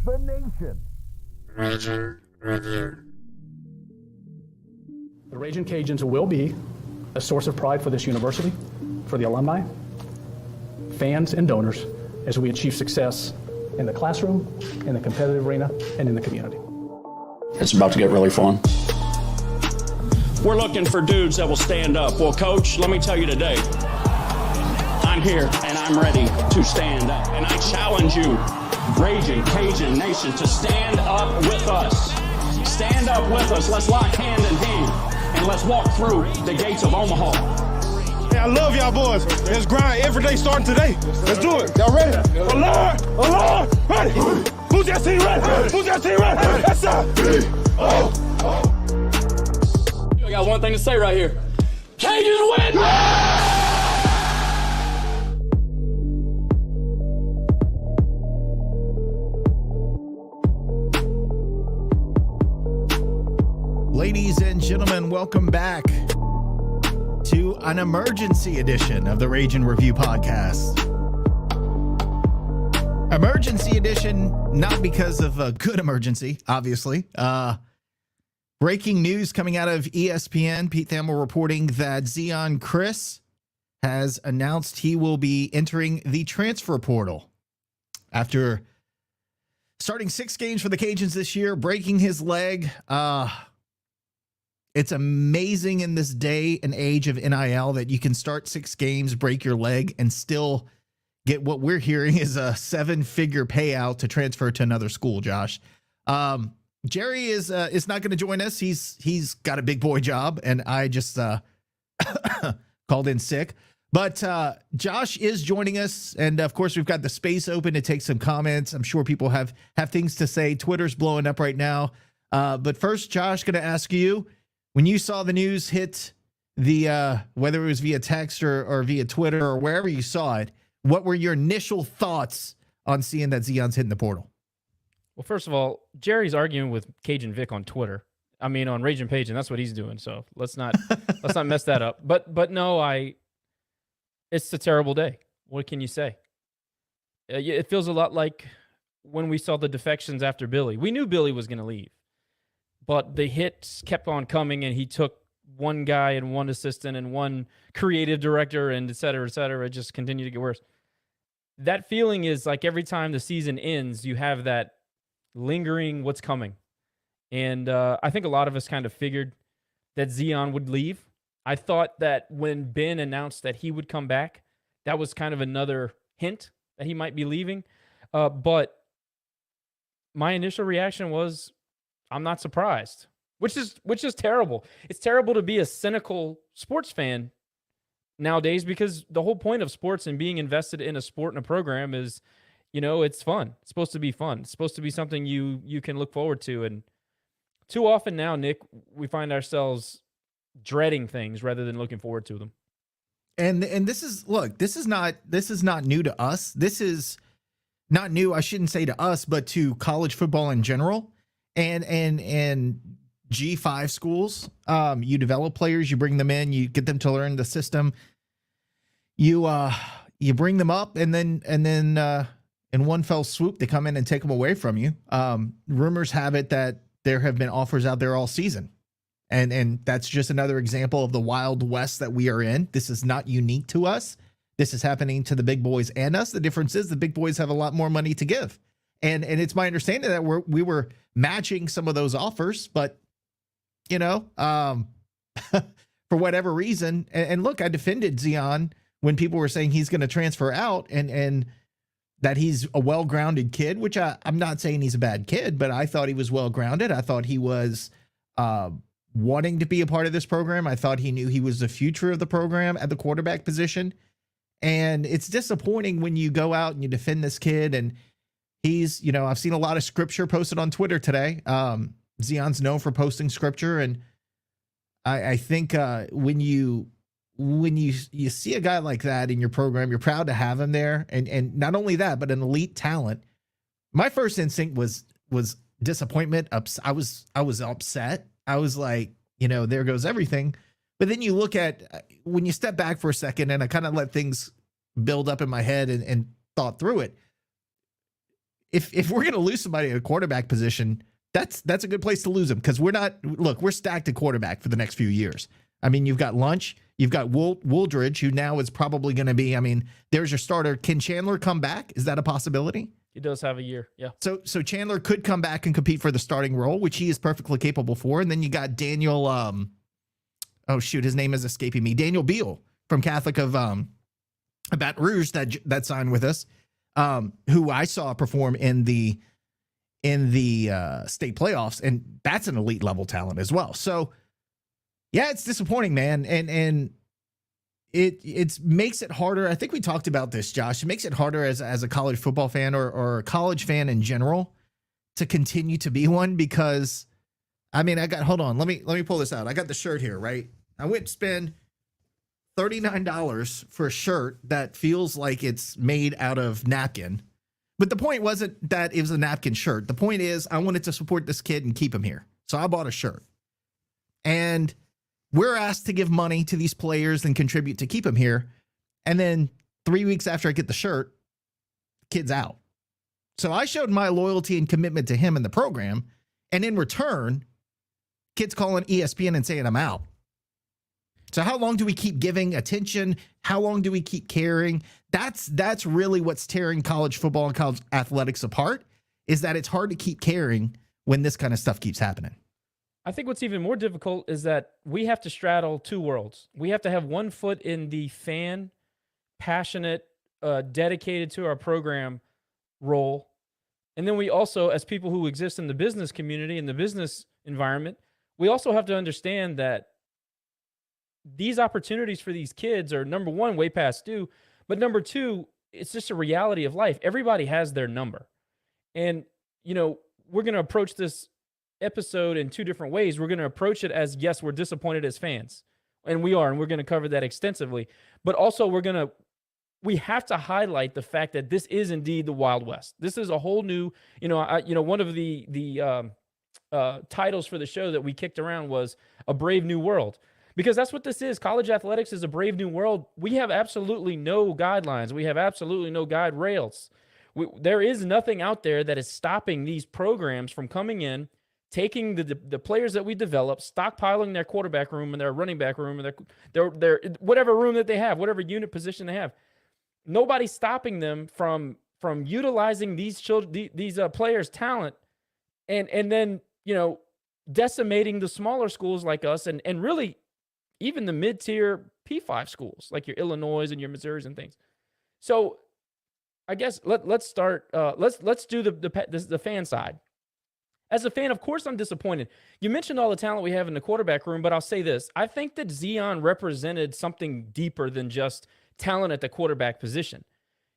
the nation. Raging Review. The Raging Cajuns will be a source of pride for this university, for the alumni, fans, and donors as we achieve success in the classroom, in the competitive arena, and in the community. It's about to get really fun. We're looking for dudes that will stand up. Well, Coach, let me tell you today, I'm here and I'm ready to stand up. And I challenge you, Raging Cajun Nation, to stand up with us. Stand up with us. Let's lock hand in hand and let's walk through the gates of Omaha. Hey, I love y'all boys. Let's grind every day starting today. Let's do it. Y'all ready? Alert! Ready? Who's that team ready? Who's that team ready? That's up. I got one thing to say right here. Cajuns win! Ladies and gentlemen, welcome back to an emergency edition of the Rage and Review podcast. Emergency edition, not because of a good emergency, obviously. Breaking news coming out of ESPN. Pete Thamel reporting that Zeon Chris has announced he will be entering the transfer portal after starting 6 games for the Cajuns this year, breaking his leg. It's amazing in this day and age of NIL that you can start 6 games, break your leg, and still get what we're hearing is a 7-figure payout to transfer to another school, Josh. Jerry is not going to join us. He's got a big boy job, and I just called in sick. But Josh is joining us, and of course we've got the space open to take some comments. I'm sure people have things to say. Twitter's blowing up right now. But first, Josh, going to ask you, when you saw the news hit the whether it was via text or via Twitter or wherever you saw it, what were your initial thoughts on seeing that Zeon's hitting the portal? Well, first of all, Jerry's arguing with Cajun Vic on Twitter. I mean, on Raging Page, and that's what he's doing. So let's not mess that up. But no, it's a terrible day. What can you say? It feels a lot like when we saw the defections after Billy. We knew Billy was going to leave, but the hits kept on coming, and he took one guy and one assistant and one creative director and et cetera, it just continued to get worse. That feeling is like every time the season ends, you have that lingering what's coming. And I think a lot of us kind of figured that Zeon would leave. I thought that when Ben announced that he would come back, that was kind of another hint that he might be leaving. But my initial reaction was, I'm not surprised, which is terrible. It's terrible to be a cynical sports fan nowadays, because the whole point of sports and being invested in a sport and a program is, it's fun. It's supposed to be fun. It's supposed to be something you can look forward to. And too often now, Nick, we find ourselves dreading things rather than looking forward to them. And this is not new to us. This is not new, I shouldn't say to us, but to college football in general. And G5 schools, you develop players, you bring them in, you get them to learn the system. You bring them up, and then in one fell swoop, they come in and take them away from you. Rumors have it that there have been offers out there all season. And that's just another example of the Wild West that we are in. This is not unique to us. This is happening to the big boys and us. The difference is the big boys have a lot more money to give. And it's my understanding that we were matching some of those offers, but for whatever reason, and look, I defended Zeon when people were saying he's going to transfer out and that he's a well-grounded kid, which I'm not saying he's a bad kid, but I thought he was well-grounded. I thought he was wanting to be a part of this program. I thought he knew he was the future of the program at the quarterback position. And it's disappointing when you go out and you defend this kid, and he's, I've seen a lot of scripture posted on Twitter today. Zeon's known for posting scripture. And I think when you see a guy like that in your program, you're proud to have him there. And not only that, but an elite talent. My first instinct was disappointment. I was upset. I was like, there goes everything. But then you look at, when you step back for a second, and I kind of let things build up in my head and thought through it. if we're going to lose somebody at a quarterback position, that's a good place to lose them, because we're stacked at quarterback for the next few years. I mean, you've got Lunch, you've got Wooldridge, who now is probably going to be, I mean, there's your starter. Can Chandler come back? Is that a possibility? He does have a year. Yeah. So Chandler could come back and compete for the starting role, which he is perfectly capable for. And then you got Daniel, oh shoot, his name is escaping me. Daniel Beal from Catholic of Baton Rouge that signed with us, who I saw perform in the state playoffs, and that's an elite level talent as well. So yeah, it's disappointing, man. And it makes it harder. I think we talked about this, Josh. It makes it harder as a college football fan or a college fan in general to continue to be one, because I mean, hold on. Let me pull this out. I got the shirt here, right? I went to spend $39 for a shirt that feels like it's made out of napkin. But the point wasn't that it was a napkin shirt. The point is I wanted to support this kid and keep him here. So I bought a shirt. And we're asked to give money to these players and contribute to keep him here. And then 3 weeks after I get the shirt, kid's out. So I showed my loyalty and commitment to him in the program. And in return, kid's calling ESPN and saying I'm out. So how long do we keep giving attention? How long do we keep caring? That's really what's tearing college football and college athletics apart, is that it's hard to keep caring when this kind of stuff keeps happening. I think what's even more difficult is that we have to straddle two worlds. We have to have one foot in the fan, passionate, dedicated to our program role. And then we also, as people who exist in the business community, in the business environment, we also have to understand that these opportunities for these kids are, number one, way past due. But number two, it's just a reality of life. Everybody has their number. And, you know, we're going to approach this episode in two different ways. We're going to approach it as, yes, we're disappointed as fans, and we are, and we're going to cover that extensively. But also we have to highlight the fact that this is indeed the Wild West. This is a whole new, one of the titles for the show that we kicked around was A Brave New World, because that's what this is. College athletics is a brave new world. We have absolutely no guidelines. We have absolutely no guide rails. There is nothing out there that is stopping these programs from coming in, taking the players that we develop, stockpiling their quarterback room and their running back room and their whatever room that they have, whatever unit position they have. Nobody's stopping them from utilizing these players' talent and then, decimating the smaller schools like us and really even the mid-tier P5 schools like your Illinois and your Missouris and things. So I guess let's start. Let's do the fan side. As a fan, of course, I'm disappointed. You mentioned all the talent we have in the quarterback room, but I'll say this. I think that Zeon represented something deeper than just talent at the quarterback position.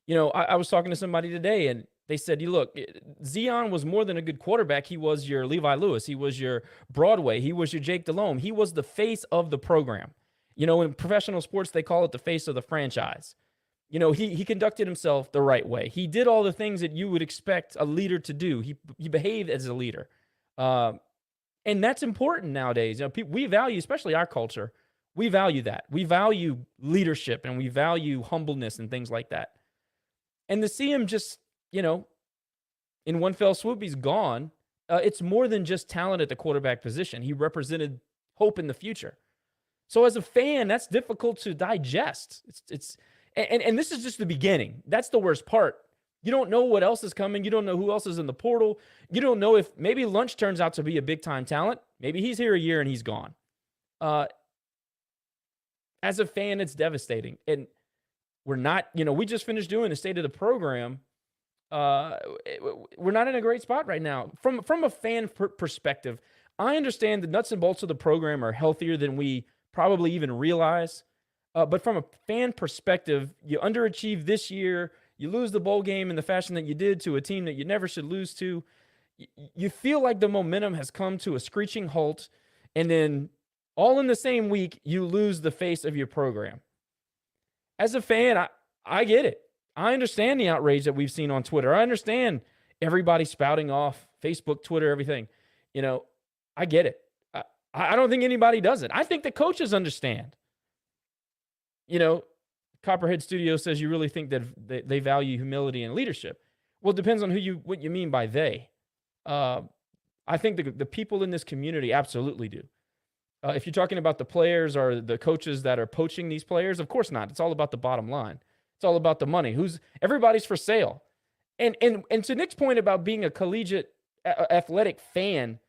I was talking to somebody today, and they said, look, Zeon was more than a good quarterback. He was your Levi Lewis. He was your Broadway. He was your Jake Delhomme. He was the face of the program. In professional sports, they call it the face of the franchise. He conducted himself the right way. He did all the things that you would expect a leader to do. He behaved as a leader. And that's important nowadays. We value, especially our culture, we value that. We value leadership and we value humbleness and things like that. And to see him just, in one fell swoop, he's gone. It's more than just talent at the quarterback position. He represented hope in the future. So as a fan, that's difficult to digest. And this is just the beginning. That's the worst part. You don't know what else is coming. You don't know who else is in the portal. You don't know if maybe Lunch turns out to be a big-time talent. Maybe he's here a year and he's gone. As a fan, it's devastating. And we're not, we just finished doing the state of the program. We're not in a great spot right now. From a fan perspective, I understand the nuts and bolts of the program are healthier than we probably even realize. But from a fan perspective, you underachieved this year. You lose the bowl game in the fashion that you did to a team that you never should lose to. You feel like the momentum has come to a screeching halt. And then all in the same week, you lose the face of your program. As a fan, I get it. I understand the outrage that we've seen on Twitter. I understand everybody spouting off Facebook, Twitter, everything. I get it. I don't think anybody does it. I think the coaches understand. Copperhead Studio says you really think that they value humility and leadership. Well, it depends on what you mean by they. I think the people in this community absolutely do. If you're talking about the players or the coaches that are poaching these players, of course not. It's all about the bottom line. It's all about the money. Everybody's for sale. And to Nick's point about being a collegiate athletic fan,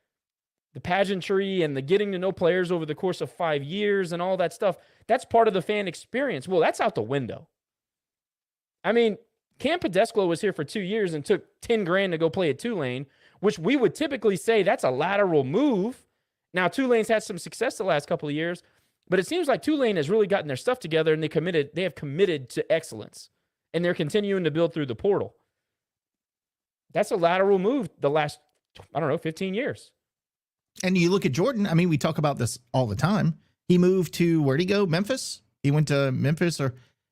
the pageantry and the getting to know players over the course of 5 years and all that stuff, that's part of the fan experience. Well, that's out the window. I mean, Cam Pedesclo was here for 2 years and took $10,000 to go play at Tulane, which we would typically say that's a lateral move. Now, Tulane's had some success the last couple of years, but it seems like Tulane has really gotten their stuff together and they have committed to excellence, and they're continuing to build through the portal. That's a lateral move the last, 15 years. And you look at Jordan, I mean, we talk about this all the time. He moved to, where'd he go? Memphis? He went to Memphis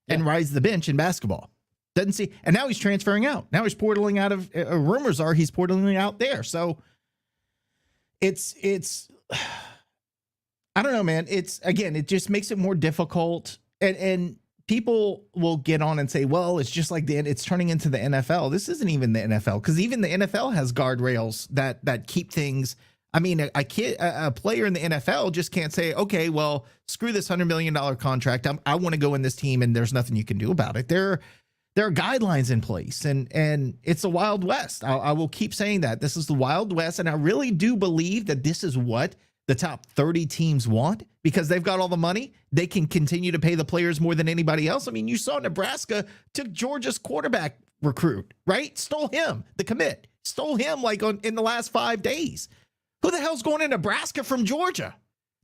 and rides the bench in basketball. Doesn't see, and now he's transferring out. Now he's portaling out of, rumors are he's portaling out there. So it's, I don't know, man. It just makes it more difficult. And people will get on and say, well, it's just like it's turning into the NFL. This isn't even the NFL, because even the NFL has guardrails that keep things. I mean, a player in the NFL just can't say, okay, well, screw this $100 million contract. I want to go in this team, and there's nothing you can do about it. There are guidelines in place, and it's a Wild West. I will keep saying that. This is the Wild West, and I really do believe that this is what the top 30 teams want, because they've got all the money. They can continue to pay the players more than anybody else. I mean, you saw Nebraska took Georgia's quarterback recruit, right? Stole him, the commit. Stole him in the last 5 days. Who the hell's going to Nebraska from Georgia?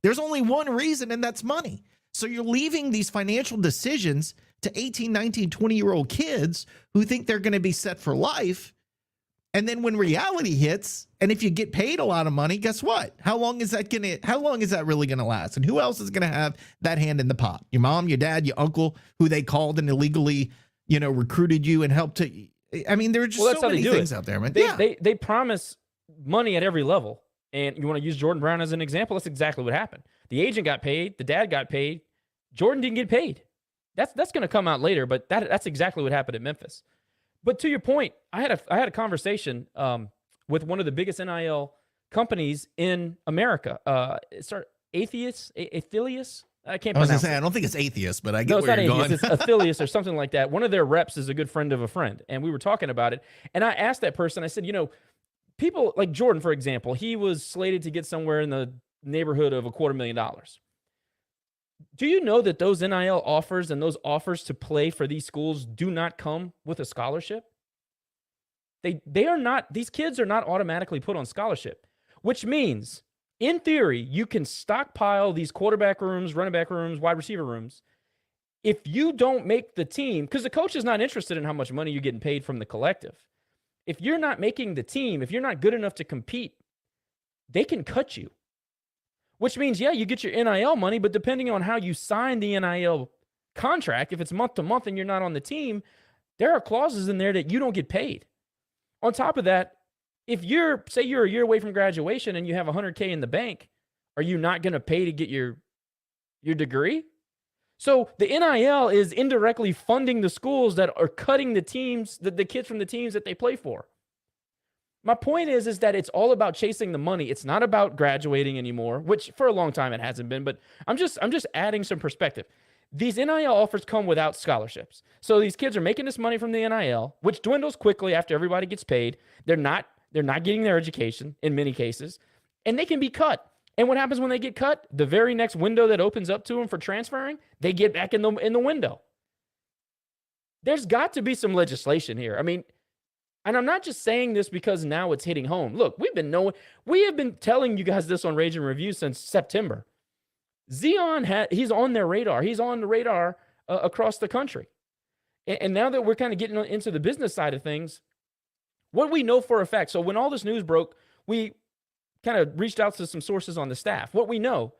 There's only one reason, and that's money. So you're leaving these financial decisions to 18, 19, 20-year-old kids who think they're going to be set for life. And then when reality hits, and if you get paid a lot of money, guess what? How long is that really going to last? And who else is going to have that hand in the pot? Your mom, your dad, your uncle, who they called and illegally, recruited you and helped to. I mean, there are just so many things out there, man. They promise money at every level. And you want to use Jordan Brown as an example? That's exactly what happened. The agent got paid. The dad got paid. Jordan didn't get paid. That's going to come out later, but that's exactly what happened at Memphis. But to your point, I had a conversation with one of the biggest NIL companies in America. Athelius. I can't pronounce it. I was going to say, I don't think it's Atheist, but I get where you're going. It's Athelius or something like that. One of their reps is a good friend of a friend, and we were talking about it. And I asked that person, I said, people like Jordan, for example, he was slated to get somewhere in the neighborhood of $250,000. Do you know that those NIL offers and those offers to play for these schools do not come with a scholarship? They are not, these kids are not automatically put on scholarship, which means, in theory, you can stockpile these quarterback rooms, running back rooms, wide receiver rooms. If you don't make the team, because the coach is not interested in how much money you're getting paid from the collective. If you're not making the team, if you're not good enough to compete, they can cut you. Which means, yeah, you get your NIL money, but depending on how you sign the NIL contract, if it's month to month and you're not on the team, there are clauses in there that you don't get paid. On top of that, if say you're a year away from graduation and you have $100K in the bank, are you not going to pay to get your degree? So the NIL is indirectly funding the schools that are cutting the teams, the kids from the teams that they play for. My point is that it's all about chasing the money. It's not about graduating anymore, which for a long time it hasn't been, but I'm just adding some perspective. These NIL offers come without scholarships. So these kids are making this money from the NIL, which dwindles quickly after everybody gets paid. They're not getting their education in many cases, and they can be cut. And what happens when they get cut? The very next window that opens up to them for transferring, they get back in the window. There's got to be some legislation here. I mean, and I'm not just saying this because now it's hitting home. Look, we have been telling you guys this on Rage and Review since September. Zeon, he's on their radar. He's on the radar across the country. And now that we're kind of getting into the business side of things, what we know for a fact, so when all this news broke, we kind of reached out to some sources on the staff. What we know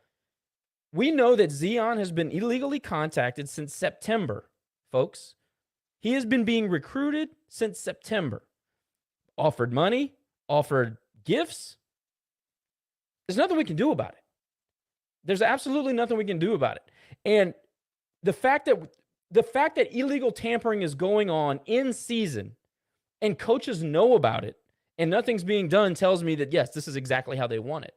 that Zeon has been illegally contacted since September, folks. He has been being recruited since September. Offered money, offered gifts. There's nothing we can do about it. There's absolutely nothing we can do about it. And the fact that illegal tampering is going on in season and coaches know about it, and nothing's being done tells me that, yes, this is exactly how they want it.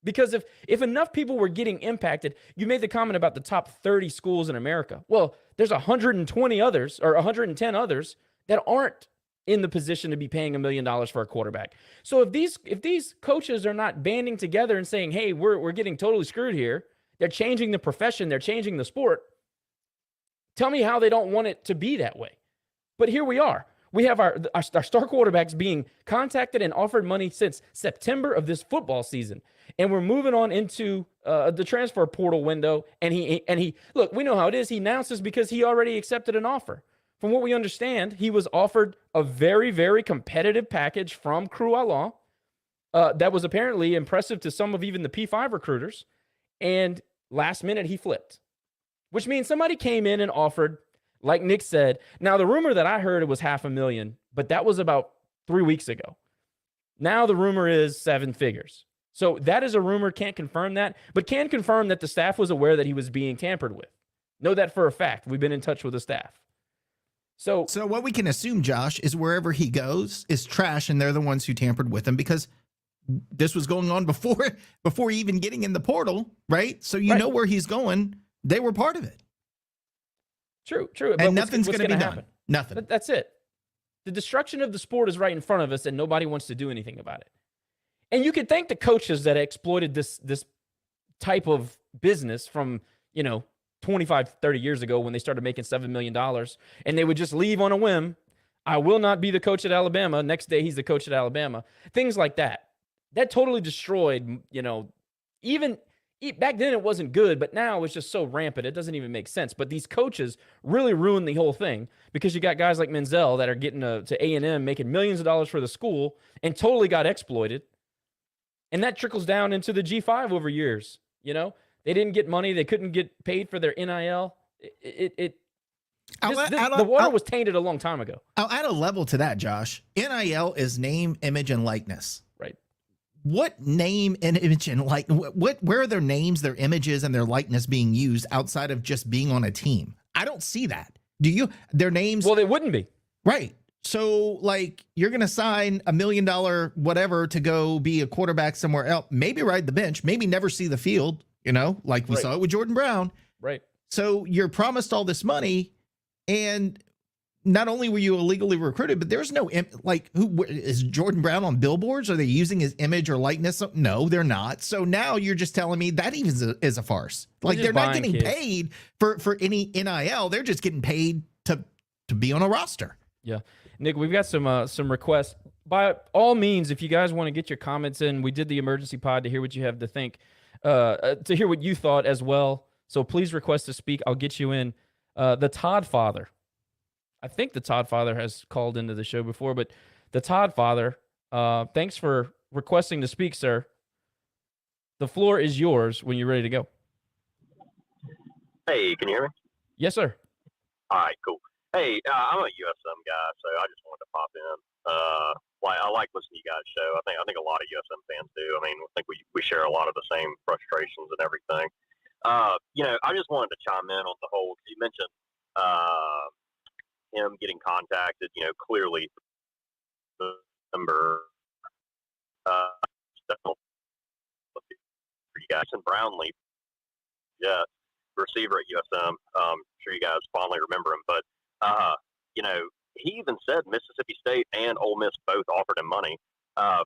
Because if enough people were getting impacted, you made the comment about the top 30 schools in America. Well, there's 120 others or 110 others that aren't in the position to be paying $1 million for a quarterback. So if these coaches are not banding together and saying, hey, we're getting totally screwed here, they're changing the profession, they're changing the sport, tell me how they don't want it to be that way. But here we are. We have our star quarterbacks being contacted and offered money since September of this football season. And we're moving on into the transfer portal window. And he look, we know how it is. He announces because he already accepted an offer. From what we understand, he was offered a very, very competitive package from Crew Allah that was apparently impressive to some of even the P5 recruiters. And last minute, he flipped, which means somebody came in and offered, like Nick said. Now, the rumor that I heard, it was $500,000, but that was about 3 weeks ago. Now the rumor is 7 figures. So that is a rumor, can't confirm that, but can confirm that the staff was aware that he was being tampered with. Know that for a fact. We've been in touch with the staff. So what we can assume, Josh, is wherever he goes is trash, and they're the ones who tampered with him, because this was going on before even getting in the portal, right? So you know where he's going. They were part of it. True. And but nothing's going to be happen? done. Nothing. That's it. The destruction of the sport is right in front of us, and nobody wants to do anything about it. And you could thank the coaches that exploited this type of business from, 25, 30 years ago when they started making $7 million, and they would just leave on a whim. I will not be the coach at Alabama. Next day, he's the coach at Alabama. Things like that. That totally destroyed, even back then it wasn't good, but now it's just so rampant. It doesn't even make sense. But these coaches really ruined the whole thing, because you got guys like Menzel that are getting to A&M, making millions of dollars for the school, and totally got exploited. And that trickles down into the G5 over years. They didn't get money. They couldn't get paid for their NIL. The water was tainted a long time ago. I'll add a level to that, Josh. NIL is name, image, and likeness. Right. What name and image and where are their names, their images, and their likeness being used outside of just being on a team? I don't see that. Do you? Their names? Well, they wouldn't be. Right. So, you're going to sign $1 million whatever to go be a quarterback somewhere else, maybe ride the bench, maybe never see the field, like we saw it with Jordan Brown. Right. So you're promised all this money, and not only were you illegally recruited, but there's no, who is Jordan Brown on billboards? Are they using his image or likeness? No, they're not. So now you're just telling me that even is a farce. They're not getting paid for any NIL. They're just getting paid to be on a roster. Yeah. Nick, we've got some requests. By all means, if you guys want to get your comments in, we did the emergency pod to hear what you have to think, to hear what you thought as well. So please request to speak. I'll get you in. The Todd Father. I think the Todd Father has called into the show before, but the Todd Father, thanks for requesting to speak, sir. The floor is yours when you're ready to go. Hey, can you hear me? Yes, sir. All right, cool. Hey, I'm a USM guy, so I just wanted to pop in. I like listening to you guys' show. I think a lot of USM fans do. I think we share a lot of the same frustrations and everything. I just wanted to chime in on the whole. You mentioned him getting contacted. Clearly, the number for you guys. And Brownlee, receiver at USM. I'm sure you guys fondly remember him, but. He even said Mississippi State and Ole Miss both offered him money.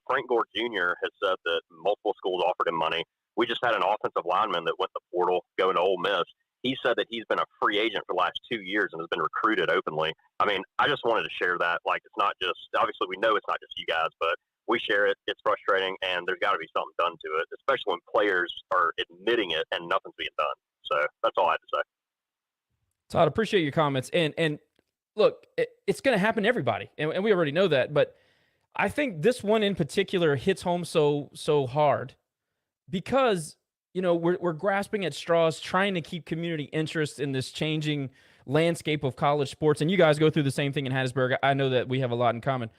Frank Gore Jr. has said that multiple schools offered him money. We just had an offensive lineman that went to the portal going to Ole Miss. He said that he's been a free agent for the last 2 years and has been recruited openly. I just wanted to share that. It's not just, obviously we know it's not just you guys, but we share it. It's frustrating, and there's got to be something done to it, especially when players are admitting it and nothing's being done. So that's all I had to say. Todd, appreciate your comments. And look, it's going to happen to everybody, and we already know that. But I think this one in particular hits home so hard because we're grasping at straws, trying to keep community interest in this changing landscape of college sports. And you guys go through the same thing in Hattiesburg. I know that we have a lot in common.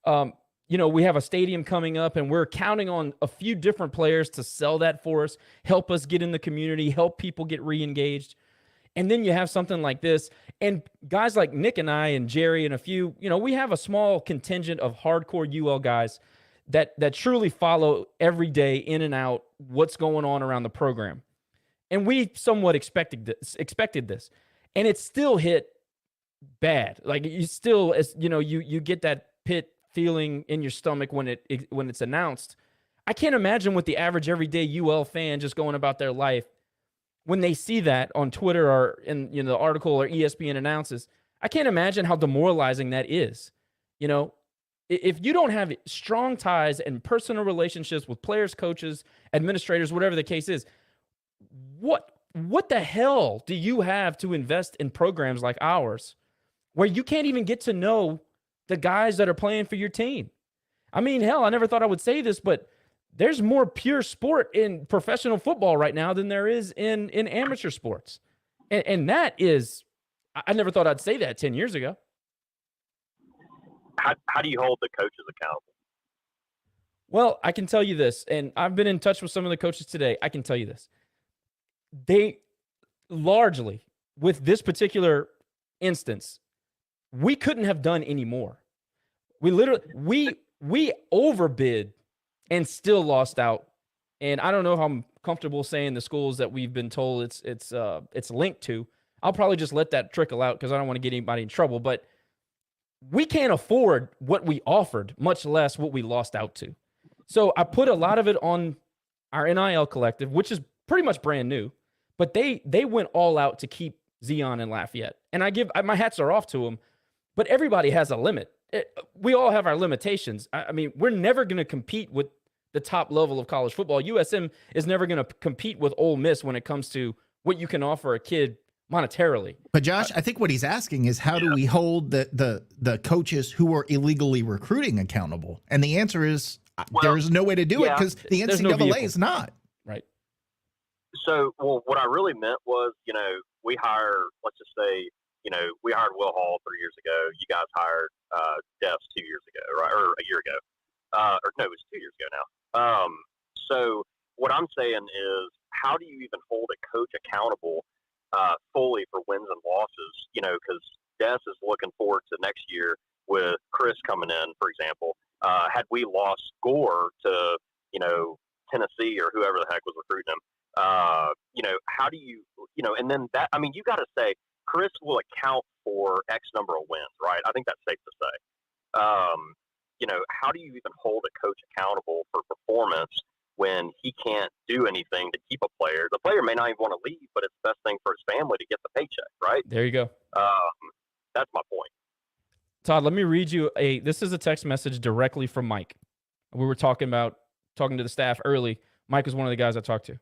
We have a stadium coming up, and we're counting on a few different players to sell that for us, help us get in the community, help people get re-engaged. And then you have something like this. And guys like Nick and I and Jerry and a few, we have a small contingent of hardcore UL guys that truly follow every day in and out what's going on around the program. And we somewhat expected this. And it still hit bad. Like you still, as you get that pit feeling in your stomach when it's announced. I can't imagine what the average everyday UL fan just going about their life when they see that on Twitter or in the article or ESPN announces. I can't imagine how demoralizing that is. If you don't have strong ties and personal relationships with players, coaches, administrators, whatever the case is, what the hell do you have to invest in programs like ours where you can't even get to know the guys that are playing for your team? I mean, hell, I never thought I would say this, but there's more pure sport in professional football right now than there is in amateur sports. And that is, I never thought I'd say that 10 years ago. How do you hold the coaches accountable? Well, I can tell you this, and I've been in touch with some of the coaches today. I can tell you this. They largely, with this particular instance, we couldn't have done any more. We overbid and still lost out. And I don't know how I'm comfortable saying the schools that we've been told it's linked to. I'll probably just let that trickle out because I don't want to get anybody in trouble. But we can't afford what we offered, much less what we lost out to. So I put a lot of it on our NIL collective, which is pretty much brand new. But they went all out to keep Zeon and Lafayette. And my hats are off to them. But everybody has a limit. We all have our limitations. I mean, we're never going to compete with the top level of college football. USM is never going to compete with Ole Miss when it comes to what you can offer a kid monetarily. But Josh, I think what he's asking is how do we hold the coaches who are illegally recruiting accountable? And the answer is there's no way to do it because the NCAA is not. Right. So, what I really meant was, we hire, let's just say, we hired Will Hall 3 years ago. You guys hired Des 2 years ago, right? Or a year ago. Or no, it was 2 years ago now. So what I'm saying is, how do you even hold a coach accountable fully for wins and losses? Because Des is looking forward to next year with Chris coming in, for example. Had we lost Gore to, Tennessee or whoever the heck was recruiting him, how do you, and then that, I mean, you got to say, Chris will account for X number of wins, right? I think that's safe to say. How do you even hold a coach accountable for performance when he can't do anything to keep a player? The player may not even want to leave, but it's the best thing for his family to get the paycheck, right? There you go. That's my point. Todd, let me read you this is a text message directly from Mike. We were talking to the staff early. Mike was one of the guys I talked to.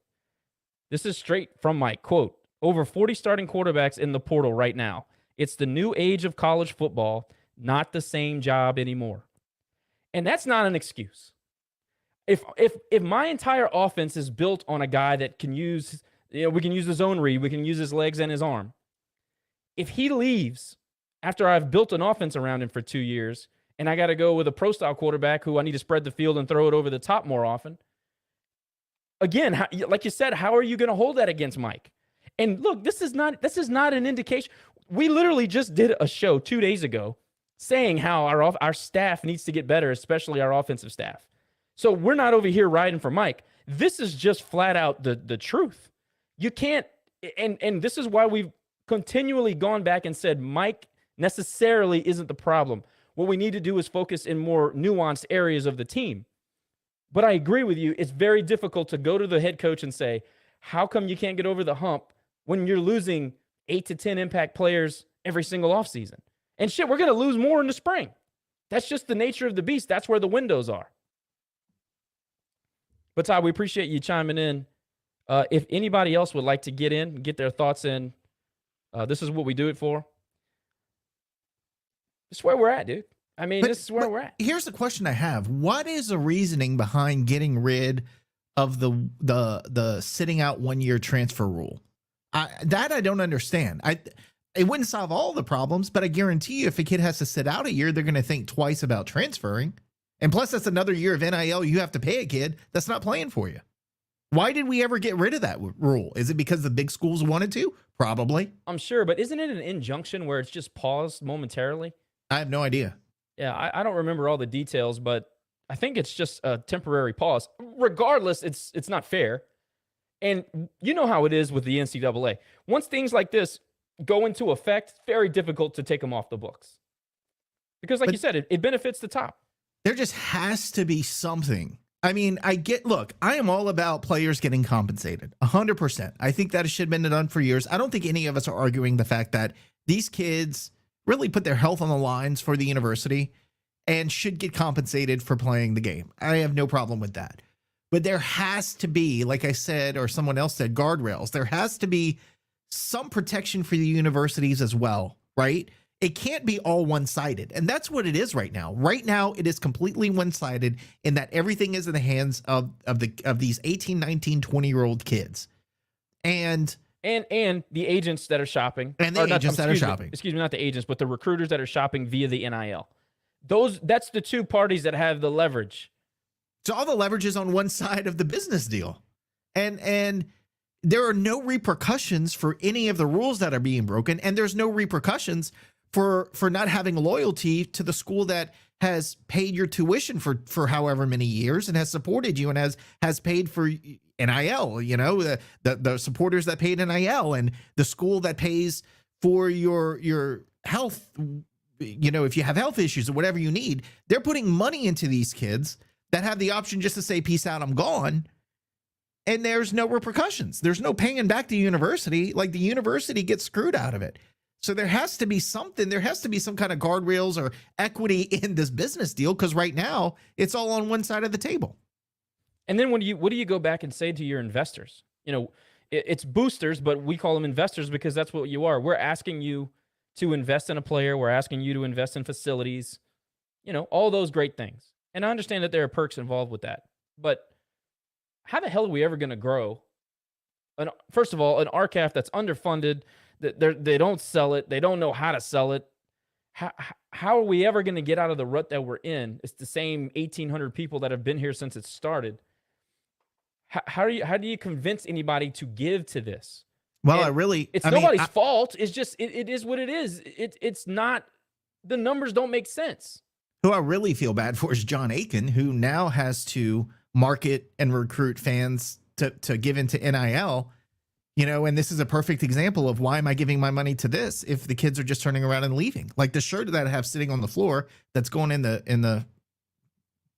This is straight from Mike. Quote, over 40 starting quarterbacks in the portal right now. It's the new age of college football, not the same job anymore. And that's not an excuse. If my entire offense is built on a guy that can use, we can use his zone read, we can use his legs and his arm. If he leaves after I've built an offense around him for 2 years and I got to go with a pro-style quarterback who I need to spread the field and throw it over the top more often, again, like you said, how are you going to hold that against Mike? And look, this is not an indication. We literally just did a show 2 days ago saying how our staff needs to get better, especially our offensive staff. So we're not over here riding for Mike. This is just flat out the truth. You can't, and this is why we've continually gone back and said Mike necessarily isn't the problem. What we need to do is focus in more nuanced areas of the team. But I agree with you. It's very difficult to go to the head coach and say, how come you can't get over the hump when you're losing 8 to 10 impact players every single offseason? And shit, we're going to lose more in the spring. That's just the nature of the beast. That's where the windows are. But Todd, we appreciate you chiming in. If anybody else would like to get in, get their thoughts in, this is what we do it for. This is where we're at, dude. I mean, this is where we're at. Here's the question I have. What is the reasoning behind getting rid of the sitting out 1 year transfer rule? That I don't understand. It wouldn't solve all the problems, but I guarantee you if a kid has to sit out a year, they're going to think twice about transferring. And plus, that's another year of NIL you have to pay a kid that's not playing for you. Why did we ever get rid of that rule? Is it because the big schools wanted to? Probably. I'm sure, but isn't it an injunction where it's just paused momentarily? I have no idea. Yeah, I don't remember all the details, but I think it's just a temporary pause. Regardless, it's not fair. And you know how it is with the NCAA. Once things like this go into effect, it's very difficult to take them off the books. Because like you said, it benefits the top. There just has to be something. I mean, look, I am all about players getting compensated 100%. I think that should have been done for years. I don't think any of us are arguing the fact that these kids really put their health on the lines for the university and should get compensated for playing the game. I have no problem with that. But there has to be, like I said, or someone else said, guardrails. There has to be some protection for the universities as well, right? It can't be all one-sided. And that's what it is right now. Right now, it is completely one-sided in that everything is in the hands of these 18, 19, 20-year-old kids. And the agents that are shopping. And the agents that are shopping. Excuse me, not the agents, but the recruiters that are shopping via the NIL. That's the two parties that have the leverage. So all the leverage is on one side of the business deal. And there are no repercussions for any of the rules that are being broken. And there's no repercussions for not having loyalty to the school that has paid your tuition for however many years and has supported you and has paid for NIL, you know, the supporters that paid NIL and the school that pays for your health, you know, if you have health issues or whatever you need. They're putting money into these kids that have the option just to say, peace out, I'm gone. And there's no repercussions. There's no paying back the university. Like the university gets screwed out of it. So there has to be something. There has to be some kind of guardrails or equity in this business deal, because right now it's all on one side of the table. And then what do you go back and say to your investors? You know, it's boosters, but we call them investors because that's what you are. We're asking you to invest in a player. We're asking you to invest in facilities, you know, all those great things. And I understand that there are perks involved with that. But how the hell are we ever going to grow? First of all, an RCAF that's underfunded, they don't sell it. They don't know how to sell it. How are we ever going to get out of the rut that we're in? It's the same 1,800 people that have been here since it started. How do you convince anybody to give to this? Well, it's nobody's fault. It's just it is what it is. It's not, the numbers don't make sense. Who I really feel bad for is John Aiken, who now has to market and recruit fans to give into NIL. You know, and this is a perfect example of why am I giving my money to this if the kids are just turning around and leaving? Like the shirt that I have sitting on the floor that's going in the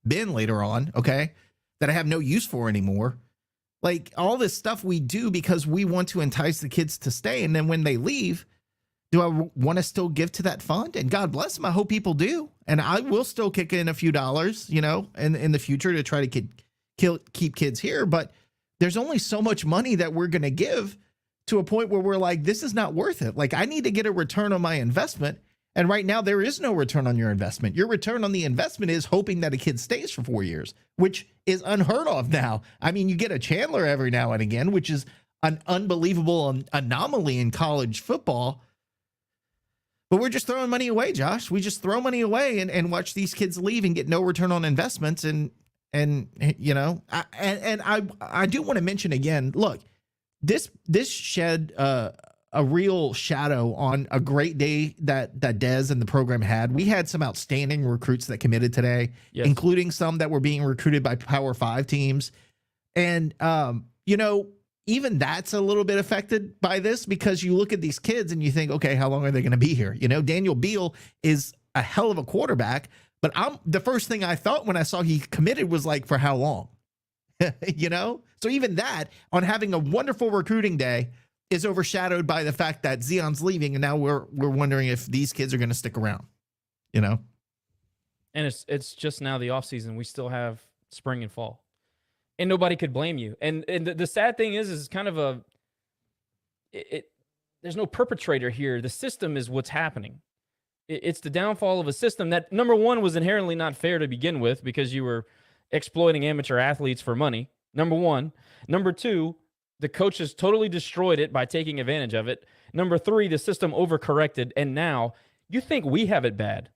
bin later on, okay, that I have no use for anymore. Like all this stuff we do because we want to entice the kids to stay. And then when they leave, do I want to still give to that fund? And God bless them, I hope people do. And I will still kick in a few dollars, you know, in the future to try to keep kids here. But there's only so much money that we're going to give to a point where we're like, this is not worth it. Like I need to get a return on my investment. And right now there is no return on your investment. Your return on the investment is hoping that a kid stays for 4 years, which is unheard of now. I mean, you get a Chandler every now and again, which is an unbelievable anomaly in college football. But we're just throwing money away, Josh. We just throw money away and watch these kids leave and get no return on investments. And you know, I do want to mention again, look, this shed a real shadow on a great day that Dez and the program had. We had some outstanding recruits that committed today, yes, including some that were being recruited by Power 5 teams. And, you know, even that's a little bit affected by this because you look at these kids and you think, okay, how long are they going to be here? You know, Daniel Beal is a hell of a quarterback, but the first thing I thought when I saw he committed was like, for how long? You know? So even that, on having a wonderful recruiting day, is overshadowed by the fact that Zeon's leaving, and now we're wondering if these kids are going to stick around, you know? And it's just now the off season. We still have spring and fall, and nobody could blame you. And the sad thing is kind of there's no perpetrator here. The system is what's happening. It's the downfall of a system that, number one, was inherently not fair to begin with because you were exploiting amateur athletes for money. Number one. Number two, the coaches totally destroyed it by taking advantage of it. Number three, the system overcorrected, and now you think we have it bad.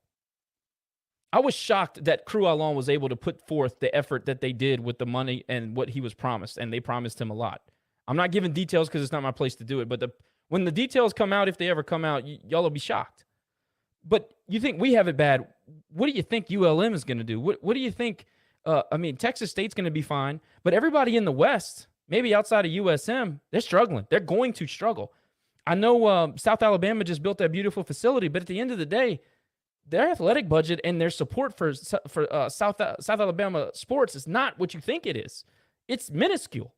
I was shocked that Crew Alon was able to put forth the effort that they did with the money and what he was promised, and they promised him a lot. I'm not giving details because it's not my place to do it, but when the details come out, if they ever come out, y'all will be shocked. But you think we have it bad. What do you think ULM is going to do? What do you think? Texas State's going to be fine, but everybody in the West, maybe outside of USM, they're struggling. They're going to struggle. I know South Alabama just built that beautiful facility, but at the end of the day, their athletic budget and their support for South Alabama sports is not what you think it is. It's minuscule.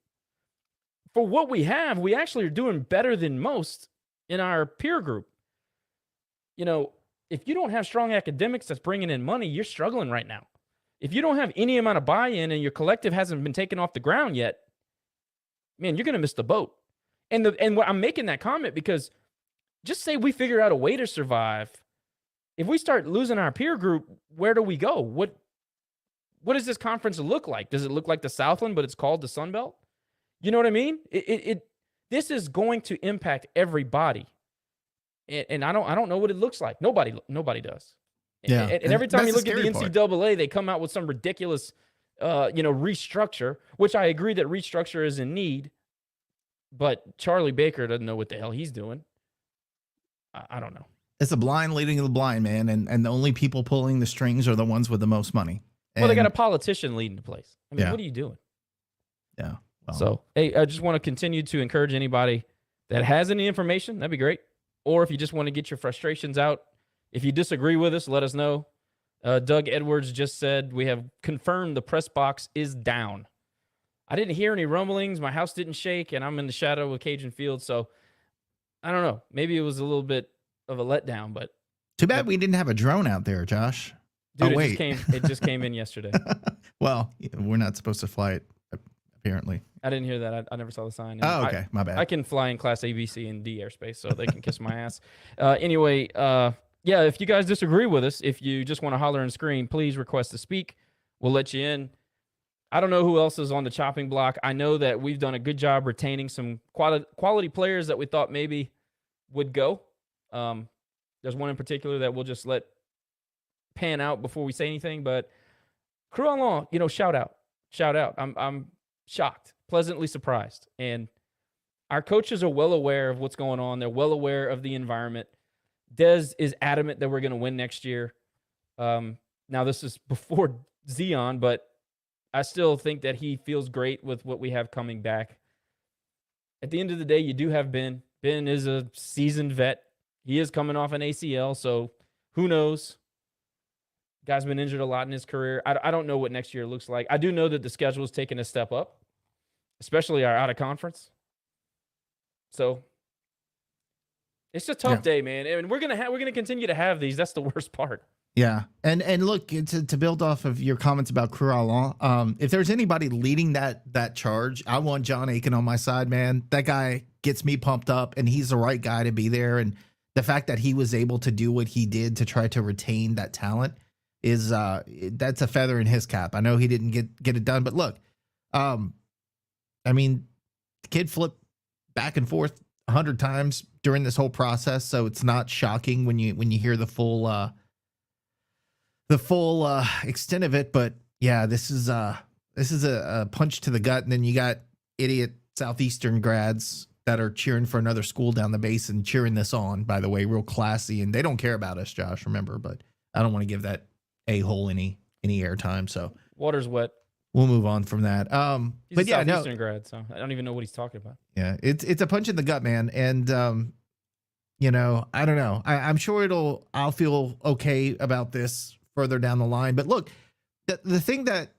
For what we have, we actually are doing better than most in our peer group. You know, if you don't have strong academics that's bringing in money, you're struggling right now. If you don't have any amount of buy-in and your collective hasn't been taken off the ground yet, man, you're going to miss the boat. And I'm making that comment because just say we figure out a way to survive. If we start losing our peer group, where do we go? What does this conference look like? Does it look like the Southland, but it's called the Sun Belt? You know what I mean? This is going to impact everybody, and I don't know what it looks like. Nobody does. Yeah. And every time you look at the part. NCAA, they come out with some ridiculous, restructure. Which I agree that restructure is in need, but Charlie Baker doesn't know what the hell he's doing. I don't know. It's a blind leading the blind, man, and the only people pulling the strings are the ones with the most money. Well, they got a politician leading the place. I mean, Yeah. what are you doing? Yeah. Well, So, hey, I just want to continue to encourage anybody that has any information. That'd be great. Or if you just want to get your frustrations out, if you disagree with us, let us know. Doug Edwards just said we have confirmed the press box is down. I didn't hear any rumblings. My house didn't shake, and I'm in the shadow of Cajun Field. So, I don't know. Maybe it was a little bit of a letdown, but too bad we didn't have a drone out there, Josh. dude, Oh, wait. it just came in yesterday. Well, we're not supposed to fly it, apparently. I didn't hear that. I never saw the sign. And Oh, okay. My bad. I can fly in Class A, B, C, and D airspace, so they can kiss my ass. Anyway, yeah, if you guys disagree with us, if you just want to holler and scream, please request to speak. We'll let you in. I don't know who else is on the chopping block. I know that we've done a good job retaining some quality players that we thought maybe would go. There's one in particular that we'll just let pan out before we say anything, but Crew Alon, shout out. I'm shocked, pleasantly surprised. And our coaches are well aware of what's going on. They're well aware of the environment. Dez is adamant that we're going to win next year. Now this is before Zeon, but I still think that he feels great with what we have coming back. At the end of the day, you do have Ben. Ben is a seasoned vet. He is coming off an ACL, so who knows? Guy's been injured a lot in his career. I don't know what next year looks like. I do know that the schedule is taking a step up, especially our out-of-conference. So it's a tough day, man. And we're gonna continue to have these. That's the worst part. Yeah. And look, to build off of your comments about Crew Alon, if there's anybody leading that charge, I want John Aiken on my side, man. That guy gets me pumped up, and he's the right guy to be there. And the fact that he was able to do what he did to try to retain that talent is that's a feather in his cap. I know he didn't get it done, but look, the kid flipped back and forth 100 times during this whole process, so it's not shocking when you hear the full extent of it. But yeah, this is a punch to the gut, and then you got idiot Southeastern grads that are cheering for another school down the base and cheering this on, by the way, real classy, and they don't care about us, Josh, remember, but I don't want to give that a-hole any airtime, so Water's wet. we'll move on from that. He's but a yeah, no, Southeastern grad, so I don't even know what he's talking about. yeah, it's a punch in the gut, man, and I don't know. I'm sure I'll feel okay about this further down the line, but look, the thing that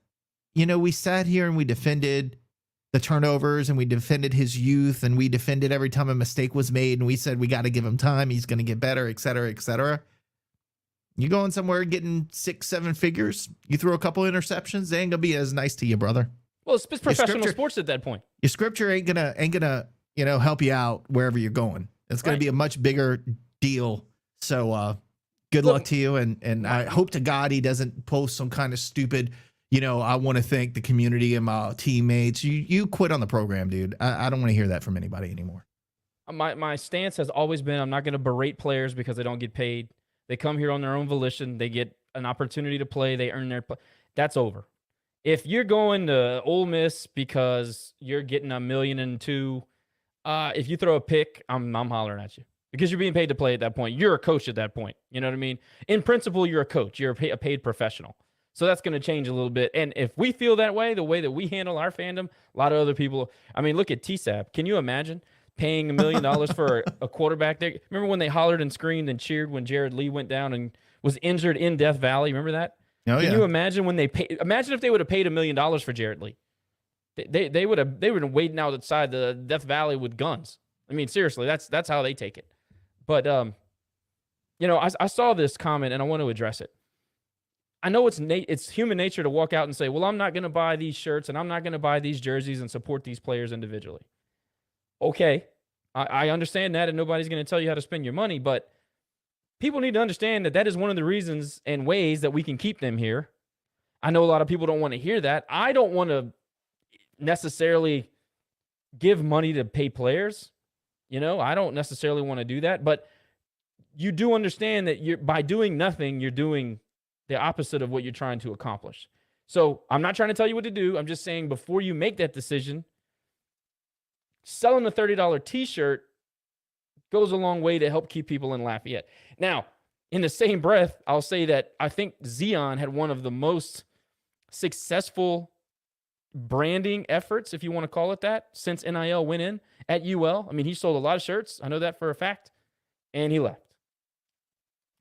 we sat here and we defended the turnovers, and we defended his youth, and we defended every time a mistake was made, and we said we got to give him time, he's going to get better, et cetera, et cetera. You going somewhere getting 6-7 figures, you throw a couple interceptions, they ain't gonna be as nice to you, brother. Well, it's professional sports at that point. Your scripture ain't gonna help you out wherever you're going. It's gonna be a much bigger deal. So good luck to you, and I hope to God he doesn't post some kind of stupid, I want to thank the community and my teammates. You quit on the program, dude. I don't want to hear that from anybody anymore. My stance has always been I'm not going to berate players because they don't get paid. They come here on their own volition. They get an opportunity to play. They earn their play. That's over. If you're going to Ole Miss because you're getting $1.2 million, if you throw a pick, I'm hollering at you because you're being paid to play at that point. You're a coach at that point. You know what I mean? In principle, you're a coach. You're a paid professional. So that's going to change a little bit. And if we feel that way, the way that we handle our fandom, a lot of other people, I mean, look at TSAB. Can you imagine paying $1 million for a quarterback there? Remember when they hollered and screamed and cheered when Jared Lee went down and was injured in Death Valley? Remember that? Oh, Can you imagine when imagine if they would have paid $1 million for Jared Lee? They would have waiting outside the Death Valley with guns. I mean, seriously, that's how they take it. But I saw this comment and I want to address it. I know it's human nature to walk out and say, well, I'm not going to buy these shirts and I'm not going to buy these jerseys and support these players individually. Okay, I understand that, and nobody's going to tell you how to spend your money, but people need to understand that is one of the reasons and ways that we can keep them here. I know a lot of people don't want to hear that. I don't want to necessarily give money to pay players. I don't necessarily want to do that, but you do understand that by doing nothing, you're doing the opposite of what you're trying to accomplish. So I'm not trying to tell you what to do. I'm just saying before you make that decision, selling a $30 t-shirt goes a long way to help keep people in Lafayette. Now, in the same breath, I'll say that I think Zeon had one of the most successful branding efforts, if you want to call it that, since NIL went in at UL. I mean, he sold a lot of shirts. I know that for a fact. And he left.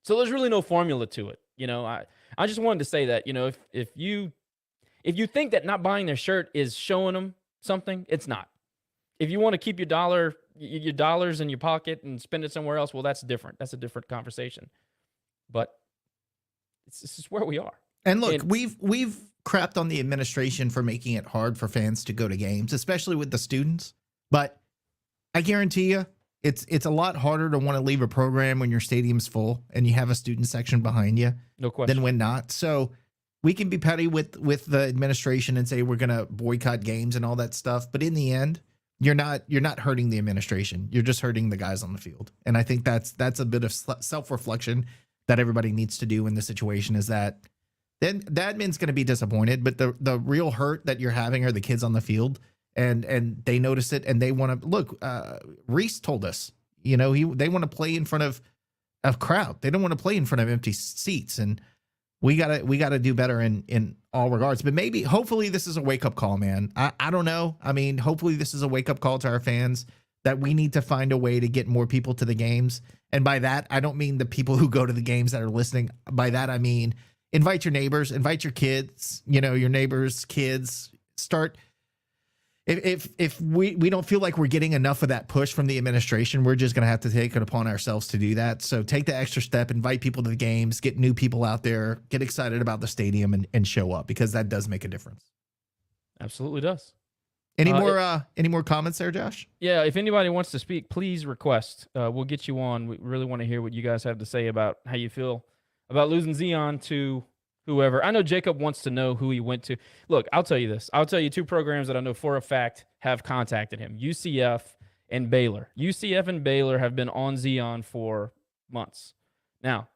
So there's really no formula to it. I just wanted to say that, if you think that not buying their shirt is showing them something, it's not. If you want to keep your dollars in your pocket and spend it somewhere else, well, that's different. That's a different conversation. But this is where we are. And look, we've crapped on the administration for making it hard for fans to go to games, especially with the students. But I guarantee you, it's a lot harder to want to leave a program when your stadium's full and you have a student section behind you. No question. Than when not. So we can be petty with the administration and say we're going to boycott games and all that stuff. But in the end, you're not hurting the administration. You're just hurting the guys on the field. And I think that's a bit of self-reflection that everybody needs to do in this situation, is that then the admin's going to be disappointed, but the real hurt that you're having are the kids on the field, and they notice it and they want to look. Reese told us, they want to play in front of a crowd. They don't want to play in front of empty seats, and we gotta do better in all regards. But hopefully this is a wake up call, man. I don't know. I mean, hopefully this is a wake up call to our fans that we need to find a way to get more people to the games. And by that, I don't mean the people who go to the games that are listening. By that, I mean, invite your neighbors, invite your kids, your neighbors' kids. Start. If we don't feel like we're getting enough of that push from the administration, we're just going to have to take it upon ourselves to do that. So take the extra step, invite people to the games, get new people out there, get excited about the stadium and show up, because that does make a difference. Absolutely does. Any more comments there, Josh? Yeah, if anybody wants to speak, please request. We'll get you on. We really want to hear what you guys have to say about how you feel about losing Zeon to whoever. I know Jacob wants to know who he went to. Look, I'll tell you this. I'll tell you two programs that I know for a fact have contacted him, UCF and Baylor. UCF and Baylor have been on Zeon for months. Now,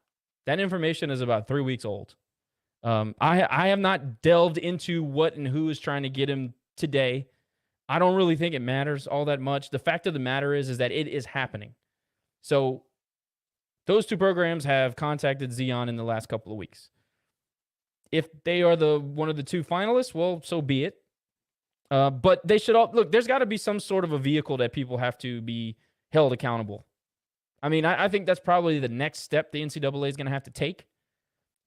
that information is about 3 weeks old. I have not delved into what and who is trying to get him today. I don't really think it matters all that much. The fact of the matter is that it is happening. So those two programs have contacted Zeon in the last couple of weeks. If they are one of the two finalists, well, so be it. But they should all look. There's got to be some sort of a vehicle that people have to be held accountable. I mean, I think that's probably the next step the NCAA is going to have to take.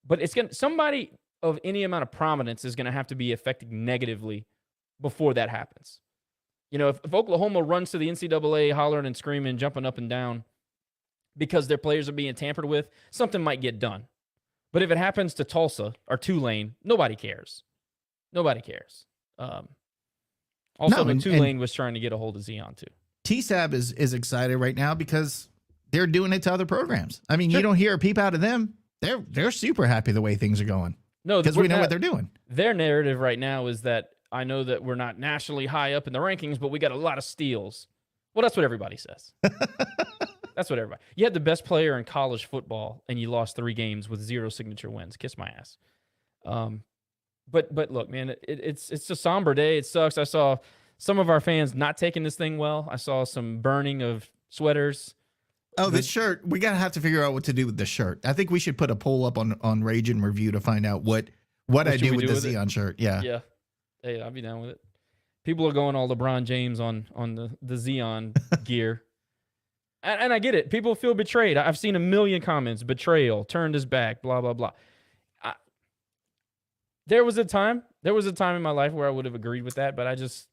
But somebody of any amount of prominence is going to have to be affected negatively before that happens. If Oklahoma runs to the NCAA hollering and screaming, jumping up and down because their players are being tampered with, something might get done. But if it happens to Tulsa or Tulane, nobody cares. Nobody cares. Tulane was trying to get a hold of Zeon too. TSAB is excited right now because they're doing it to other programs. I mean, sure. You don't hear a peep out of them. They're super happy the way things are going. No, because we know what they're doing. Their narrative right now is that I know that we're not nationally high up in the rankings, but we got a lot of steals. Well, that's what everybody says. That's what everybody. You had the best player in college football, and you lost 3 games with 0 signature wins. Kiss my ass. But look, man, it's a somber day. It sucks. I saw some of our fans not taking this thing well. I saw some burning of sweaters. Oh, this shirt. We're gonna have to figure out what to do with the shirt. I think we should put a poll up on Rage and Review to find out what I do with the Zeon shirt. Yeah. Yeah. Hey, I'll be down with it. People are going all LeBron James on the Zeon gear. And I get it. People feel betrayed. I've seen a million comments. Betrayal. Turned his back. Blah, blah, blah. There was a time in my life where I would have agreed with that, but I just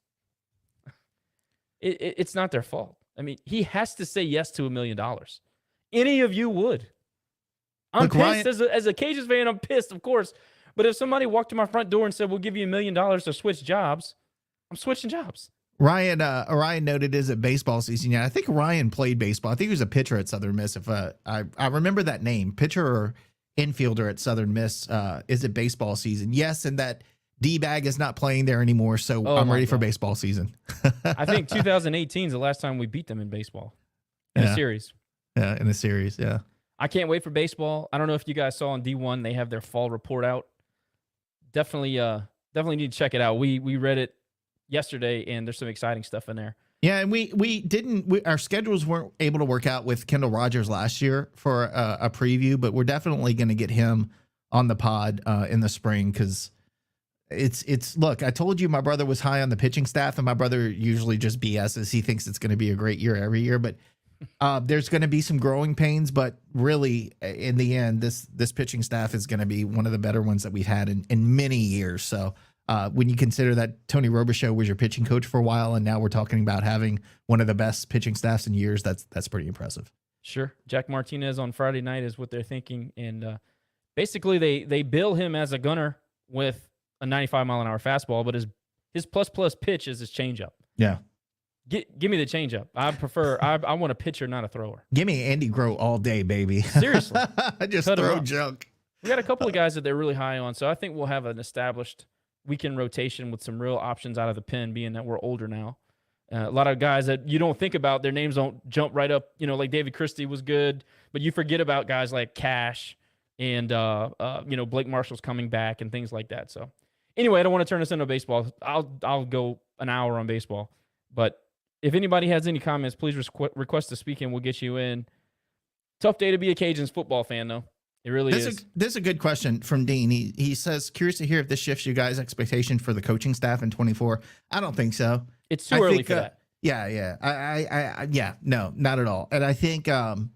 it's not their fault. I mean, he has to say yes to $1 million. Any of you would. I'm pissed as a Cajuns fan. I'm pissed, of course. But if somebody walked to my front door and said, "We'll give you $1 million to switch jobs," I'm switching jobs. Ryan noted, is it baseball season? Yeah, I think Ryan played baseball. I think he was a pitcher at Southern Miss. If I remember that name, pitcher or infielder at Southern Miss. Is it baseball season? Yes, and that D-bag is not playing there anymore, so I'm ready for baseball season. I think 2018 is the last time we beat them in baseball in a series. Yeah, in a series. Yeah, I can't wait for baseball. I don't know if you guys saw on D1, they have their fall report out. Definitely need to check it out. We read it yesterday, and there's some exciting stuff in there. Yeah, and our schedules weren't able to work out with Kendall Rogers last year for a preview, but we're definitely going to get him on the pod in the spring because look, I told you my brother was high on the pitching staff, and my brother usually just BS's. He thinks it's going to be a great year every year, but there's going to be some growing pains, but really in the end, this pitching staff is going to be one of the better ones that we've had in many years. So when you consider that Tony Robichaux was your pitching coach for a while, and now we're talking about having one of the best pitching staffs in years, that's pretty impressive. Sure. Jack Martinez on Friday night is what they're thinking. And basically they bill him as a gunner with a 95-mile-an-hour fastball, but his plus pitch is his changeup. Yeah. Give me the changeup. I want a pitcher, not a thrower. Give me Andy Groh all day, baby. Seriously. Just throw junk. We got a couple of guys that they're really high on, so I think we'll have an established weekend rotation with some real options out of the pen, being that we're older now. A lot of guys that you don't think about, their names don't jump right up. You know, like David Christie was good, but you forget about guys like Cash and, Blake Marshall's coming back and things like that. So anyway, I don't want to turn this into baseball. I'll go an hour on baseball. But if anybody has any comments, please request to speak and we'll get you in. Tough day to be a Cajuns football fan, though. It really is. This is a good question from Dean. He says, curious to hear if this shifts you guys' expectation for the coaching staff in 24. I don't think so. It's too early for that. Yeah. No, not at all. And I think, and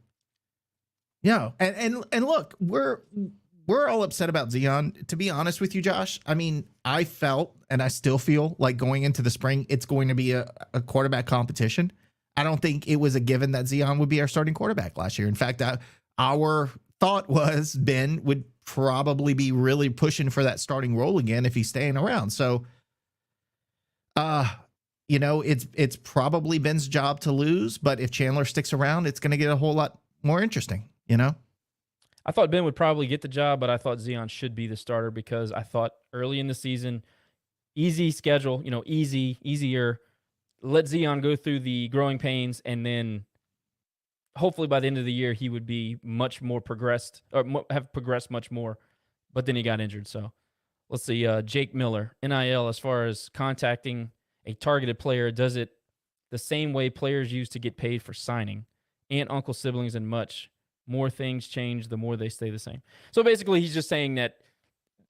look, we're all upset about Zeon. To be honest with you, Josh, I mean, I felt and I still feel like going into the spring, it's going to be a quarterback competition. I don't think it was a given that Zeon would be our starting quarterback last year. In fact, our thought was Ben would probably be really pushing for that starting role again if he's staying around. So, it's probably Ben's job to lose, but if Chandler sticks around, it's going to get a whole lot more interesting, I thought Ben would probably get the job, but I thought Zeon should be the starter because I thought early in the season, easy schedule, easier. Let Zeon go through the growing pains, and then hopefully by the end of the year, he would be much more progressed or have progressed much more. But then he got injured. So let's see. Jake Miller, NIL, as far as contacting a targeted player, does it the same way players used to get paid for signing, aunt, uncle, siblings, and much. More things change, the more they stay the same. So basically, he's just saying that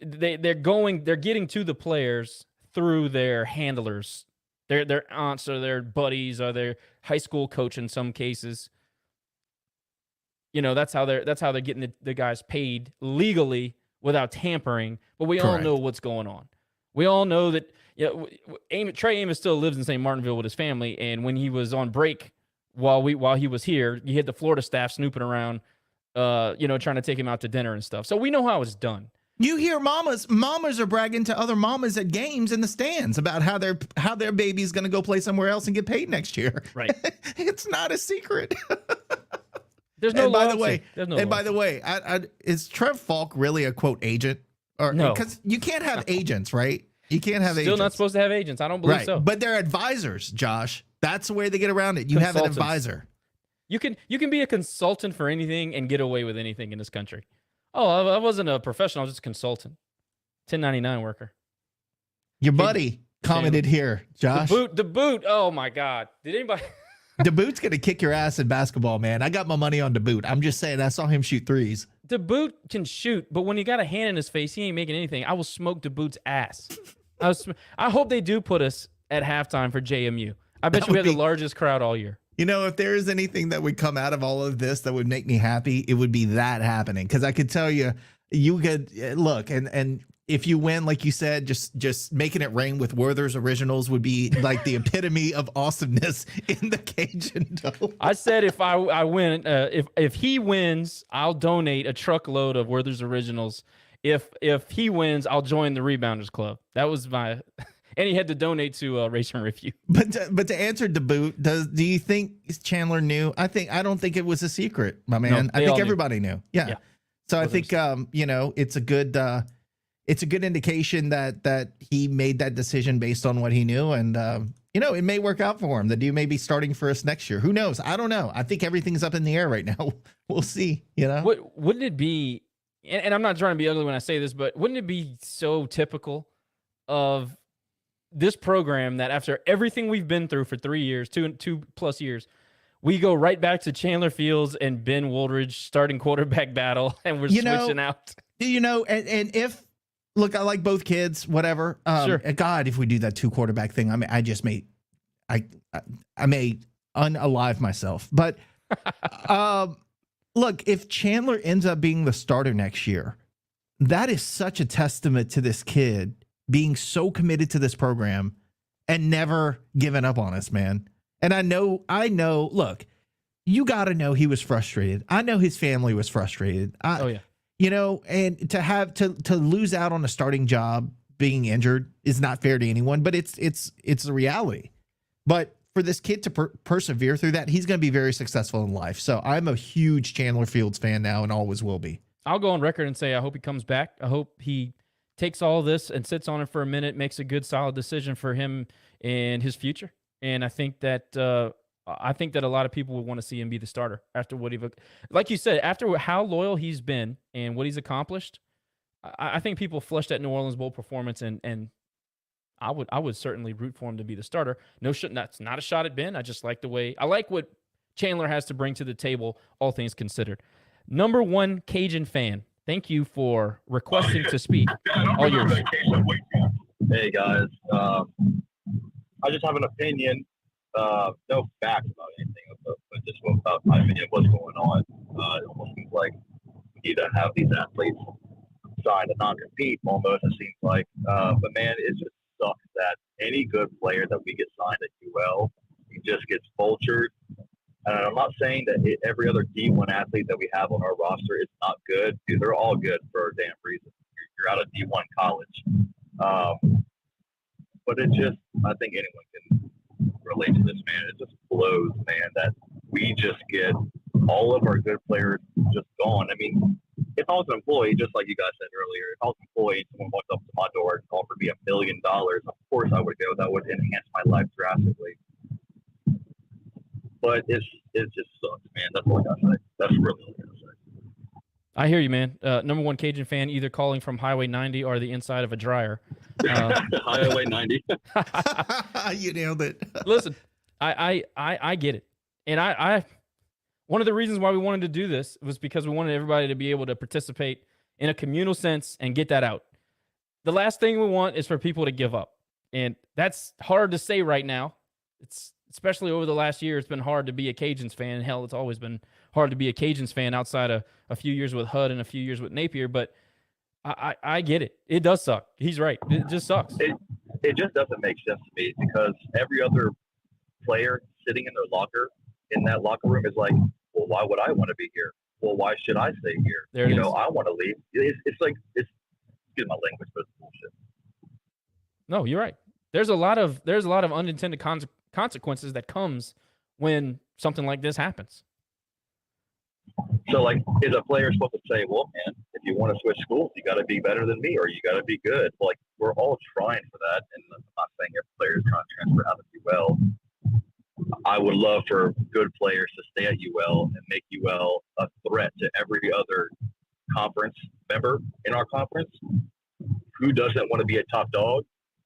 they're getting to the players through their handlers, their aunts or their buddies or their high school coach in some cases. That's how they're getting the guys paid legally without tampering. But we all know what's going on. We all know that Trey Amos still lives in St. Martinville with his family, and when he was on break while he was here, you had the Florida staff snooping around, trying to take him out to dinner and stuff. So we know how it's done. You hear mamas are bragging to other mamas at games in the stands about how their baby's going to go play somewhere else and get paid next year. Right. It's not a secret. There's no. And by the way, is Trev Falk really a quote agent? Or no, because you can't have agents, right? You can't have agents. Still not supposed to have agents. I don't believe so. But they're advisors, Josh. That's the way they get around it. You have an advisor. You can be a consultant for anything and get away with anything in this country. Oh, I wasn't a professional. I was just a consultant. 1099 worker. Your buddy commented here, Josh. The boot. Oh my God. Did anybody? The boot's gonna kick your ass in basketball, man. I got my money on the boot. I'm just saying, I saw him shoot threes. The boot can shoot, but when he got a hand in his face, he ain't making anything. I will smoke the boot's ass. I hope they do put us at halftime for JMU. I bet you we have the largest crowd all year. You know, if there is anything that would come out of all of this that would make me happy, it would be that happening. Because I could tell you, you could look and if you win, like you said, just making it rain with Werther's Originals would be like the epitome of awesomeness in the Cajun Dome. I said if I win, if he wins, I'll donate a truckload of Werther's Originals. If he wins, I'll join the Rebounders Club. That was my. And he had to donate to Race and Review. But to answer the boot, do you think Chandler knew? I don't think it was a secret, my man. No, I think everybody knew. Yeah. So I think you know, it's a good indication that he made that decision based on what he knew, and you know, it may work out for him. The dude may be starting for us next year. Who knows? I don't know. I think everything's up in the air right now. We'll see. You know, wouldn't it be? And I'm not trying to be ugly when I say this, but wouldn't it be so typical of this program that after everything we've been through for 3 years, two plus years, we go right back to Chandler Fields and Ben Woolridge starting quarterback battle, and we're switching out. You know, and if look, I like both kids, whatever. Sure. God, if we do that 2 quarterback thing, I mean, I may unalive myself. But look, if Chandler ends up being the starter next year, that is such a testament to this kid being so committed to this program and never giving up on us, man. And I know, look, you got to know he was frustrated. I know his family was frustrated. Oh yeah. You know, and to have to lose out on a starting job being injured is not fair to anyone, but it's the reality. But for this kid to persevere through that, he's going to be very successful in life. So I'm a huge Chandler Fields fan now and always will be. I'll go on record and say I hope he comes back. I hope he takes all this and sits on it for a minute, makes a good, solid decision for him and his future. And I think that a lot of people would want to see him be the starter after what like you said, after how loyal he's been and what he's accomplished. I think people flush that New Orleans Bowl performance, and I would certainly root for him to be the starter. That's not a shot at Ben. I just like I like what Chandler has to bring to the table, all things considered. Number 1 Cajun fan. Thank you for requesting to speak. All yours. Hey, guys. I just have an opinion. No facts about anything, but just about my opinion of what's going on. It almost seems like we need to have these athletes sign a non-compete almost, it seems like. But, man, it just sucks that any good player that we get signed at UL, he just gets vultured. And I'm not saying that every other D1 athlete that we have on our roster is not good. Dude, they're all good for a damn reason. You're out of D1 college. But it just, I think anyone can relate to this, man. It just blows, man, that we just get all of our good players just gone. I mean, if I was an employee, just like you guys said earlier, if I was an employee, someone walked up to my door and offered me $1 million, of course I would go. That would enhance my life drastically. But it just sucks, man. That's all I gotta say. That's really all I gotta say. I hear you, man. Number 1 Cajun fan, either calling from Highway 90 or the inside of a dryer. Highway 90. You nailed it. Listen, I get it. And I one of the reasons why we wanted to do this was because we wanted everybody to be able to participate in a communal sense and get that out. The last thing we want is for people to give up. And that's hard to say right now. It's especially over the last year, it's been hard to be a Cajuns fan. Hell, it's always been hard to be a Cajuns fan outside of a few years with HUD and a few years with Napier. But I get it. It does suck. He's right. It just sucks. It just doesn't make sense to me because every other player sitting in that locker room is like, well, why would I want to be here? Well, why should I stay here? I want to leave. It's like, excuse my language, but it's bullshit. No, you're right. There's a lot of unintended consequences that comes when something like this happens. So, like, is a player supposed to say, well, man, if you want to switch schools, you got to be better than me or you got to be good? Like, we're all trying for that. And I'm not saying every player is trying to transfer out of UL. I would love for good players to stay at UL and make UL a threat to every other conference member in our conference. Who doesn't want to be a top dog?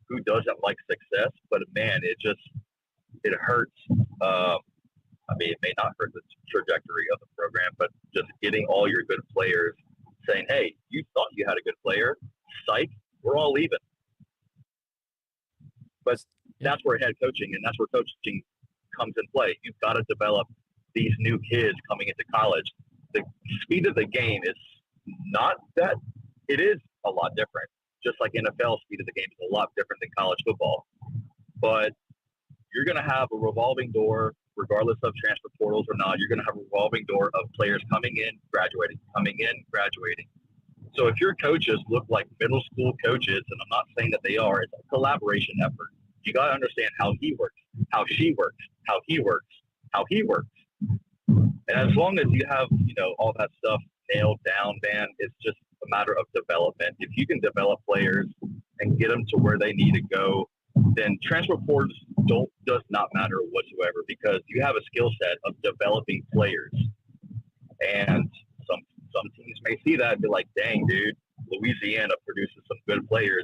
Who doesn't like success? But man, it hurts. I mean, it may not hurt the trajectory of the program, but just getting all your good players saying, hey, you thought you had a good player. Psych, we're all leaving. But that's where head coaching and that's where coaching comes in play. You've got to develop these new kids coming into college. The speed of the game is not that – it is a lot different. Just like NFL speed of the game is a lot different than college football. But you're going to have a revolving door, regardless of transfer portals or not. You're going to have a revolving door of players coming in, graduating, coming in, graduating. So if your coaches look like middle school coaches, and I'm not saying that they are, it's a collaboration effort. You got to understand how he works, how she works, how he works, how he works. And as long as you have, all that stuff nailed down, man, it's just a matter of development. If you can develop players and get them to where they need to go, then transfer portals does not matter whatsoever, because you have a skill set of developing players. And some teams may see that and be like, dang, dude, Louisiana produces some good players.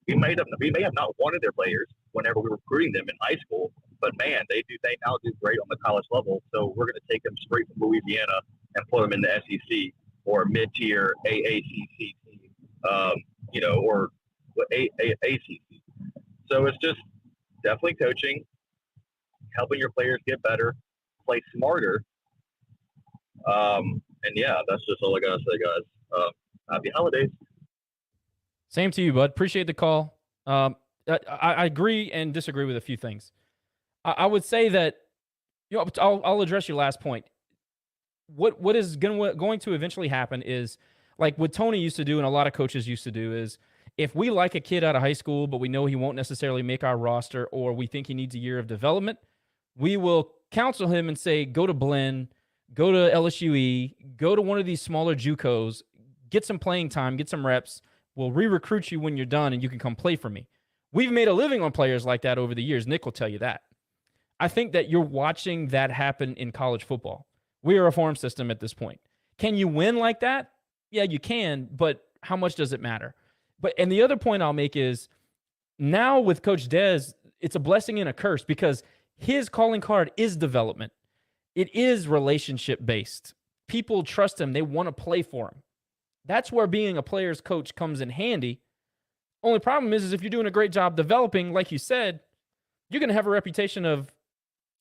We may have not wanted their players whenever we were recruiting them in high school, but man, they now do great on the college level. So we're going to take them straight from Louisiana and put them in the SEC or mid-tier AACC team, or ACC. So it's just definitely coaching, helping your players get better, play smarter. And yeah, that's just all I got to say, guys. Happy holidays. Same to you, bud. Appreciate the call. I agree and disagree with a few things. I would say that, I'll address your last point. What is going to eventually happen is, like what Tony used to do and a lot of coaches used to do, is if we like a kid out of high school, but we know he won't necessarily make our roster, or we think he needs a year of development, we will counsel him and say, go to Blinn, go to LSUE, go to one of these smaller JUCOs, get some playing time, get some reps. We'll re-recruit you when you're done, and you can come play for me. We've made a living on players like that over the years. Nick will tell you that. I think that you're watching that happen in college football. We are a farm system at this point. Can you win like that? Yeah, you can, but how much does it matter? And the other point I'll make is, now with Coach Dez, it's a blessing and a curse, because his calling card is development. It is relationship-based. People trust him. They want to play for him. That's where being a player's coach comes in handy. Only problem is if you're doing a great job developing, like you said, you're going to have a reputation of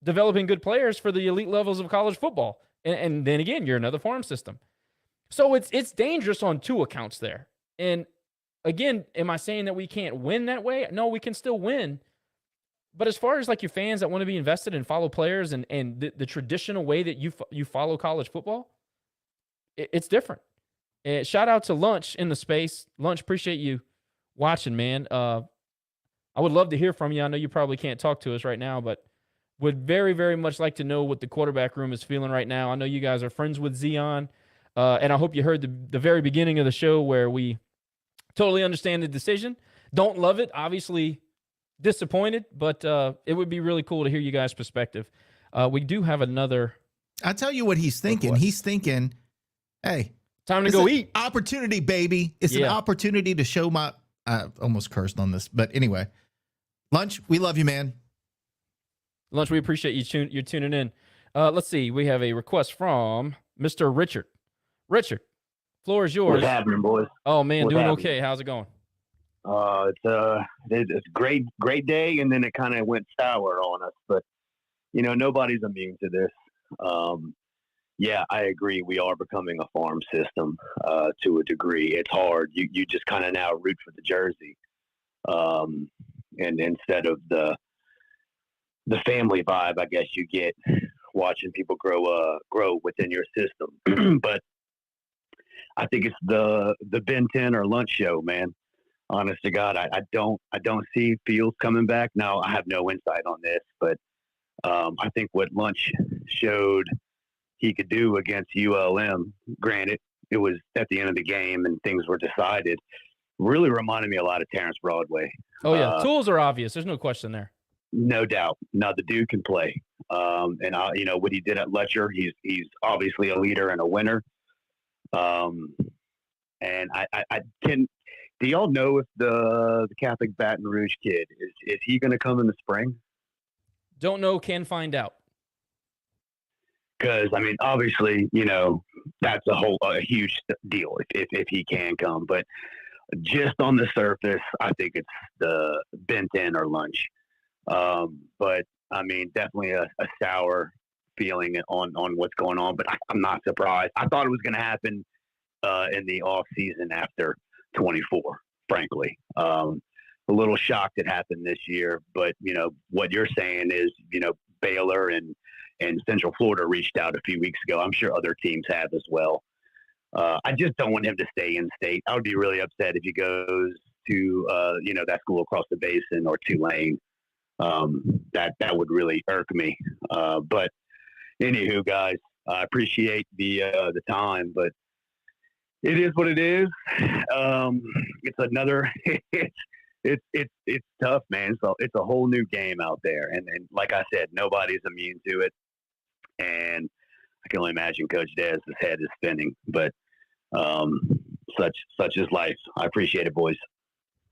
developing good players for the elite levels of college football. And then again, you're another farm system. So it's dangerous on two accounts there. And again, am I saying that we can't win that way? No, we can still win. But as far as like your fans that want to be invested and follow players and the traditional way that you follow college football, it's different. Shout out to Lunch in the space. Lunch, appreciate you watching, man. I would love to hear from you. I know you probably can't talk to us right now, but would very, very much like to know what the quarterback room is feeling right now. I know you guys are friends with Zeon, and I hope you heard the very beginning of the show where we totally understand the decision. Don't love it, obviously disappointed, but it would be really cool to hear you guys' perspective. We do have another. I'll tell you what he's thinking. Request. He's thinking, hey, time to go eat. Opportunity, baby. It's an opportunity to show my. I almost cursed on this, but anyway. Lunch, we love you, man. Lunch, we appreciate you tuning in. Let's see. We have a request from Mr. Richard. Richard, floor is yours. What's happening, boys? Oh, man, What's doing happening? okay. How's it going? It's a great day, and then it kind of went sour on us. But nobody's immune to this. Yeah, I agree. We are becoming a farm system to a degree. It's hard. You just kind of now root for the jersey, and instead of the family vibe, I guess you get watching people grow within your system. But I think it's the Ben 10 or Lunch show, man. Honest to God, I don't see Fields coming back. Now, I have no insight on this, but I think what Lunch showed he could do against ULM, granted, it was at the end of the game and things were decided, really reminded me a lot of Terrence Broadway. Oh, yeah. Tools are obvious. There's no question there. No doubt. Now the dude can play. What he did at Letcher, he's obviously a leader and a winner. And I can. Do y'all know if the Catholic Baton Rouge kid is he going to come in the spring? Don't know. Can find out. Because I mean, obviously, that's a huge deal if he can come. But just on the surface, I think it's the bent in or lunch. But I mean, definitely a sour feeling on what's going on. But I'm not surprised. I thought it was going to happen in the off season after 24. Frankly, a little shocked it happened this year. But what you're saying is, Baylor and Central Florida reached out a few weeks ago. I'm sure other teams have as well. I just don't want him to stay in state. I would be really upset if he goes to, that school across the basin or Tulane. That would really irk me. But anywho, guys, I appreciate the time, but it is what it is. It's another, it's tough, man. So it's a whole new game out there. And like I said, nobody's immune to it. And I can only imagine Coach Dez's head is spinning, but such is life. I appreciate it, boys.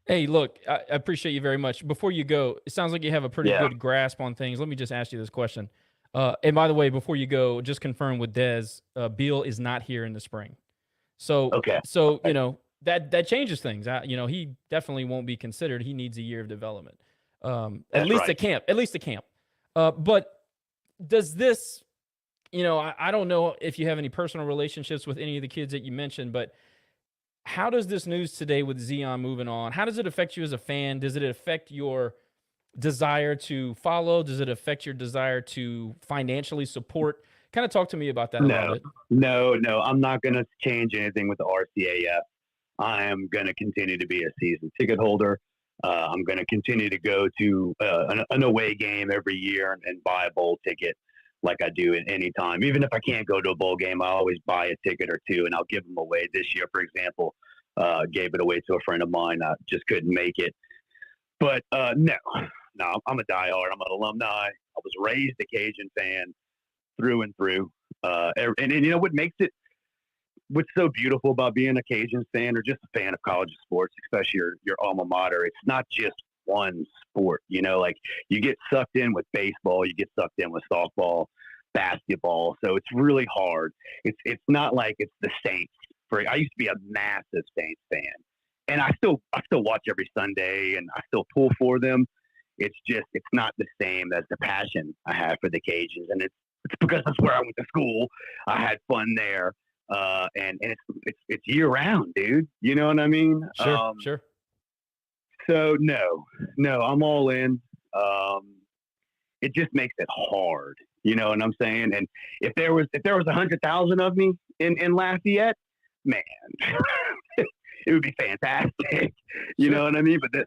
Hey, look, I appreciate you very much. Before you go, it sounds like you have a pretty good grasp on things. Let me just ask you this question. And by the way, before you go, just confirm with Dez, Beal is not here in the spring. So, okay. So, that changes things. He definitely won't be considered. He needs a year of development. At least at camp. But does this, I don't know if you have any personal relationships with any of the kids that you mentioned, but how does this news today with Zeon moving on, how does it affect you as a fan? Does it affect your desire to follow? Does it affect your desire to financially support? Kind of talk to me about that a little bit. No. I'm not going to change anything with the RCAF. I am going to continue to be a season ticket holder. I'm going to continue to go to an away game every year and buy a bowl ticket like I do at any time. Even if I can't go to a bowl game, I always buy a ticket or two and I'll give them away. This year, for example, gave it away to a friend of mine. I just couldn't make it. But no, I'm a diehard. I'm an alumni. I was raised a Cajun fan through and through. And what makes it, what's so beautiful about being a Cajun fan or just a fan of college sports, especially your alma mater, it's not just one sport, like you get sucked in with baseball, you get sucked in with softball, basketball. So it's really hard. It's not like it's the Saints. I used to be a massive Saints fan and I still watch every Sunday and I still pull for them. It's not the same as the passion I have for the Cajuns. And it's because that's where I went to school. I had fun there. And it's year round, dude. You know what I mean? Sure. So no, I'm all in. It just makes it hard. You know what I'm saying? And if there was 100,000 of me in Lafayette, man, it would be fantastic. You know what I mean? But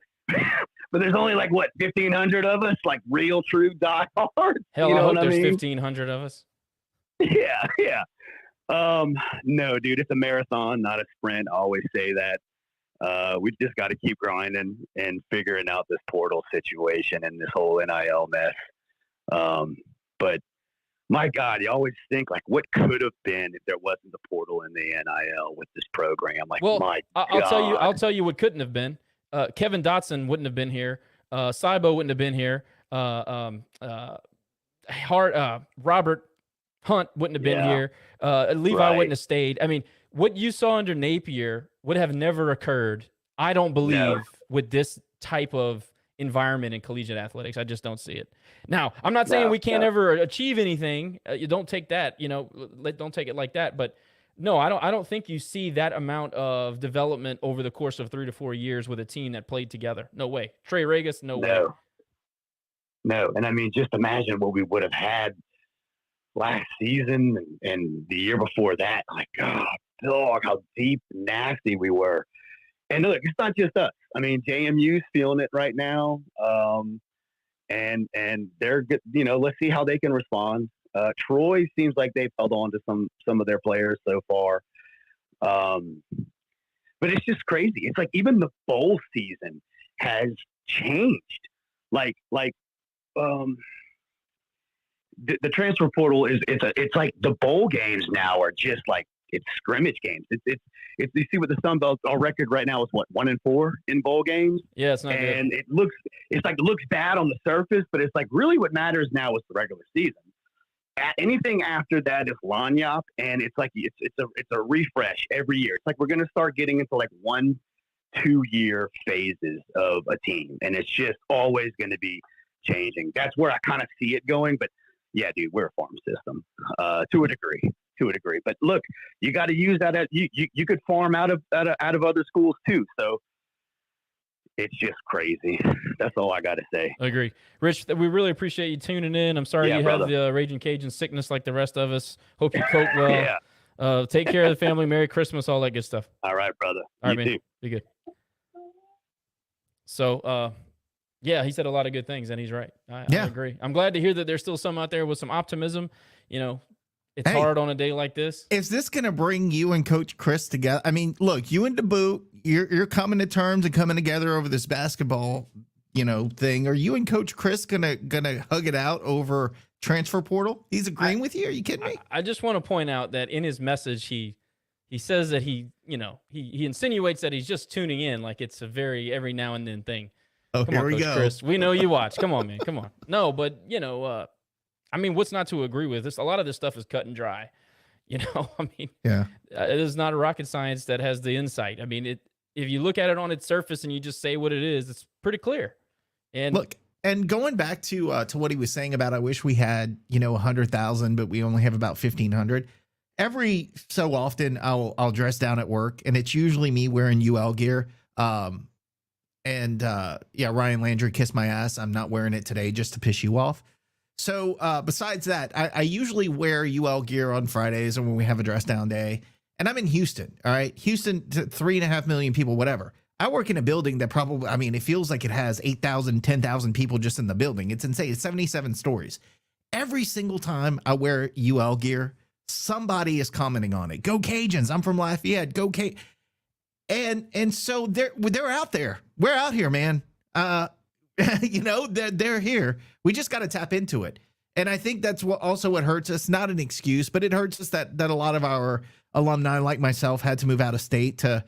there's only 1,500 of us, real true die hard. Hell, you know I hope what there's I mean? 1,500 of us. Yeah. No, dude, it's a marathon, not a sprint. I always say that. We just got to keep grinding and figuring out this portal situation and this whole NIL mess. But my God, you always think what could have been if there wasn't the portal in the NIL with this program. I'll tell you what couldn't have been. Kevin Dotson wouldn't have been here. Cybo wouldn't have been here. Robert Hunt wouldn't have been here. Levi wouldn't have stayed. I mean, what you saw under Napier would have never occurred, I don't believe, with this type of environment in collegiate athletics. I just don't see it. Now, I'm not saying we can't ever achieve anything. You don't take that, don't take it like that. But no, I don't think you see that amount of development over the course of 3 to 4 years with a team that played together. No way. Trey Regis, no way. No. And I mean, just imagine what we would have had last season and the year before that. Dog, how deep and nasty we were. And look, it's not just us. I mean, JMU's feeling it right now. And they're good. Let's see how they can respond. Troy seems like they've held on to some of their players so far. But it's just crazy. It's even the bowl season has changed. the transfer portal it's like the bowl games now are just like it's scrimmage games. It's you see what the Sun Belt, our record right now is what, 1-4 in bowl games. Yeah, it's not and good. it looks bad on the surface, but it's like really what matters now is the regular season. Anything after that is lanyap, and it's like it's a refresh every year. It's like we're gonna start getting into like 1-2 year phases of a team, and it's just always going to be changing. That's where I kind of see it going. But yeah, dude, we're a farm system to a degree. But look, you got to use that. You could farm out of other schools too. So it's just crazy. That's all I got to say. I agree. Rich, we really appreciate you tuning in. I'm sorry you have the Raging Cajun sickness like the rest of us. Hope you cope well. Yeah. Take care of the family. Merry Christmas, all that good stuff. All right, brother. All right, you man. too. Be good. So, yeah, he said a lot of good things, and he's right. I agree. I'm glad to hear that there's still some out there with some optimism. You know, it's hard on a day like this. Is this going to bring you and Coach Chris together? I mean, look, you and DeBoot, you're coming to terms and coming together over this basketball, thing. Are you and Coach Chris gonna hug it out over transfer portal? He's agreeing with you? Are you kidding me? I just want to point out that in his message, he says that he insinuates that he's just tuning in, like it's a very every now and then thing. Oh, come here on, we Coach go. Chris. We know you watch. Come on, man. Come on. No, but I mean, what's not to agree with? A lot of this stuff is cut and dry. I mean, yeah, it is not a rocket science that has the insight. I mean, if you look at it on its surface and you just say what it is, it's pretty clear. And look, and going back to what he was saying about, I wish we had 100,000, but we only have about 1,500. Every so often, I'll dress down at work, and it's usually me wearing UL gear. Ryan Landry kissed my ass. I'm not wearing it today just to piss you off. So besides that, I usually wear UL gear on Fridays or when we have a dress down day. And I'm in Houston. All right. Houston, 3.5 million people, whatever. I work in a building that probably, it feels like it has 8,000, 10,000 people just in the building. It's insane. It's 77 stories. Every single time I wear UL gear, somebody is commenting on it. Go Cajuns. I'm from Lafayette. Go Cajuns. And so they're out there. We're out here, man. They're here. We just got to tap into it. And I think that's what hurts us. Not an excuse, but it hurts us that a lot of our alumni, like myself, had to move out of state to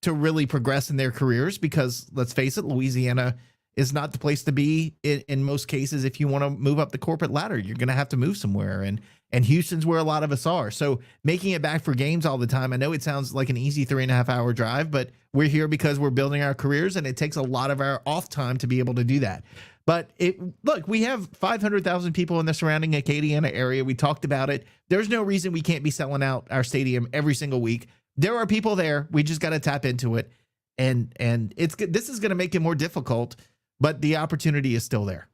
really progress in their careers, because let's face it, Louisiana is not the place to be in most cases. If you want to move up the corporate ladder, you're going to have to move somewhere. And Houston's where a lot of us are. So making it back for games all the time, I know it sounds like an easy 3.5 hour drive, but we're here because we're building our careers, and it takes a lot of our off time to be able to do that. But we have 500,000 people in the surrounding Acadiana area. We talked about it. There's no reason we can't be selling out our stadium every single week. There are people there. We just got to tap into it. And it's good. This is going to make it more difficult, but the opportunity is still there.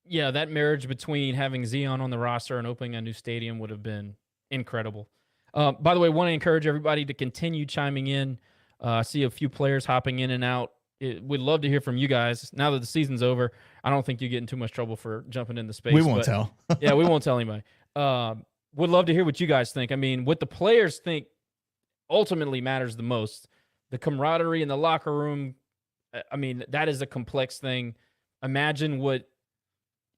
Yeah, that marriage between having Zeon on the roster and opening a new stadium would have been incredible. By the way, want to encourage everybody to continue chiming in. I see a few players hopping in and out. We'd love to hear from you guys. Now that the season's over, I don't think you get in too much trouble for jumping into space. We won't tell. Yeah, we won't tell anybody. Would love to hear what you guys think. I mean, what the players think ultimately matters the most. The camaraderie in the locker room, that is a complex thing. Imagine what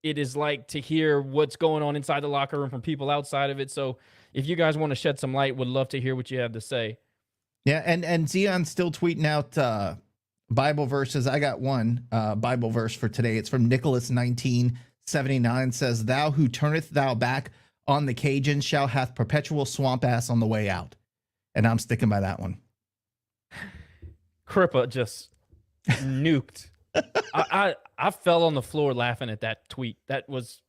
it is like to hear what's going on inside the locker room from people outside of it. So if you guys want to shed some light, would love to hear what you have to say. Yeah, and Zeon's still tweeting out Bible verses. I got one Bible verse for today. It's from Nicholas 19:79. Says, "Thou who turneth thou back on the Cajuns shall hath perpetual swamp ass on the way out." And I'm sticking by that one. Crippa just nuked. I fell on the floor laughing at that tweet. That was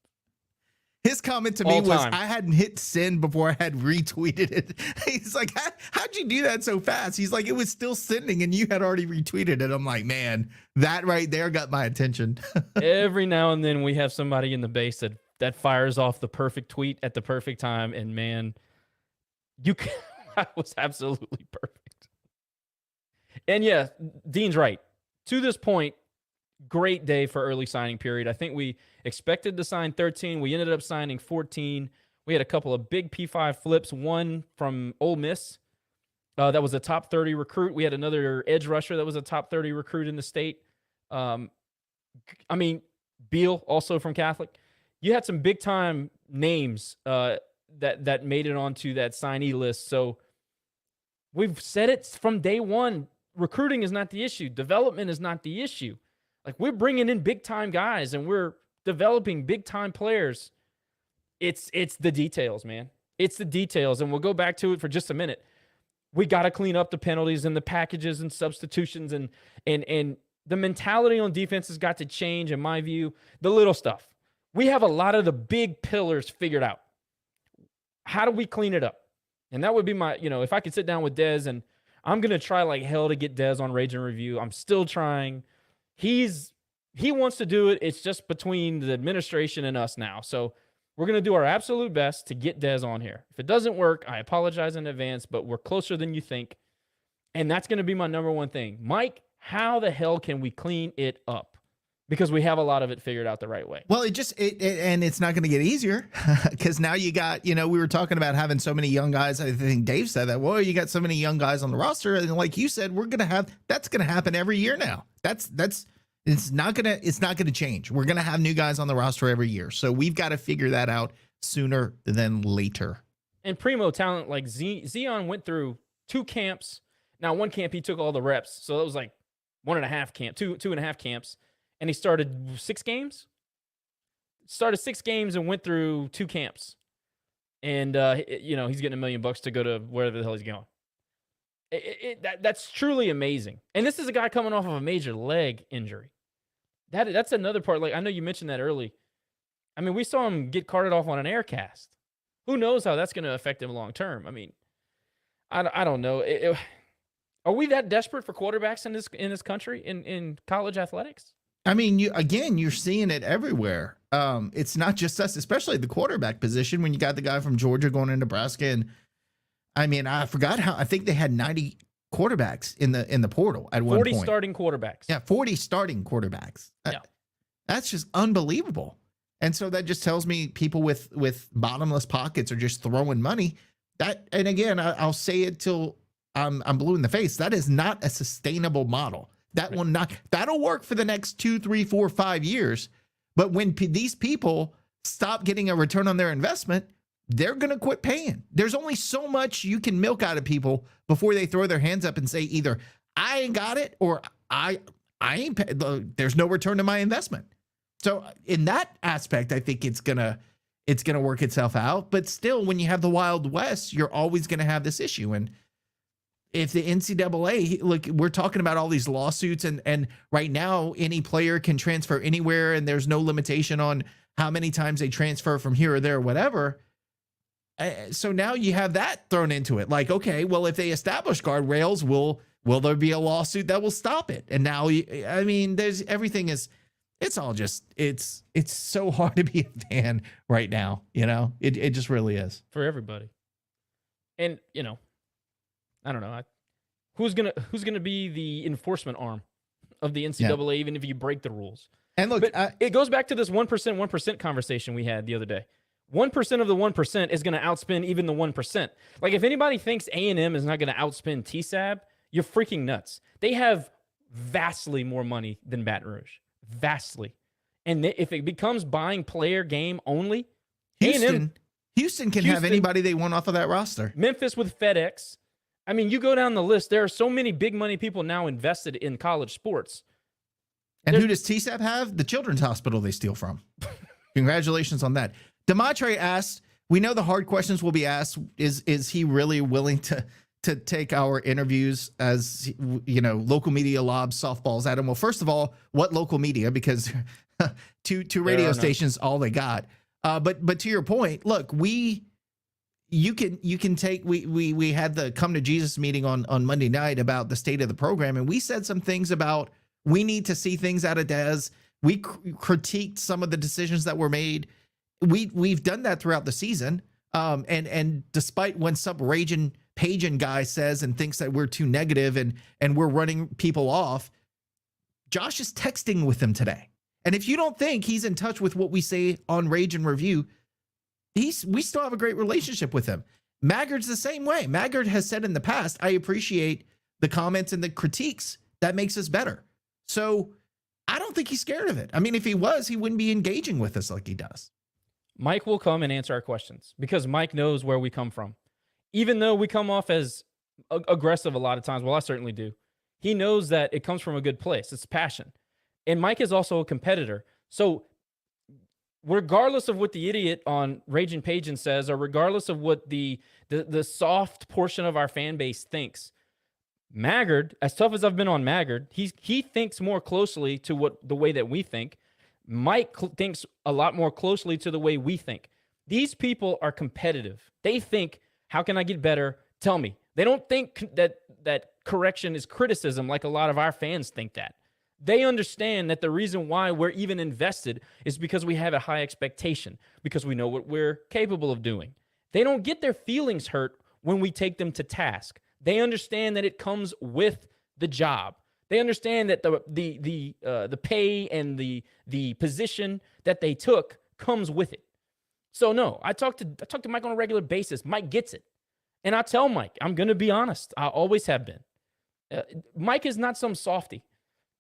his comment to me was, I hadn't hit send before I had retweeted it. He's like, how'd you do that so fast? He's like, it was still sending and you had already retweeted it. I'm like, man, that right there got my attention. Every now and then we have somebody in the base that fires off the perfect tweet at the perfect time. And man, that was absolutely perfect. And yeah, Dean's right. To this point, great day for early signing period. I think we expected to sign 13. We ended up signing 14. We had a couple of big P5 flips, one from Ole Miss. That was a top 30 recruit. We had another edge rusher that was a top 30 recruit in the state. Beal, also from Catholic. You had some big time names that made it onto that signee list. So we've said it from day one. Recruiting is not the issue. Development is not the issue. Like, we're bringing in big time guys and we're developing big time players. It's the details, man. It's the details. And we'll go back to it for just a minute. We got to clean up the penalties and the packages and substitutions and the mentality on defense has got to change, in my view. The little stuff. We have a lot of the big pillars figured out. How do we clean it up? And that would be my, if I could sit down with Dez, and I'm going to try like hell to get Dez on Rage and Review. I'm still trying. He wants to do it. It's just between the administration and us now. So we're going to do our absolute best to get Dez on here. If it doesn't work, I apologize in advance, but we're closer than you think. And that's going to be my number one thing. Mike, how the hell can we clean it up? Because we have a lot of it figured out the right way. Well, and it's not going to get easier because now you got, we were talking about having so many young guys. I think Dave said that. Well, you got so many young guys on the roster. And like you said, that's going to happen every year now. It's not going to change. We're going to have new guys on the roster every year. So we've got to figure that out sooner than later. And primo talent like Zeon went through 2 camps. Now, one camp, he took all the reps. So that was like 1.5 camp, 2.5 camps. And he started 6 games. Started 6 games and went through 2 camps. And, he's getting $1 million to go to wherever the hell he's going. That's truly amazing. And this is a guy coming off of a major leg injury. That's another part. Like, I know you mentioned that early. I mean, we saw him get carted off on an air cast. Who knows how that's going to affect him long term? I mean, I don't know. Are we that desperate for quarterbacks in this country, in college athletics? I mean, you're seeing it everywhere. It's not just us, especially the quarterback position when you got the guy from Georgia going to Nebraska. And I mean, I forgot I think they had 90 quarterbacks in the portal at one point. 40 starting quarterbacks. Yeah, 40 starting quarterbacks. Yeah. That's just unbelievable. And so that just tells me people with bottomless pockets are just throwing money. And again, I'll say it till I'm blue in the face. That is not a sustainable model. That'll work for the next 2, 3, 4, 5 years. But when these people stop getting a return on their investment, they're going to quit paying. There's only so much you can milk out of people before they throw their hands up and say either I ain't got it or I ain't. There's no return to my investment. So in that aspect, I think it's gonna work itself out. But still, when you have the Wild West, you're always going to have this issue. And if the NCAA, look, we're talking about all these lawsuits, and right now any player can transfer anywhere, and there's no limitation on how many times they transfer from here or there or whatever. So now you have that thrown into it. Like, okay, well, if they establish guardrails, will there be a lawsuit that will stop it? And now, I mean, it's all just, it's so hard to be a fan right now. It just really is for everybody. And, I don't know. Who's gonna be the enforcement arm of the NCAA, even if you break the rules? And look, it goes back to this 1% conversation we had the other day. 1% of the 1% is going to outspend even the 1%. Like, if anybody thinks A&M is not going to outspend TSAB, you're freaking nuts. They have vastly more money than Baton Rouge. Vastly. And if it becomes buying player game only, Houston can have anybody they want off of that roster. Memphis with FedEx. I mean, you go down the list, there are so many big money people now invested in college sports. And who does TSAB have? The Children's Hospital they steal from. Congratulations on that. Demontre asked, we know the hard questions will be asked. Is he really willing to take our interviews as, local media lobs softballs at him? Well, first of all, what local media? Because two radio stations, all they got. But to your point, look, you can take, we had the Come to Jesus meeting on Monday night about the state of the program. And we said some things about, we need to see things out of Dez. We critiqued some of the decisions that were made. We've done that throughout the season. And despite when some raging Pagan guy says and thinks that we're too negative and we're running people off, Josh is texting with them today. And if you don't think he's in touch with what we say on Rage and Review, we still have a great relationship with him. Maggard's the same way. Maggard has said in the past, I appreciate the comments and the critiques. That makes us better. So I don't think he's scared of it. I mean, if he was, he wouldn't be engaging with us like he does. Mike will come and answer our questions because Mike knows where we come from. Even though we come off as aggressive a lot of times, well, I certainly do. He knows that it comes from a good place. It's passion. And Mike is also a competitor. So regardless of what the idiot on Raging Pagan says, or regardless of what the soft portion of our fan base thinks, Maggard, as tough as I've been on Maggard, he thinks more closely to the way that we think. Mike thinks a lot more closely to the way we think. These people are competitive. They think, how can I get better? Tell me. They don't think that correction is criticism like a lot of our fans think that. They understand that the reason why we're even invested is because we have a high expectation, because we know what we're capable of doing. They don't get their feelings hurt when we take them to task. They understand that it comes with the job. They understand that the pay and the position that they took comes with it. So no, I talk to Mike on a regular basis. Mike gets it, and I tell Mike, I'm going to be honest. I always have been. Mike is not some softy.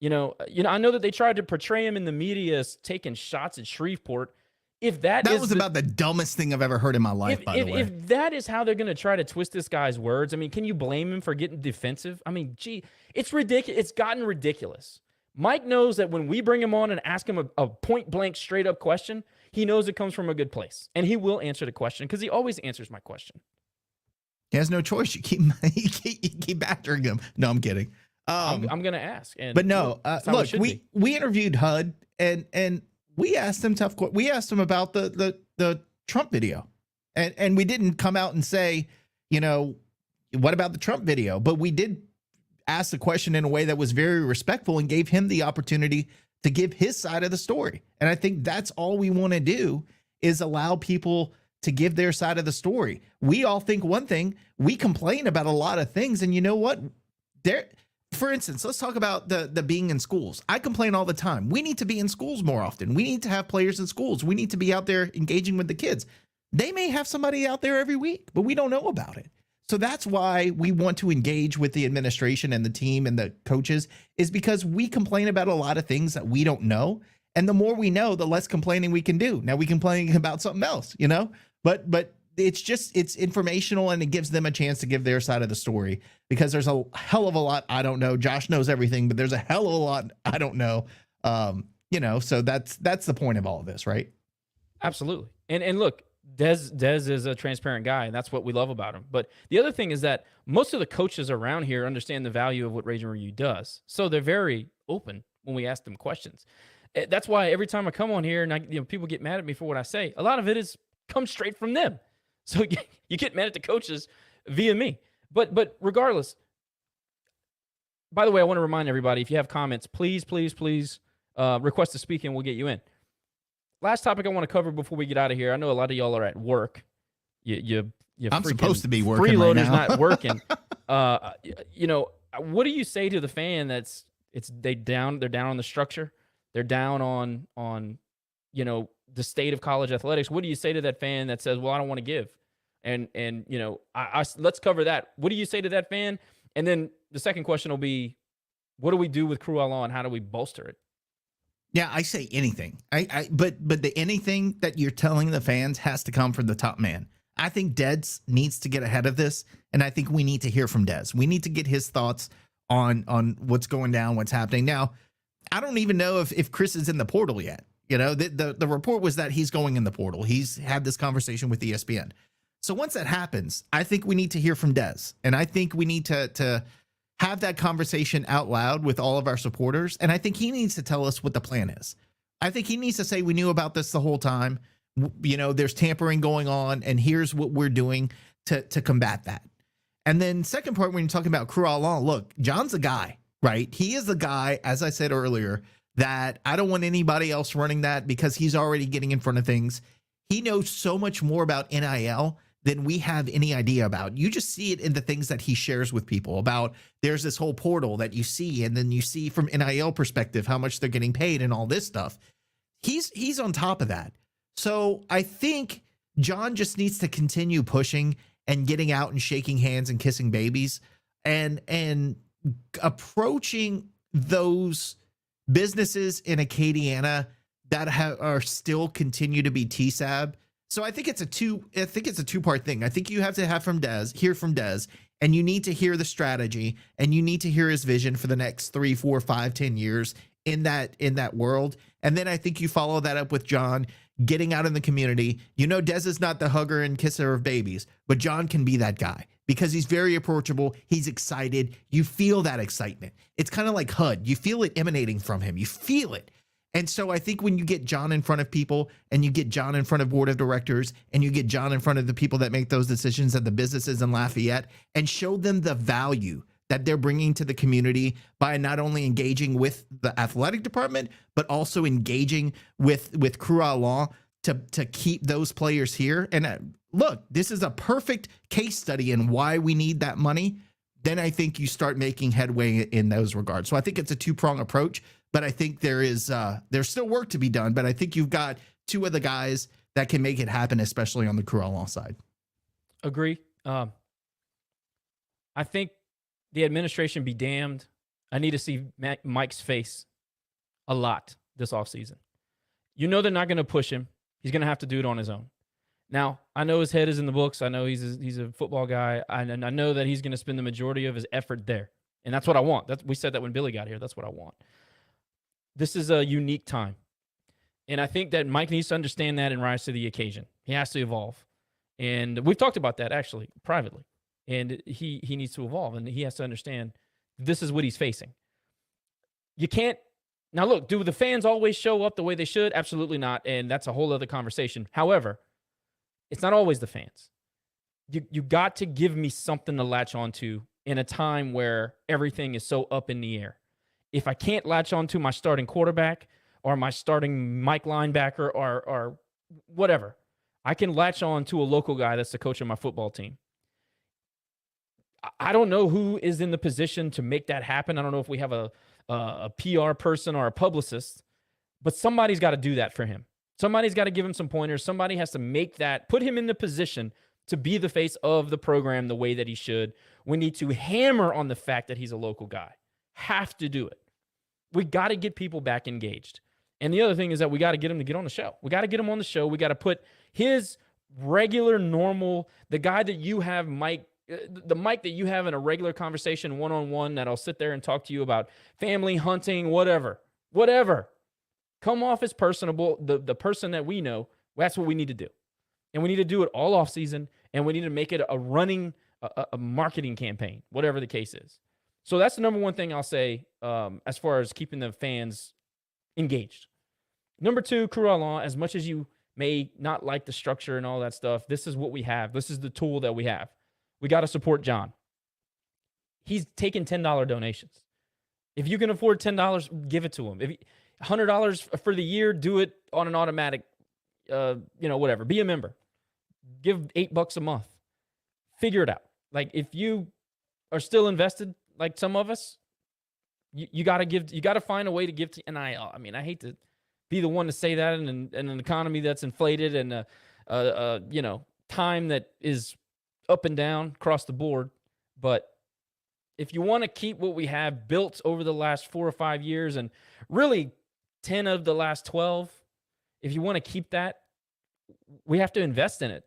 You know, I know that they tried to portray him in the media as taking shots at Shreveport. If that was about the dumbest thing I've ever heard in my life, by the way. If that is how they're going to try to twist this guy's words, I mean, can you blame him for getting defensive? I mean, gee, it's ridiculous. It's gotten ridiculous. Mike knows that when we bring him on and ask him a point-blank, straight-up question, he knows it comes from a good place. And he will answer the question because he always answers my question. He has no choice. You keep battering him. No, I'm kidding. I'm going to ask. But no, look, we interviewed HUD and we asked him we asked him about the Trump video, and we didn't come out and say, you know, what about the Trump video? But we did ask the question in a way that was very respectful and gave him the opportunity to give his side of the story. And I think that's all we want to do, is allow people to give their side of the story. We all think one thing, we complain about a lot of things, and you know what? For instance, let's talk about the being in schools. I complain all the time. We need to be in schools more often. We need to have players in schools. We need to be out there engaging with the kids. They may have somebody out there every week, but we don't know about it. So that's why we want to engage with the administration and the team and the coaches, is because we complain about a lot of things that we don't know. And the more we know, the less complaining we can do. Now we complain about something else, you know, but it's informational, and it gives them a chance to give their side of the story, because there's a hell of a lot I don't know. Josh knows everything, but there's a hell of a lot I don't know. You know, so that's the point of all of this, right? Absolutely. And look, Dez is a transparent guy, and that's what we love about him. But the other thing is that most of the coaches around here understand the value of what Raging Review does. So they're very open when we ask them questions. That's why every time I come on here and people get mad at me for what I say, a lot of it comes straight from them. So you get mad at the coaches via me. But regardless, by the way, I want to remind everybody, if you have comments, please request to speak and we'll get you in. Last topic I want to cover before we get out of here. I know a lot of y'all are at work. I'm supposed to be working freeloaders right now. not working. You know, what do you say to the fan they're down on the structure? They're down on you know, the state of college athletics. What do you say to that fan that says, well, I don't want to give? And you know, let's cover that. What do you say to that fan? And then the second question will be, what do we do with Crew Allah and how do we bolster it? Yeah, I say anything. But the anything that you're telling the fans has to come from the top man. I think Dez needs to get ahead of this, and I think we need to hear from Dez. We need to get his thoughts on what's going down, what's happening. Now, I don't even know if Chris is in the portal yet. You know, the report was that he's going in the portal. He's had this conversation with ESPN. So once that happens, I think we need to hear from Dez, and I think we need to have that conversation out loud with all of our supporters. And I think he needs to tell us what the plan is. I think he needs to say, we knew about this the whole time. You know, there's tampering going on, and here's what we're doing to combat that. And then second part, when you're talking about Crew Allah, look, John's a guy, right? He is the guy, as I said earlier, that I don't want anybody else running that, because he's already getting in front of things. He knows so much more about NIL than we have any idea about. You just see it in the things that he shares with people about. There's this whole portal that you see, and then you see from NIL perspective how much they're getting paid and all this stuff. He's on top of that. So I think John just needs to continue pushing and getting out and shaking hands and kissing babies and approaching those businesses in Acadiana that are still continue to be TSAB. So I think it's a two-part thing. I think you have to hear from Des, and you need to hear the strategy, and you need to hear his vision for the next 3, 4, 5, 10 years in that world. And then I think you follow that up with John getting out in the community. Des is not the hugger and kisser of babies, but John can be that guy because he's very approachable. He's excited. You feel that excitement. It's kind of like HUD. You feel it emanating from him. You feel it. And so I think when you get John in front of people, and you get John in front of board of directors, and you get John in front of the people that make those decisions at the businesses in Lafayette, and show them the value that they're bringing to the community by not only engaging with the athletic department, but also engaging with Crew Law to keep those players here. And look, this is a perfect case study in why we need that money. Then I think you start making headway in those regards. So I think it's a two-prong approach, but I think there's still work to be done. But I think you've got two of the guys that can make it happen, especially on the Crew Law side. Agree. I think the administration be damned. I need to see Mike's face a lot this offseason. They're not going to push him. He's going to have to do it on his own. Now, I know his head is in the books. I know he's a football guy. I know that he's going to spend the majority of his effort there. And that's what I want. We said that when Billy got here. That's what I want. This is a unique time. And I think that Mike needs to understand that and rise to the occasion. He has to evolve. And we've talked about that, actually, privately. And he needs to evolve, and he has to understand this is what he's facing. You can't – now, look, do the fans always show up the way they should? Absolutely not, and that's a whole other conversation. However, it's not always the fans. You got to give me something to latch onto in a time where everything is so up in the air. If I can't latch onto my starting quarterback or my starting Mike linebacker or whatever, I can latch on to a local guy that's the coach of my football team. I don't know who is in the position to make that happen. I don't know if we have a PR person or a publicist, but somebody's got to do that for him. Somebody's got to give him some pointers. Somebody has to put him in the position to be the face of the program the way that he should. We need to hammer on the fact that he's a local guy. Have to do it. We got to get people back engaged. And the other thing is that we got to get him to get on the show. We got to get him on the show. We got to put his regular, normal, the guy that you have, Mike, the Mike that you have in a regular conversation one-on-one that'll sit there and talk to you about family, hunting, whatever. Come off as personable, the person that we know. That's what we need to do. And we need to do it all off season, and we need to make it a running, a marketing campaign, whatever the case is. So that's the number one thing I'll say as far as keeping the fans engaged. Number two, Crew Law, as much as you may not like the structure and all that stuff, this is what we have. This is the tool that we have. We got to support John. He's taking $10 donations. If you can afford $10, give it to him. If $100 for the year, do it on an automatic, whatever. Be a member. Give $8 a month. Figure it out. Like, if you are still invested, like some of us, you got to find a way to give to NIL. I mean, I hate to be the one to say that in an economy that's inflated and time that is up and down across the board. But if you want to keep what we have built over the last 4 or 5 years, and really 10 of the last 12, if you want to keep that, we have to invest in it.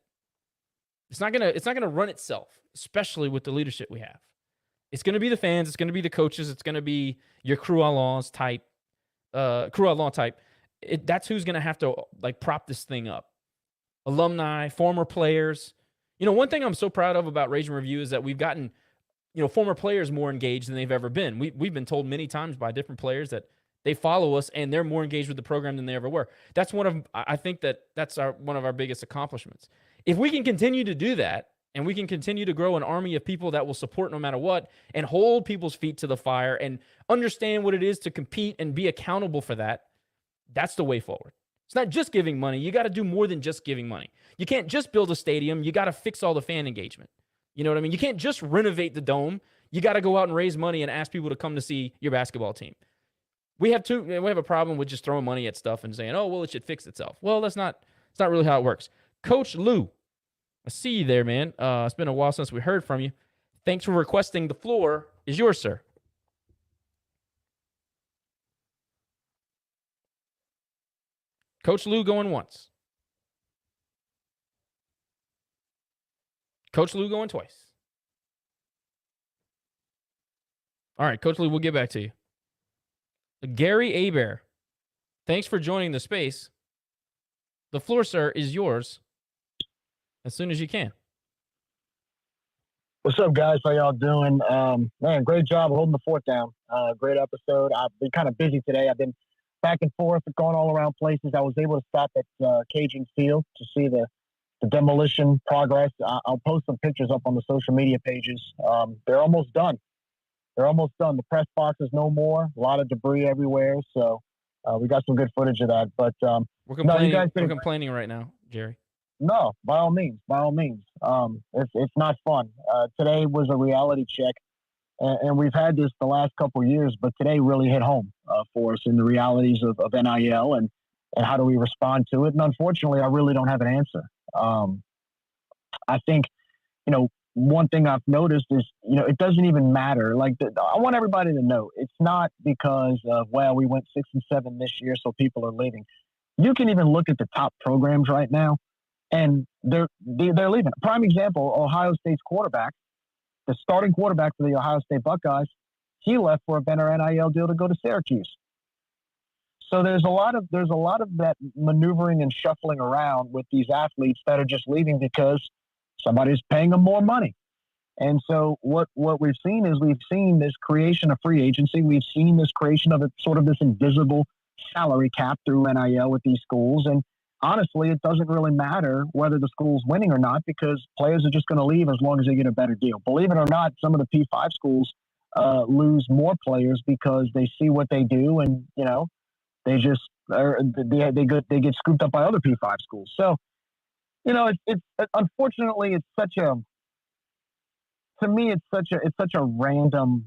It's not gonna run itself, especially with the leadership we have. It's going to be the fans. It's going to be the coaches. It's going to be your Crew Law type. That's who's going to have to prop this thing up. Alumni, former players. One thing I'm so proud of about Rage and Review is that we've gotten, former players more engaged than they've ever been. We've been told many times by different players that they follow us and they're more engaged with the program than they ever were. I think that's one of our biggest accomplishments. If we can continue to do that, and we can continue to grow an army of people that will support no matter what and hold people's feet to the fire and understand what it is to compete and be accountable for that, that's the way forward. It's not just giving money. You got to do more than just giving money. You can't just build a stadium. You got to fix all the fan engagement. You know what I mean? You can't just renovate the dome. You got to go out and raise money and ask people to come to see your basketball team. We have a problem with just throwing money at stuff and saying, oh, well, it should fix itself. Well, it's not really how it works. Coach Lou, I see you there, man. It's been a while since we heard from you. Thanks for requesting. The floor is yours, sir. Coach Lou going once. Coach Lou going twice. All right, Coach Lou, we'll get back to you. Gary Abear, thanks for joining the space. The floor, sir, is yours as soon as you can. What's up, guys? How y'all doing? Man, great job holding the fort down. Great episode. I've been kind of busy today. I've been back and forth, going all around places. I was able to stop at Cajun Field to see the demolition progress. I'll post some pictures up on the social media pages. They're almost done. The press box is no more. A lot of debris everywhere. So we got some good footage of that. But we're complaining right now, Jerry. No, by all means. It's not fun. Today was a reality check, and we've had this the last couple of years, but today really hit home for us in the realities of NIL and how do we respond to it. And unfortunately, I really don't have an answer. I think, one thing I've noticed is, it doesn't even matter. Like, I want everybody to know it's not because of, we went 6-7 this year, so people are leaving. You can even look at the top programs right now, and they're leaving. Prime example, Ohio State's quarterback, the starting quarterback for the Ohio State Buckeyes, he left for a better NIL deal to go to Syracuse. So there's a lot of that maneuvering and shuffling around with these athletes that are just leaving because somebody's paying them more money. And so what we've seen is this creation of free agency. We've seen this creation of sort of this invisible salary cap through NIL with these schools. And honestly, it doesn't really matter whether the school's winning or not because players are just going to leave as long as they get a better deal. Believe it or not, some of the P5 schools lose more players because they see what they do and, they just they get scooped up by other P5 schools. So, it's unfortunately it's such a random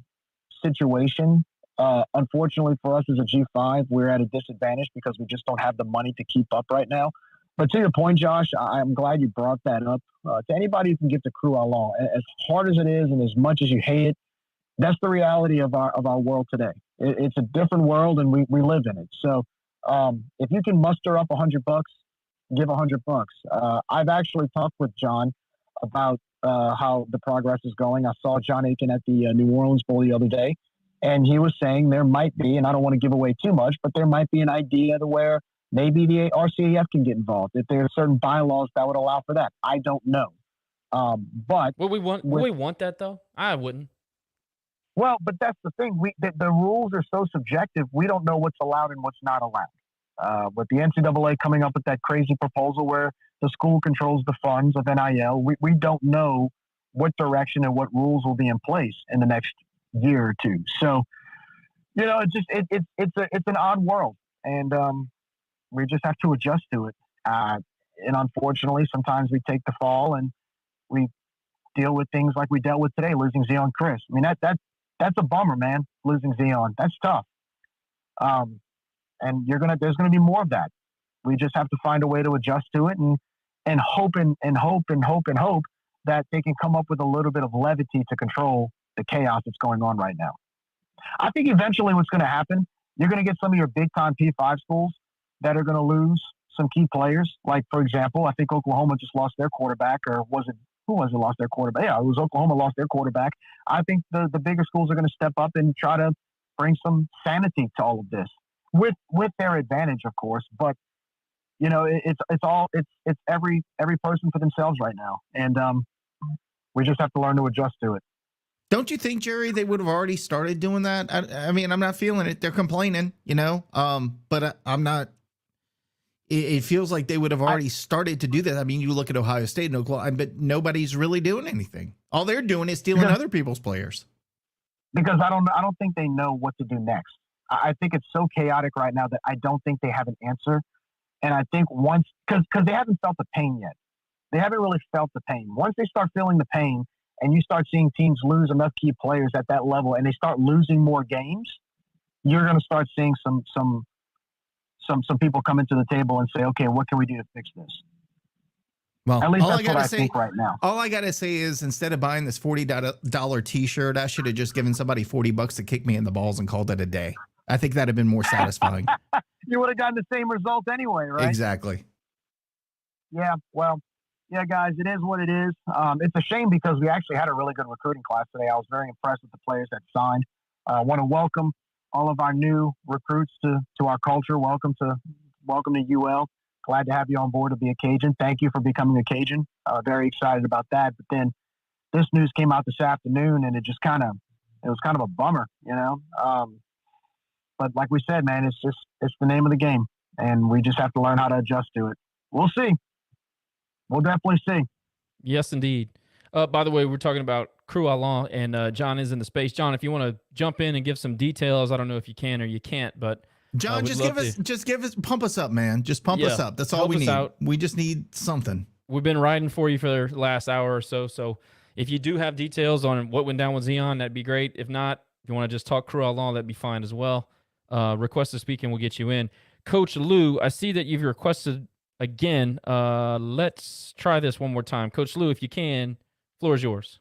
situation. Unfortunately for us as a G5, we're at a disadvantage because we just don't have the money to keep up right now. But to your point, Josh, I'm glad you brought that up. To anybody who can get the crew along, as hard as it is and as much as you hate it, that's the reality of our world today. It's a different world, and we live in it. So if you can muster up $100, give $100. I've actually talked with John about how the progress is going. I saw John Aiken at the New Orleans Bowl the other day, and he was saying there might be, and I don't want to give away too much, but there might be an idea to where maybe the RCAF can get involved if there are certain bylaws that would allow for that. I don't know. But would we want that though? I wouldn't. Well, but that's the thing. The rules are so subjective. We don't know what's allowed and what's not allowed. With the NCAA coming up with that crazy proposal where the school controls the funds of NIL, we don't know what direction and what rules will be in place in the next year or two. So, it's an odd world, and we just have to adjust to it. And unfortunately, sometimes we take the fall and we deal with things like we dealt with today, losing Zeon Chris. I mean, that's a bummer, man. Losing Zeon, that's tough. And there's gonna be more of that. We just have to find a way to adjust to it and hope that they can come up with a little bit of levity to control the chaos that's going on right now. I think eventually what's going to happen, you're going to get some of your big time P5 schools that are going to lose some key players. Like, for example, I think Oklahoma just lost their quarterback, or who lost their quarterback? Yeah, it was Oklahoma lost their quarterback. I think the bigger schools are going to step up and try to bring some sanity to all of this with their advantage, of course. But, it's every person for themselves right now. And we just have to learn to adjust to it. Don't you think, Jerry, they would have already started doing that? I mean, I'm not feeling it. They're complaining, but I'm not. It feels like they would have already started to do that. I mean, you look at Ohio State and Oklahoma, but nobody's really doing anything. All they're doing is stealing other people's players. Because I don't think they know what to do next. I think it's so chaotic right now that I don't think they have an answer. And I think because they haven't felt the pain yet. They haven't really felt the pain. Once they start feeling the pain, and you start seeing teams lose enough key players at that level, and they start losing more games, you're going to start seeing some people come into the table and say, okay, what can we do to fix this? Well, at least that's what I think right now. All I got to say is, instead of buying this $40 t-shirt, I should have just given somebody $40 to kick me in the balls and called it a day. I think that'd have been more satisfying. you would have gotten the same result anyway, right? Exactly. Yeah, well, yeah, guys, it is what it is. It's a shame because we actually had a really good recruiting class today. I was very impressed with the players that signed. I want to welcome all of our new recruits to our culture. Welcome to UL. Glad to have you on board to be a Cajun. Thank you for becoming a Cajun. Very excited about that. But then this news came out this afternoon, and it was kind of a bummer, you know. But like we said, man, it's the name of the game, and we just have to learn how to adjust to it. We'll see. We'll definitely see. Yes, indeed. By the way, we're talking about Crew Alon, and John is in the space. John, if you want to jump in and give some details, I don't know if you can or you can't, but John, just give us, pump us up, man. Just pump us up. That's all we need. We just need something. We've been riding for you for the last hour or so. So if you do have details on what went down with Zeon, that'd be great. If not, if you want to just talk Crew Alon, that'd be fine as well. Request to speak and we'll get you in. Coach Lou, I see that you've requested again. Let's try this one more time. Coach Lou, if you can, floor is yours.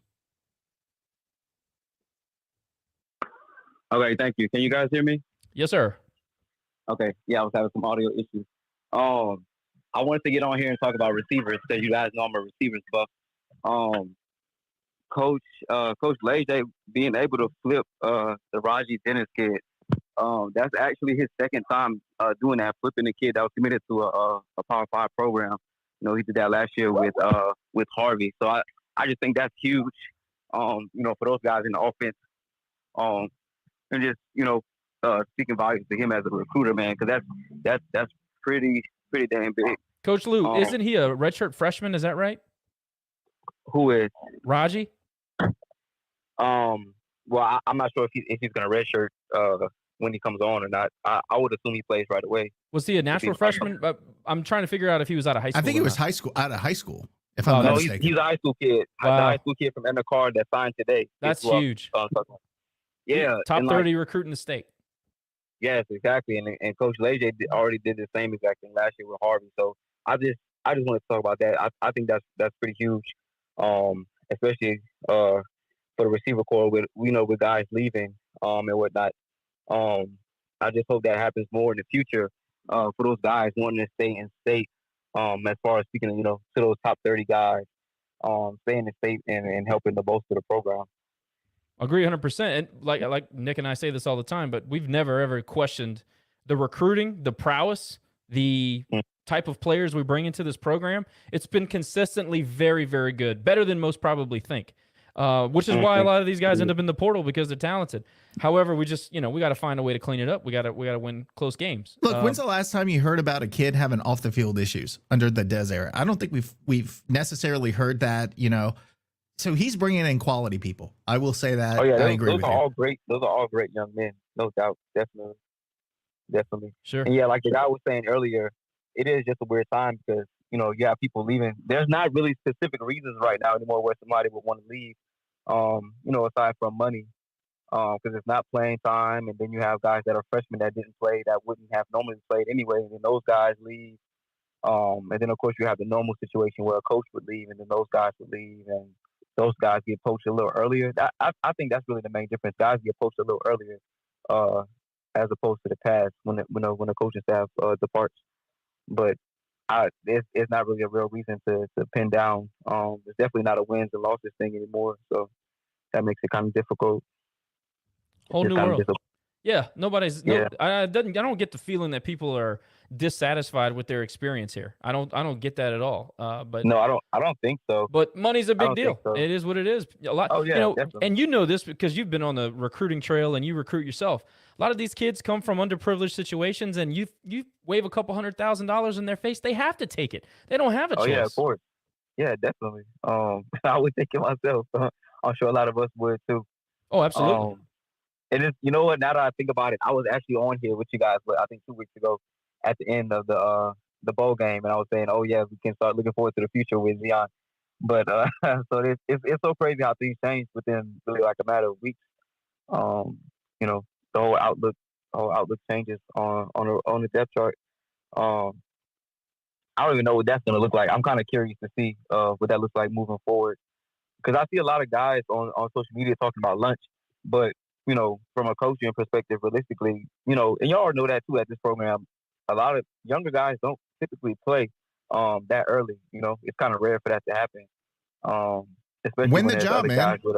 Okay, thank you. Can you guys hear me? Yes, sir. Okay. Yeah, I was having some audio issues. I wanted to get on here and talk about receivers because you guys know I'm a receivers buff. Coach Leje being able to flip the Raji Dennis kid. That's actually his second time doing that, flipping the kid that was committed to a Power 5 program. You know, he did that last year with Harvey. So I just think that's huge. You know, for those guys in the offense. And just, you know, speaking volumes to him as a recruiter, man, because that's pretty damn big. Coach Lou, isn't he a redshirt freshman? Is that right? Who is Raji? Well, I'm not sure if he's going to redshirt when he comes on or not. I would assume he plays right away. Was he a natural freshman? I'm trying to figure out if he was out of high school. I think he was out of high school. If I'm not mistaken. He's a high school kid. Wow. The high school kid from Edna Card that signed today. That's huge. Yeah, top 30 recruit in the state. Yes, exactly. And Coach Leje already did the same exact thing last year with Harvey. So I just want to talk about that. I think that's pretty huge, especially for the receiver corps with guys leaving and whatnot. I just hope that happens more in the future for those guys wanting to stay in state. As far as speaking, to those top 30 guys, staying in state and helping to bolster the program. Agree 100%. And like Nick and I say this all the time, but we've never ever questioned the recruiting, the prowess, the type of players we bring into this program. It's been consistently very, very good, better than most probably think. Which is why a lot of these guys end up in the portal because they're talented. However, we just we got to find a way to clean it up. We got to win close games. Look, when's the last time you heard about a kid having off the field issues under the Des era? I don't think we've necessarily heard that. So he's bringing in quality people. I will say that. Oh yeah, I agree those with are you. all great. Those are all great young men, no doubt, definitely. Sure. And yeah, like the guy was saying earlier, it is just a weird time because you have people leaving. There's not really specific reasons right now anymore where somebody would want to leave. Aside from money, because it's not playing time, and then you have guys that are freshmen that didn't play that wouldn't have normally played anyway, and then those guys leave. And then of course you have the normal situation where a coach would leave, and then those guys would leave, and those guys get poached a little earlier. I think that's really the main difference. Guys get poached a little earlier, as opposed to the past when the coaching staff departs. But it's not really a real reason to pin down. It's definitely not a wins and losses thing anymore. So that makes it kind of difficult. Whole new world. Yeah, I don't get the feeling that people are dissatisfied with their experience here. I don't get that at all. But no, I don't think so. But money's a big deal. So. It is what it is. A lot. Oh yeah, definitely. And you know this because you've been on the recruiting trail and you recruit yourself. A lot of these kids come from underprivileged situations, and you wave a couple $100,000 in their face, they have to take it. They don't have a choice. Oh yeah, of course. Yeah, definitely. I would think it myself. I'm sure a lot of us would too. Oh, absolutely. And it's, you know what? Now that I think about it, I was actually on here with you guys, I think 2 weeks ago, at the end of the bowl game, and I was saying, oh yeah, we can start looking forward to the future with Zeon. But so it's so crazy how things change within really like a matter of weeks. The whole outlook changes on the depth chart. I don't even know what that's gonna look like. I'm kind of curious to see what that looks like moving forward, because I see a lot of guys on social media talking about lunch, but from a coaching perspective, realistically, and y'all know that too at this program, a lot of younger guys don't typically play that early. You know, it's kind of rare for that to happen. Especially Win when the there's job, other man. guys with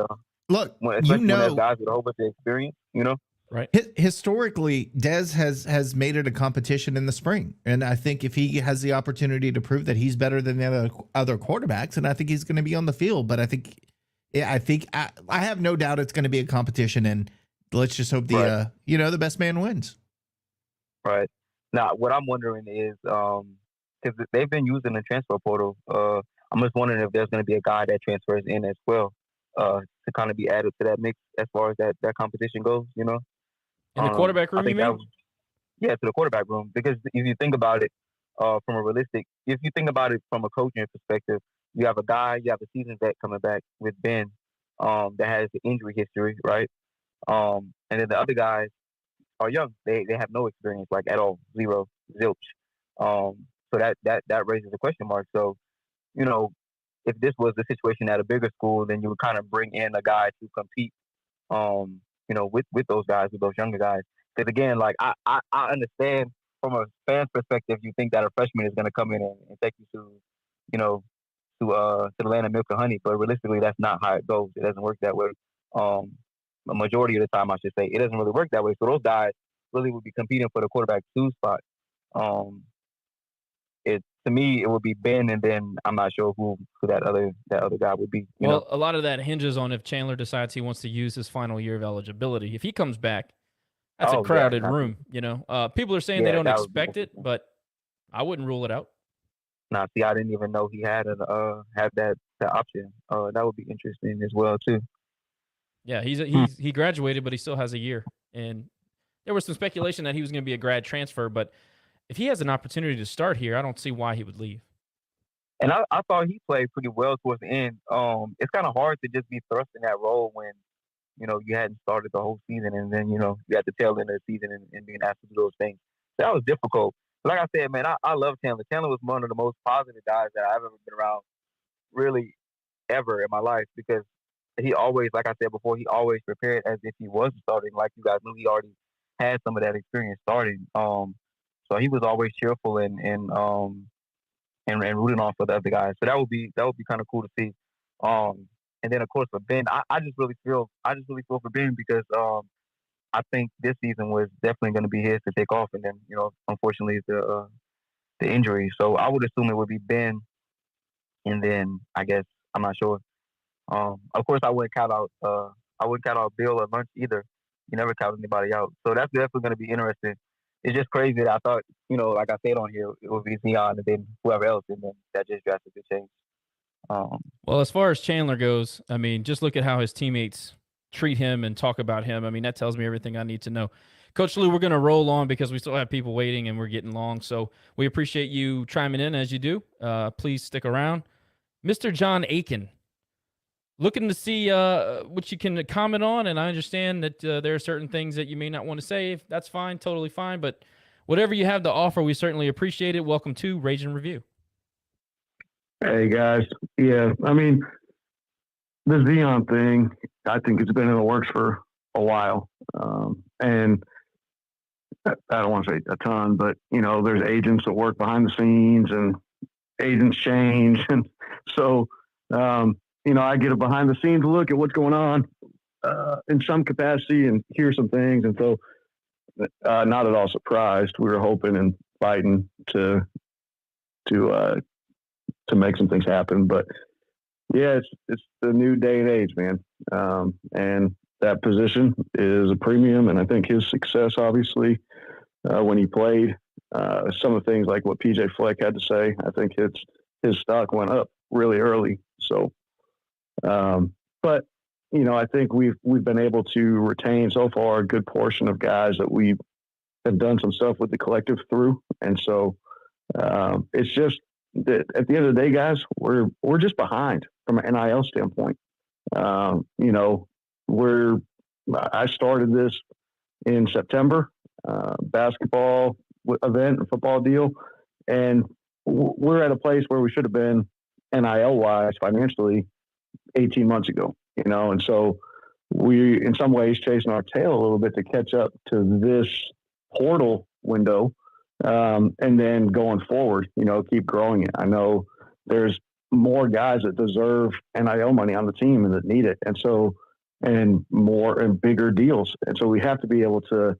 Look, especially when there's guys with a whole bunch of experience. You know, right? Historically, Dez has made it a competition in the spring, and I think if he has the opportunity to prove that he's better than the other quarterbacks, and I think he's going to be on the field. But I have no doubt it's going to be a competition, and let's just hope the the best man wins. Right. Now, what I'm wondering is, because they've been using the transfer portal, I'm just wondering if there's going to be a guy that transfers in as well, to kind of be added to that mix as far as that competition goes. You know, in the quarterback room, you mean? Yeah, to the quarterback room. Because if you think about it, if you think about it from a coaching perspective, you have a seasoned vet coming back with Ben, that has the injury history, right? And then the other guys are young. They have no experience, like at all, zero, zilch. So that raises a question mark. So, you know, if this was the situation at a bigger school, then you would kind of bring in a guy to compete, you know, with those guys, with those younger guys. Because again, like I understand from a fan's perspective, you think that a freshman is going to come in and take you to, you know, to the land of milk and honey. But realistically, that's not how it goes. It doesn't work that way. A majority of the time, I should say, it doesn't really work that way. So those guys really would be competing for the quarterback 2 spot. To me, it would be Ben, and then I'm not sure who that other guy would be. You know? A lot of that hinges on if Chandler decides he wants to use his final year of eligibility. If he comes back, that's a crowded room. You know, people are saying they don't expect it, but I wouldn't rule it out. Nah, see, I didn't even know he had that option. That would be interesting as well too. Yeah, he graduated, but he still has a year, and there was some speculation that he was going to be a grad transfer, but if he has an opportunity to start here, I don't see why he would leave. And I thought he played pretty well towards the end. It's kind of hard to just be thrust in that role when, you know, you hadn't started the whole season, and then, you know, you had the tail end of the season and being asked to do those things. So that was difficult. But like I said, man, I love Chandler. Chandler was one of the most positive guys that I've ever been around, really, ever in my life, because he always, like I said before, he always prepared as if he was starting. Like you guys knew, he already had some of that experience starting. So he was always cheerful and rooting on for the other guys. So that would be kind of cool to see. And then of course for Ben, I just really feel for Ben because I think this season was definitely going to be his to take off, and then, you know, unfortunately the injury. So I would assume it would be Ben, and then I guess I'm not sure. Of course I wouldn't count out Bill or Munch either. You never count anybody out. So that's definitely going to be interesting. It's just crazy that I thought, you know, like I said on here, it would be Zeon and then whoever else, and then that just drastically changed. Well, as far as Chandler goes, I mean, just look at how his teammates treat him and talk about him. I mean, that tells me everything I need to know. Coach Lou, we're going to roll on because we still have people waiting and we're getting long. So we appreciate you chiming in as you do. Please stick around. Mr. John Aiken, looking to see what you can comment on, and I understand that there are certain things that you may not want to say. That's fine, totally fine, but whatever you have to offer, we certainly appreciate it. Welcome to Rage and Review. Hey, guys. Yeah, I mean, the Zeon thing, I think it's been in the works for a while. And I don't want to say a ton, but, you know, there's agents that work behind the scenes and agents change. And so, you know, I get a behind the scenes look at what's going on in some capacity and hear some things. And so not at all surprised. We were hoping and fighting to make some things happen. But yeah, it's the new day and age, man. And that position is a premium. And I think his success, obviously, when he played, some of the things like what PJ Fleck had to say, I think his stock went up really early. So, but you know, I think we've been able to retain so far a good portion of guys that we have done some stuff with the collective through. And so, it's just that at the end of the day, guys, we're just behind from an NIL standpoint. You know, I started this in September, basketball event and football deal. And we're at a place where we should have been NIL wise financially 18 months ago, you know? And so we, in some ways, chasing our tail a little bit to catch up to this portal window. And then going forward, keep growing it. I know there's more guys that deserve NIL money on the team and that need it. And so, and more and bigger deals. And so we have to be able to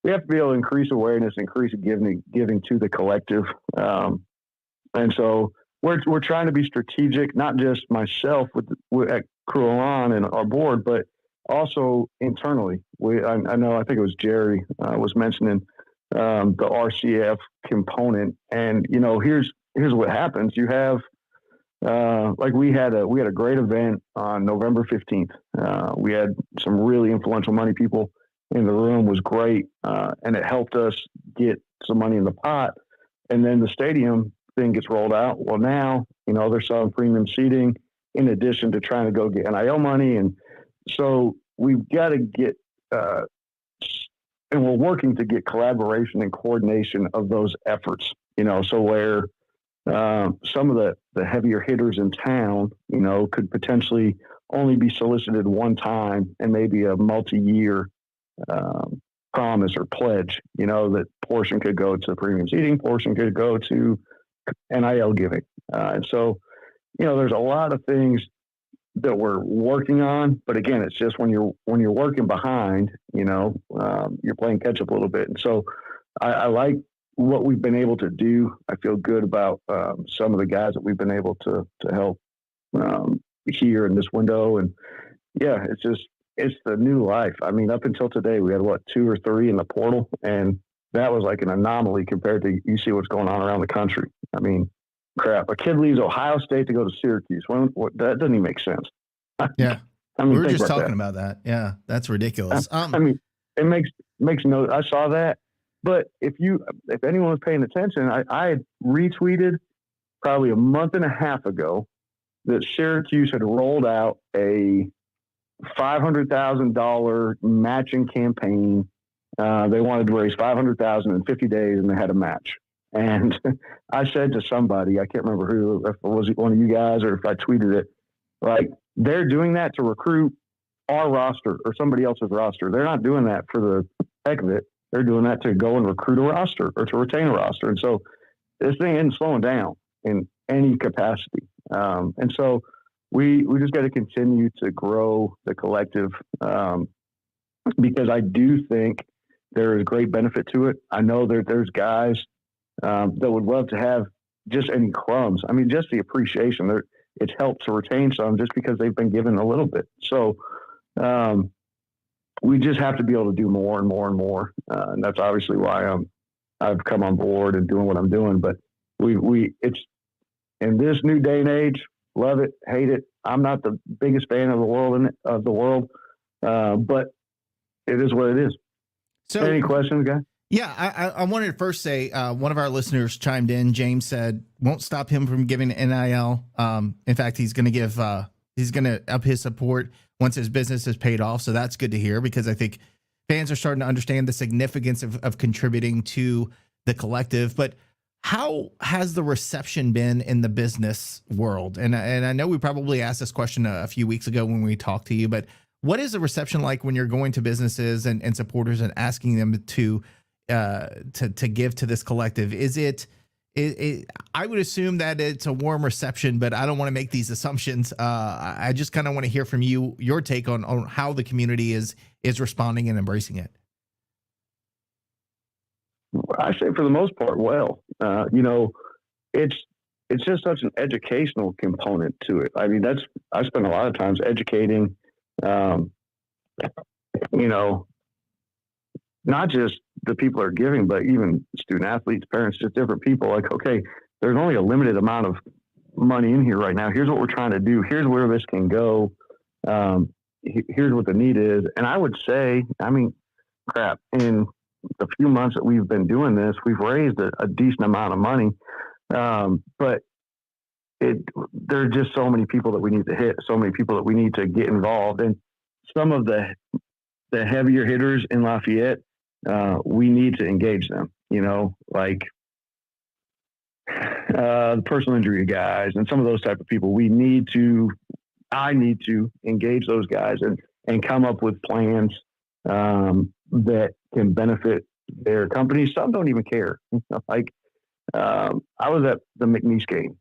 increase awareness, increase giving to the collective. And so we're trying to be strategic, not just myself at Crew Alon and our board, but also internally. I think it was Jerry was mentioning the RCF component. And, here's what happens. You have, we had a great event on November 15th. We had some really influential money people in the room. Was great. And it helped us get some money in the pot. And then the stadium thing gets rolled out. Well, now, they're selling premium seating in addition to trying to go get NIL money. And so we've got to get, and we're working to get collaboration and coordination of those efforts, so where some of the heavier hitters in town, could potentially only be solicited one time and maybe a multi-year promise or pledge, that portion could go to premium seating, portion could go to NIL giving. And so, there's a lot of things that we're working on, but again, it's just when you're working behind, you're playing catch up a little bit. And so I like what we've been able to do. I feel good about some of the guys that we've been able to help here in this window. And yeah, it's the new life. I mean, up until today, we had 2 or 3 in the portal, and that was like an anomaly compared to you see what's going on around the country. I mean, crap, a kid leaves Ohio State to go to Syracuse. That doesn't even make sense. Yeah. I mean, we were just talking about that. Yeah. That's ridiculous. I mean, it makes no, I saw that, but if anyone was paying attention, I had retweeted probably a month and a half ago that Syracuse had rolled out a $500,000 matching campaign. They wanted to raise $500,000 in 50 days, and they had a match. And I said to somebody, I can't remember who, if it was one of you guys or if I tweeted it, like, they're doing that to recruit our roster or somebody else's roster. They're not doing that for the heck of it. They're doing that to go and recruit a roster or to retain a roster. And so this thing isn't slowing down in any capacity. And so we just got to continue to grow the collective because I do think there is great benefit to it. I know there's guys that would love to have just any crumbs. I mean, just the appreciation. It's helped to retain some just because they've been given a little bit. So we just have to be able to do more and more and more. And that's obviously why I've come on board and doing what I'm doing. But it's in this new day and age, love it, hate it. I'm not the biggest fan of the world, but it is what it is. So, any questions, guys? Yeah, I wanted to first say one of our listeners chimed in. James said won't stop him from giving NIL. In fact, he's going to up his support once his business is paid off. So that's good to hear because I think fans are starting to understand the significance of contributing to the collective. But how has the reception been in the business world? And I know we probably asked this question a few weeks ago when we talked to you, but what is the reception like when you're going to businesses and supporters and asking them to give to this collective? Is it I would assume that it's a warm reception, but I don't want to make these assumptions. I just kind of want to hear from you, your take on how the community is responding and embracing it. I say for the most part, well, it's just such an educational component to it. I mean, I spend a lot of times educating, not just the people that are giving, but even student athletes, parents, just different people. Like, okay, there's only a limited amount of money in here right now. Here's what we're trying to do. Here's where this can go. Here's what the need is. And I would say, I mean, crap, in the few months that we've been doing this, we've raised a decent amount of money. But there are just so many people that we need to hit, so many people that we need to get involved. And some of the heavier hitters in Lafayette, we need to engage them, like the personal injury guys and some of those type of people. I need to engage those guys and come up with plans that can benefit their companies. Some don't even care. Like, I was at the McNeese game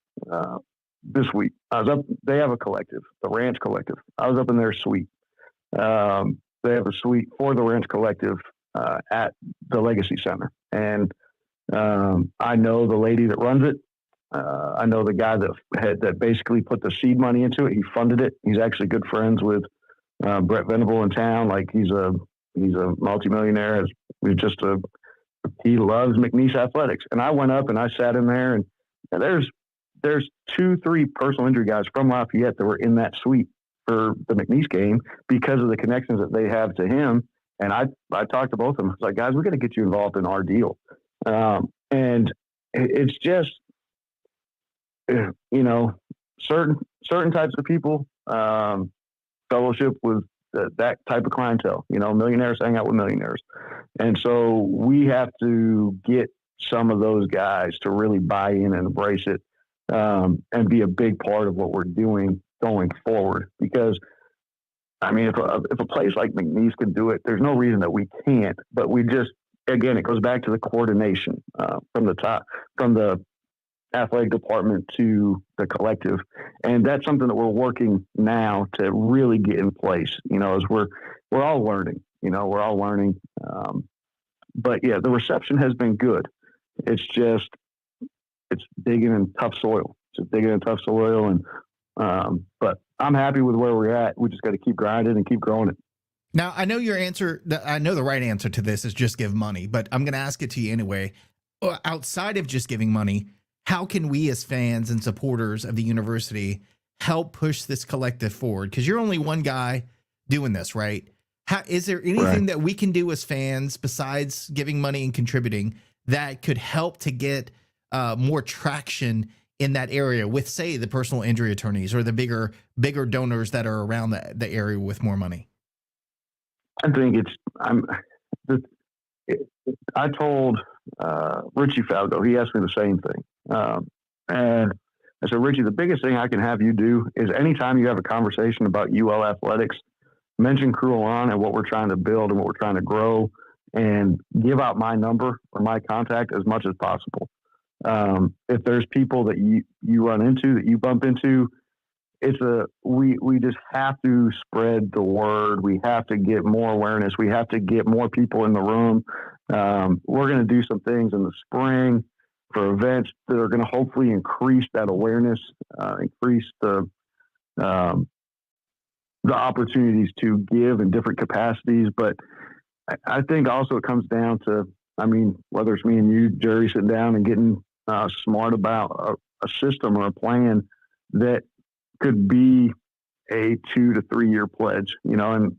this week. I was up. They have a collective, the Ranch Collective. I was up in their suite. They have a suite for the Ranch Collective at the Legacy Center, and I know the lady that runs it. I know the guy that basically put the seed money into it. He funded it. He's actually good friends with Brett Venable in town. Like, he's a multimillionaire. He loves McNeese athletics. And I went up and I sat in there, and there's 2-3 personal injury guys from Lafayette that were in that suite for the McNeese game because of the connections that they have to him. And I talked to both of them. I was like, guys, we got to get you involved in our deal. And it's just, certain types of people, fellowship with that type of clientele, millionaires hang out with millionaires. And so we have to get some of those guys to really buy in and embrace it, and be a big part of what we're doing going forward. Because, I mean, if a place like McNeese can do it, there's no reason that we can't. But we just, again, it goes back to the coordination from the top, from the athletic department to the collective. And that's something that we're working now to really get in place, as we're all learning, but yeah, the reception has been good. It's digging in tough soil. But I'm happy with where we're at. We just got to keep grinding and keep growing it. Now, I know I know the right answer to this is just give money, but I'm going to ask it to you anyway. Outside of just giving money, how can we as fans and supporters of the university help push this collective forward? Because you're only one guy doing this, right? Is there anything that we can do as fans besides giving money and contributing that could help to get more traction in that area with, say, the personal injury attorneys or the bigger donors that are around the area with more money? I think I told Richie Falco, he asked me the same thing. And I said, Richie, the biggest thing I can have you do is anytime you have a conversation about UL athletics, mention Cruelon and what we're trying to build and what we're trying to grow, and give out my number or my contact as much as possible. If there's people that you run into, that you bump into, we just have to spread the word. We have to get more awareness. We have to get more people in the room. We're going to do some things in the spring for events that are going to hopefully increase that awareness, increase the opportunities to give in different capacities. But I think also it comes down to, whether it's me and you, Jerry, sitting down and getting smart about a system or a plan that could be a 2 to 3 year pledge, and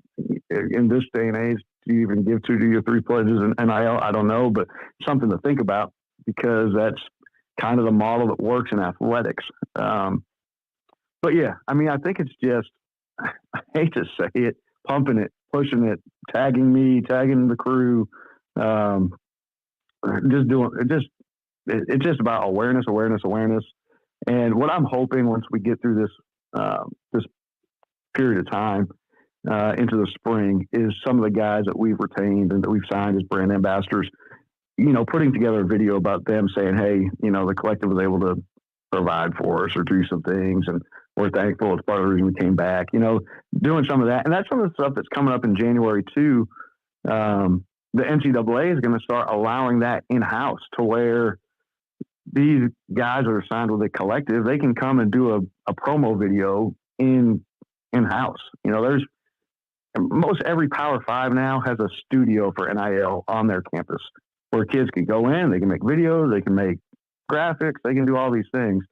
in this day and age, do you even give 2 to 3 pledges in NIL? I don't know, but something to think about, because that's kind of the model that works in athletics. But yeah, I think it's just, I hate to say it, pumping it, pushing it, tagging me, tagging the crew, it's just about awareness. And what I'm hoping once we get through this period of time into the spring is some of the guys that we've retained and that we've signed as brand ambassadors, putting together a video about them saying, hey, the collective was able to provide for us or do some things, and we're thankful. It's part of the reason we came back, doing some of that. And that's some of the stuff that's coming up in January too. The NCAA is going to start allowing that in-house, to where these guys that are signed with a collective, they can come and do a promo video in-house. There's most every Power 5 now has a studio for NIL on their campus where kids can go in, they can make videos, they can make graphics, they can do all these things.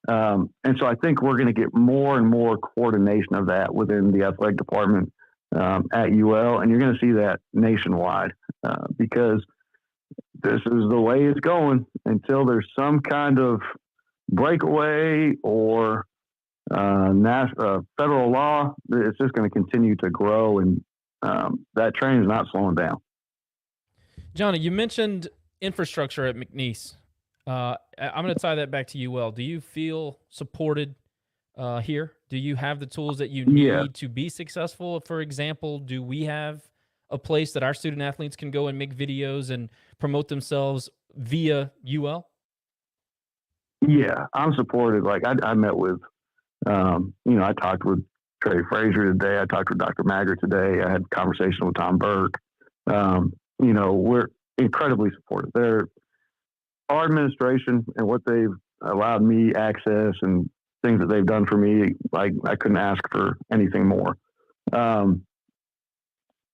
And so I think we're going to get more and more coordination of that within the athletic department at UL, and you're going to see that nationwide because this is the way it's going until there's some kind of breakaway or federal law. It's just going to continue to grow, and that train is not slowing down. Johnny, you mentioned infrastructure at McNeese. I'm going to tie that back to UL. Do you feel supported here? Do you have the tools that you need to be successful? For example, do we have a place that our student athletes can go and make videos and promote themselves via UL? Yeah, I'm supportive. Like I met with, I talked with Trey Frazier today. I talked with Dr. Maggart today. I had a conversation with Tom Burke. We're incredibly supportive. Our administration and what they've allowed me access and things that they've done for me, like I couldn't ask for anything more.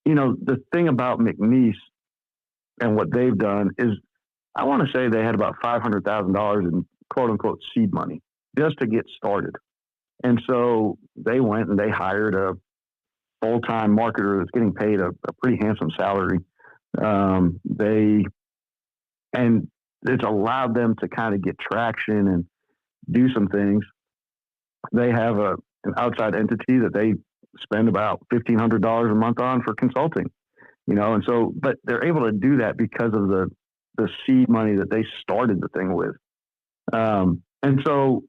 The thing about McNeese and what they've done is, I want to say they had about $500,000 in quote unquote seed money just to get started. And so they went and they hired a full-time marketer that's getting paid a pretty handsome salary. And it's allowed them to kind of get traction and do some things. They have an outside entity that they spend about $1,500 a month on for consulting, and so, but they're able to do that because of the seed money that they started the thing with. And so,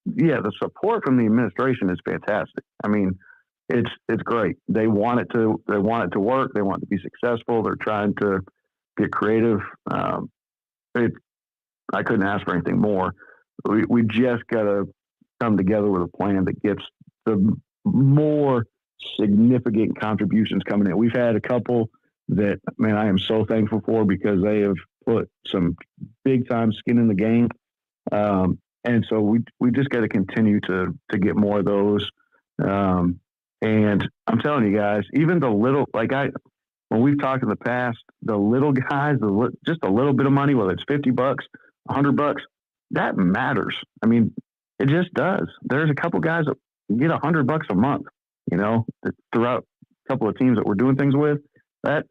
yeah, the support from the administration is fantastic. I mean, it's great. They want it to work. They want it to be successful. They're trying to get creative. I couldn't ask for anything more. We just got to come together with a plan that gets the more significant contributions coming in. We've had a couple that, man, I am so thankful for, because they have put some big time skin in the game. And so we just got to continue to get more of those. And I'm telling you guys, even the little, when we've talked in the past, the little guys, just a little bit of money, whether it's $50, $100, that matters. I mean, it just does. There's a couple guys that get $100 a month, throughout a couple of teams that we're doing things with. That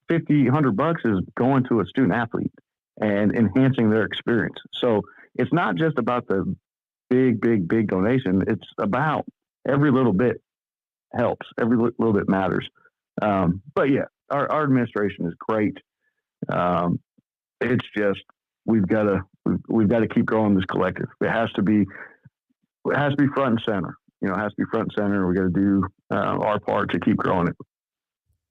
$50, $100 is going to a student athlete and enhancing their experience. So it's not just about the big donation. It's about every little bit helps. Every little bit matters. But yeah, our administration is great. It's just, we've got to keep growing this collective. It has to be front and center. It has to be front and center. We got to do our part to keep growing it.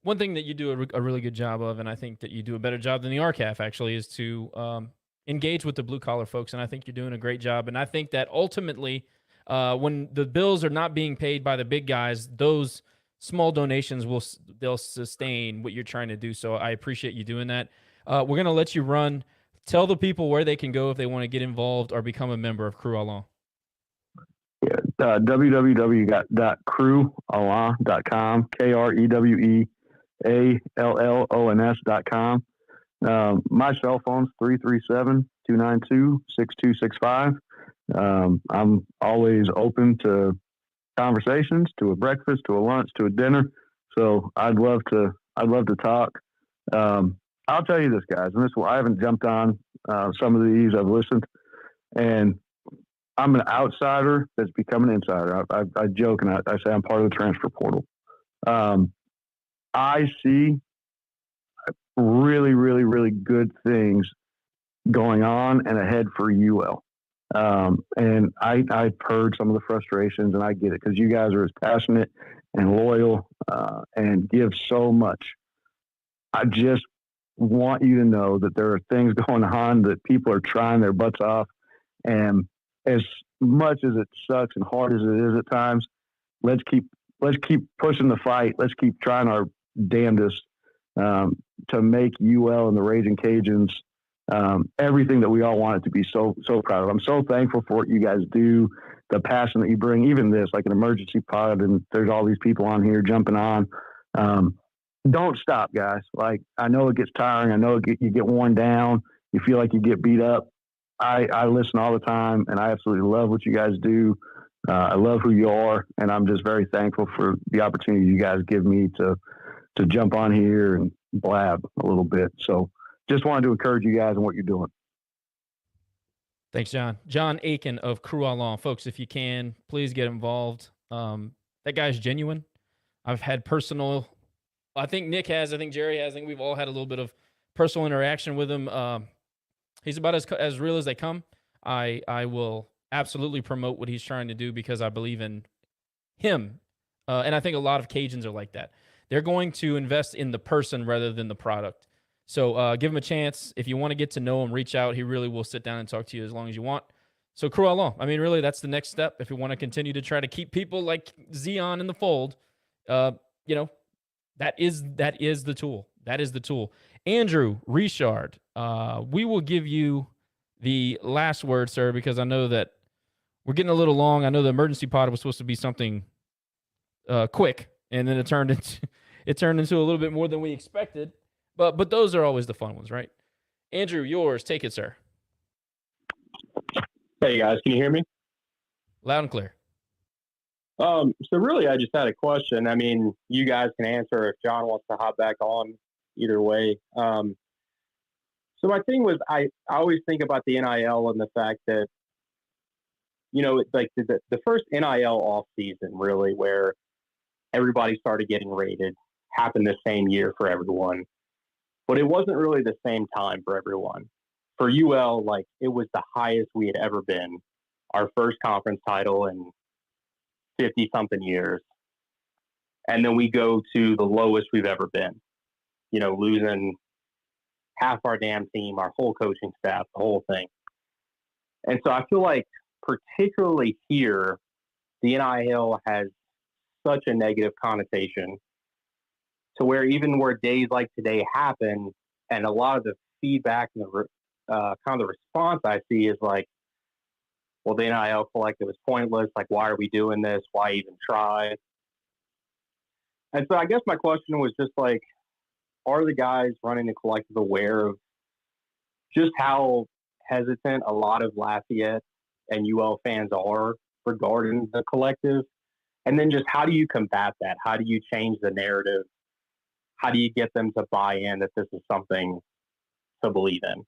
One thing that you do a really good job of, and I think that you do a better job than the RCAF actually, is to engage with the blue collar folks. And I think you're doing a great job. And I think that ultimately, when the bills are not being paid by the big guys, those small donations they'll sustain what you're trying to do. So I appreciate you doing that. We're going to let you run. Tell the people where they can go if they want to get involved or become a member of Crew Along. Yeah, www.crewallon.com, KREWEALLONS.com. My cell phone's 337-292-6265. I'm always open to conversations, to a breakfast, to a lunch, to a dinner. So I'd love to talk. I'll tell you this, guys, and I haven't jumped on some of these. I've listened, and I'm an outsider that's become an insider. I joke and I say I'm part of the transfer portal. I see really, really, really good things going on and ahead for UL. And I've heard some of the frustrations, and I get it, because you guys are as passionate and loyal and give so much. I just want you to know that there are things going on that people are trying their butts off. And as much as it sucks and hard as it is at times, let's keep pushing the fight. Let's keep trying our damnedest to make UL and the Raging Cajuns everything that we all want it to be. So proud of. I'm so thankful for what you guys do, the passion that you bring, even this, like an emergency pod, and there's all these people on here jumping on. Don't stop, guys. Like, I know it gets tiring. I know you get worn down. You feel like you get beat up. I listen all the time, and I absolutely love what you guys do. I love who you are, and I'm just very thankful for the opportunity you guys give me to jump on here and blab a little bit. So just wanted to encourage you guys in what you're doing. Thanks, John. John Aiken of Crew Along. Folks, if you can, please get involved. That guy's genuine. I've had personal, I think Nick has, I think Jerry has, I think we've all had a little bit of personal interaction with him. He's about as real as they come. I will absolutely promote what he's trying to do because I believe in him. And I think a lot of Cajuns are like that. They're going to invest in the person rather than the product. So give him a chance. If you want to get to know him, reach out. He really will sit down and talk to you as long as you want. So Cruella, I mean, really, that's the next step. If you want to continue to try to keep people like Zeon in the fold, that is the tool. That is the tool. Andrew Richard, we will give you the last word, sir, because I know that we're getting a little long. I know the emergency pod was supposed to be something quick, and then it turned into a little bit more than we expected. But those are always the fun ones, right? Andrew, yours. Take it, sir. Hey guys, can you hear me? Loud and clear. So really, I just had a question. I mean, you guys can answer if John wants to hop back on. Either way. So my thing was, I always think about the NIL and the fact that, like the first NIL off season, really, where everybody started getting rated, happened the same year for everyone, but it wasn't really the same time for everyone. For UL, like, it was the highest we had ever been, our first conference title in 50-something years. And then we go to the lowest we've ever been, losing half our damn team, our whole coaching staff, the whole thing. And so I feel like particularly here, the NIL has such a negative connotation to where even where days like today happen, and a lot of the feedback and the kind of the response I see is like, well, the NIL collective is pointless. Like, why are we doing this? Why even try? And so I guess my question was just like, are the guys running the collective aware of just how hesitant a lot of Lafayette and UL fans are regarding the collective? And then just how do you combat that? How do you change the narrative? How do you get them to buy in that this is something to believe in?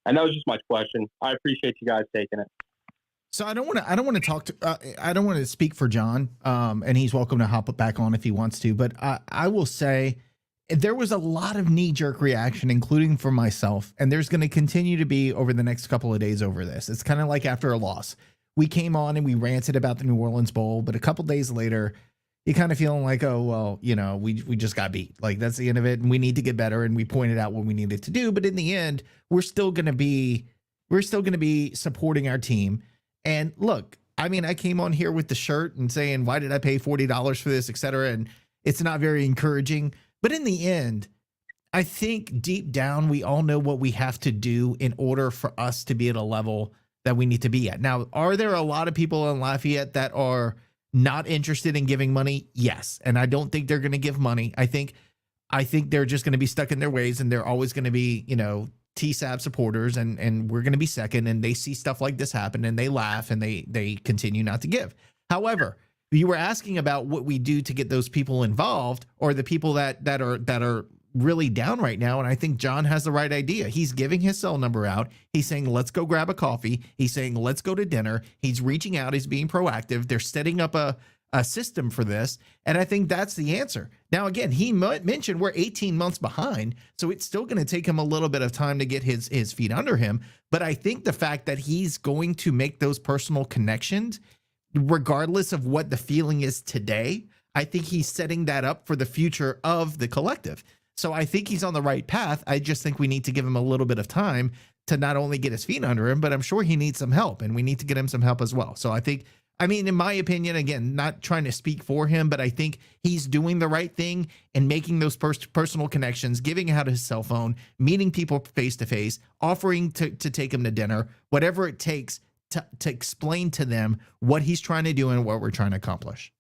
And that was just my question. I appreciate you guys taking it. So I don't want to talk to, I don't want to speak for John, and he's welcome to hop back on if he wants to, but I will say there was a lot of knee-jerk reaction, including for myself, and there's going to continue to be over the next couple of days over this. It's kind of like after a loss. We came on and we ranted about the New Orleans Bowl, but a couple days later, you kind of feeling like, oh, well, we just got beat. Like, that's the end of it, and we need to get better, and we pointed out what we needed to do, but in the end, we're still going to be supporting our team. And look, I mean, I came on here with the shirt and saying, why did I pay $40 for this, et cetera? And it's not very encouraging. But in the end, I think deep down, we all know what we have to do in order for us to be at a level that we need to be at. Now, are there a lot of people in Lafayette that are not interested in giving money? Yes. And I don't think they're going to give money. I think they're just going to be stuck in their ways, and they're always going to be, TSAB supporters, and we're going to be second, and they see stuff like this happen and they laugh and they continue not to give. However, you were asking about what we do to get those people involved, or the people that are really down right now. And I think John has the right idea. He's giving his cell number out. He's saying, let's go grab a coffee. He's saying, let's go to dinner. He's reaching out. He's being proactive. They're setting up a system for this. And I think that's the answer. Now, again, he mentioned we're 18 months behind, so it's still going to take him a little bit of time to get his feet under him. But I think the fact that he's going to make those personal connections, regardless of what the feeling is today, I think he's setting that up for the future of the collective. So I think he's on the right path. I just think we need to give him a little bit of time to not only get his feet under him, but I'm sure he needs some help, and we need to get him some help as well. So I mean, in my opinion, again, not trying to speak for him, but I think he's doing the right thing and making those personal connections, giving out his cell phone, meeting people face to face, offering to take him to dinner, whatever it takes to explain to them what he's trying to do and what we're trying to accomplish.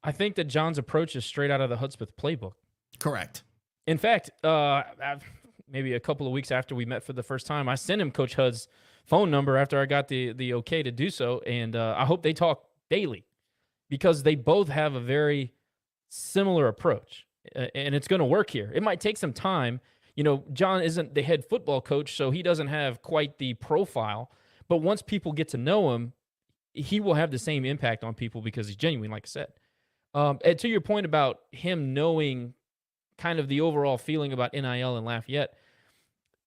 I think that John's approach is straight out of the Hudspeth playbook. Correct. In fact, maybe a couple of weeks after we met for the first time, I sent him Coach Hud's phone number after I got the okay to do so. And I hope they talk daily, because they both have a very similar approach, and it's going to work here. It might take some time. John isn't the head football coach, so he doesn't have quite the profile. But once people get to know him, he will have the same impact on people because he's genuine, like I said. And to your point about him knowing kind of the overall feeling about NIL and Lafayette,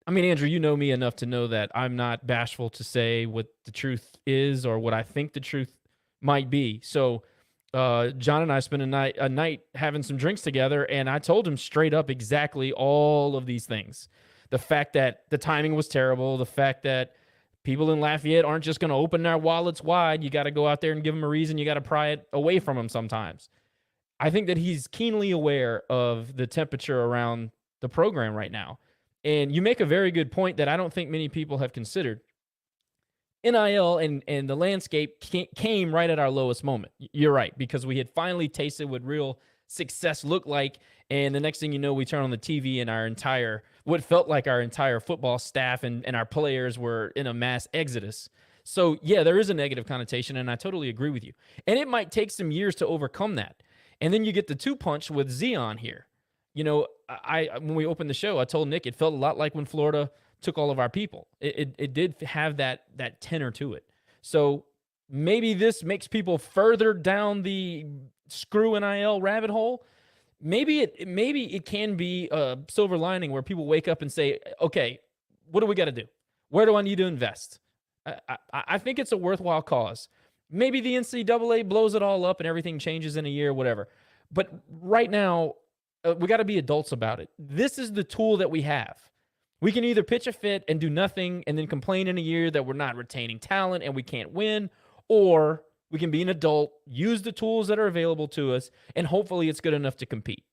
I mean, Andrew, you know me enough to know that I'm not bashful to say what the truth is or what I think the truth might be. So John and I spent a night having some drinks together, and I told him straight up exactly all of these things. The fact that the timing was terrible, the fact that people in Lafayette aren't just going to open their wallets wide. You got to go out there and give them a reason. You got to pry it away from them sometimes. I think that he's keenly aware of the temperature around the program right now. And you make a very good point that I don't think many people have considered. NIL and the landscape came right at our lowest moment. You're right, because we had finally tasted what real success looked like. And the next thing you know, we turn on the TV and what felt like our entire football staff and our players were in a mass exodus. So yeah, there is a negative connotation, and I totally agree with you. And it might take some years to overcome that. And then you get the two punch with Zeon here. You know, when we opened the show, I told Nick it felt a lot like when Florida took all of our people. It did have that tenor to it. So maybe this makes people further down the screw NIL rabbit hole. Maybe it can be a silver lining where people wake up and say, okay, what do we got to do? Where do I need to invest? I think it's a worthwhile cause. Maybe the NCAA blows it all up and everything changes in a year, whatever. But right now, we got to be adults about it. This is the tool that we have. We can either pitch a fit and do nothing and then complain in a year that we're not retaining talent and we can't win, or we can be an adult, use the tools that are available to us, and hopefully it's good enough to compete.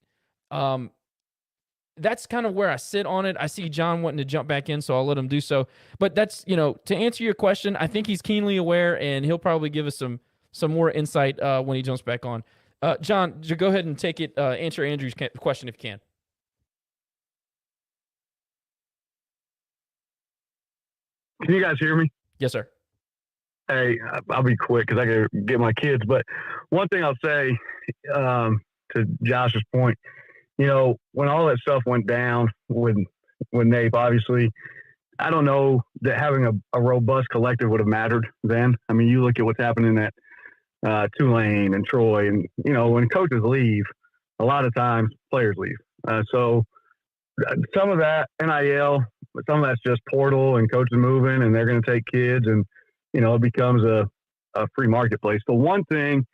That's kind of where I sit on it. I see John wanting to jump back in, so I'll let him do so. But that's, to answer your question, I think he's keenly aware, and he'll probably give us some more insight when he jumps back on. John, go ahead and take it. Answer Andrew's question if you can. Can you guys hear me? Yes, sir. Hey, I'll be quick because I got to get my kids. But one thing I'll say to Josh's point, when all that stuff went down with Nape, obviously, I don't know that having a robust collective would have mattered then. I mean, you look at what's happening at Tulane and Troy, and, when coaches leave, a lot of times players leave. So some of that NIL, some of that's just portal and coaches moving and they're going to take kids and, it becomes a free marketplace. The one thing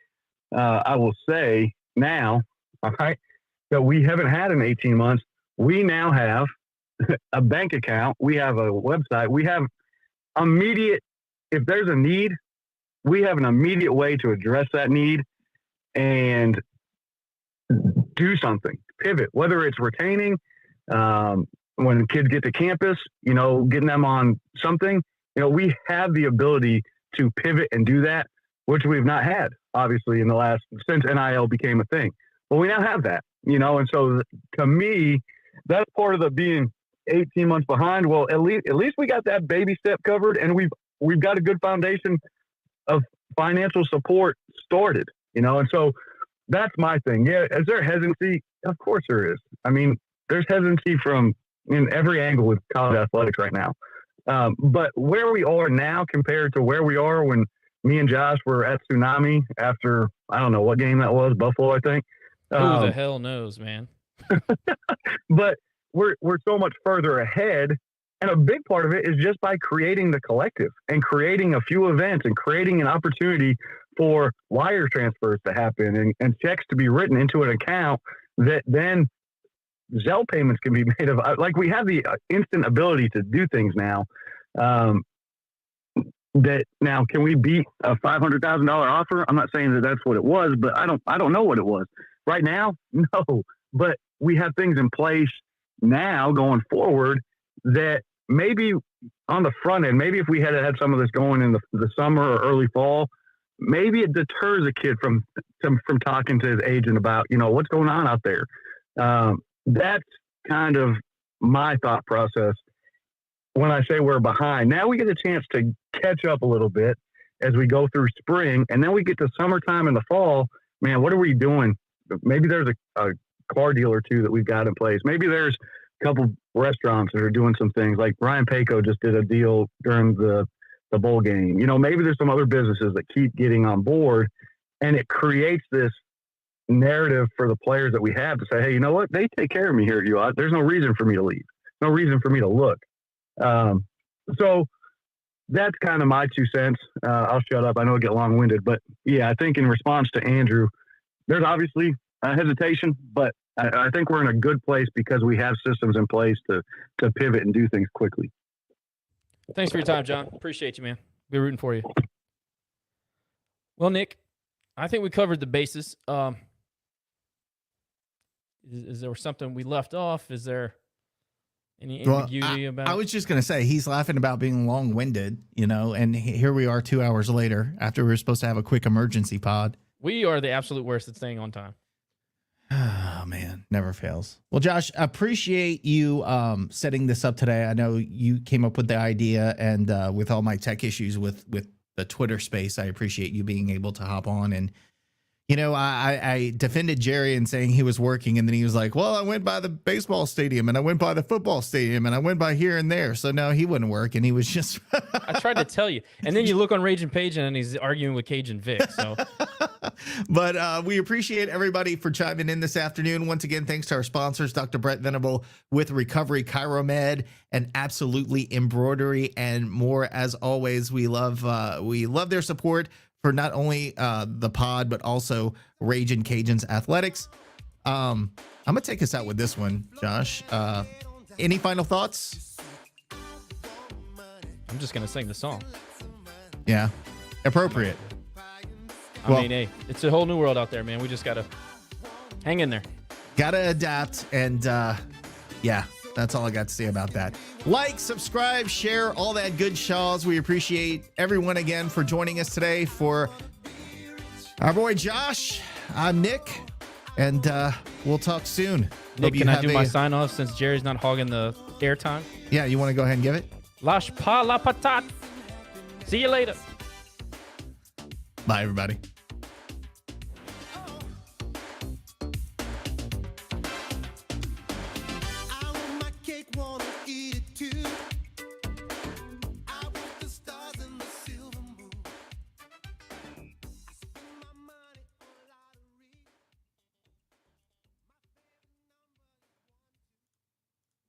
I will say now, all right, that we haven't had in 18 months, we now have a bank account. We have a website. We have immediate, if there's a need, we have an immediate way to address that need and do something, pivot, whether it's retaining, when kids get to campus, getting them on something, we have the ability to pivot and do that, which we've not had, obviously, since NIL became a thing. But we now have that, and so to me, that's part of the being 18 months behind. Well, at least we got that baby step covered, and we've got a good foundation of financial support started, and so that's my thing. Yeah, is there hesitancy? Of course there is. I mean, there's hesitancy in every angle with college athletics right now. But where we are now compared to where we are when me and Josh were at Tsunami after, I don't know what game that was, Buffalo, I think. Who the hell knows, man? But we're so much further ahead. And a big part of it is just by creating the collective and creating a few events and creating an opportunity for wire transfers to happen and checks to be written into an account that then Zelle payments can be made of. Like, we have the instant ability to do things now. That now, can we beat a $500,000 offer? I'm not saying that that's what it was, but I don't know what it was right now. No, but we have things in place now going forward that maybe on the front end, maybe if we had some of this going in the summer or early fall, maybe it deters a kid from talking to his agent about, what's going on out there. That's kind of my thought process when I say we're behind. Now we get a chance to catch up a little bit as we go through spring, and then we get to summertime in the fall. Man, what are we doing? Maybe there's a car deal or two that we've got in place. Maybe there's a couple restaurants that are doing some things, like Ryan Payco just did a deal during the bowl game. Maybe there's some other businesses that keep getting on board, and it creates this narrative for the players that we have to say, hey, you know what? They take care of me here at UAT. There's no reason for me to leave. No reason for me to look. So that's kind of my 2 cents. I'll shut up. I know I get long-winded, but yeah, I think in response to Andrew, there's obviously hesitation, but I think we're in a good place because we have systems in place to pivot and do things quickly. Thanks for your time, John. Appreciate you, man. Be rooting for you. Well, Nick, I think we covered the bases. Is there something we left off? Is there any ambiguity about it? I was just going to say, he's laughing about being long-winded, and here we are 2 hours later after we were supposed to have a quick emergency pod. We are the absolute worst at staying on time. Oh, man, never fails. Well, Josh, I appreciate you setting this up today. I know you came up with the idea, and with all my tech issues with the Twitter space, I appreciate you being able to hop on. And, I defended Jerry and saying he was working, and then he was like, well, I went by the baseball stadium, and I went by the football stadium, and I went by here and there. So, no, he wouldn't work, and he was just... I tried to tell you. And then you look on Raging Page, and he's arguing with Cajun Vic, so... But we appreciate everybody for chiming in this afternoon. Once again, thanks to our sponsors, Dr. Brett Venable with Recovery Chiromed and Absolutely Embroidery and more. As always, we love their support for not only the pod, but also Raging Cajuns Athletics. I'm going to take us out with this one, Josh. Any final thoughts? I'm just going to sing the song. Yeah. Appropriate. I mean, hey, it's a whole new world out there, man. We just got to hang in there. Got to adapt. And yeah, that's all I got to say about that. Like, subscribe, share, all that good shaws. We appreciate everyone again for joining us today. For our boy Josh, I'm Nick, and we'll talk soon. Nick, can I do my sign off since Jerry's not hogging the airtime? Yeah, you want to go ahead and give it? Lâche pas la patate. See you later. Bye, everybody.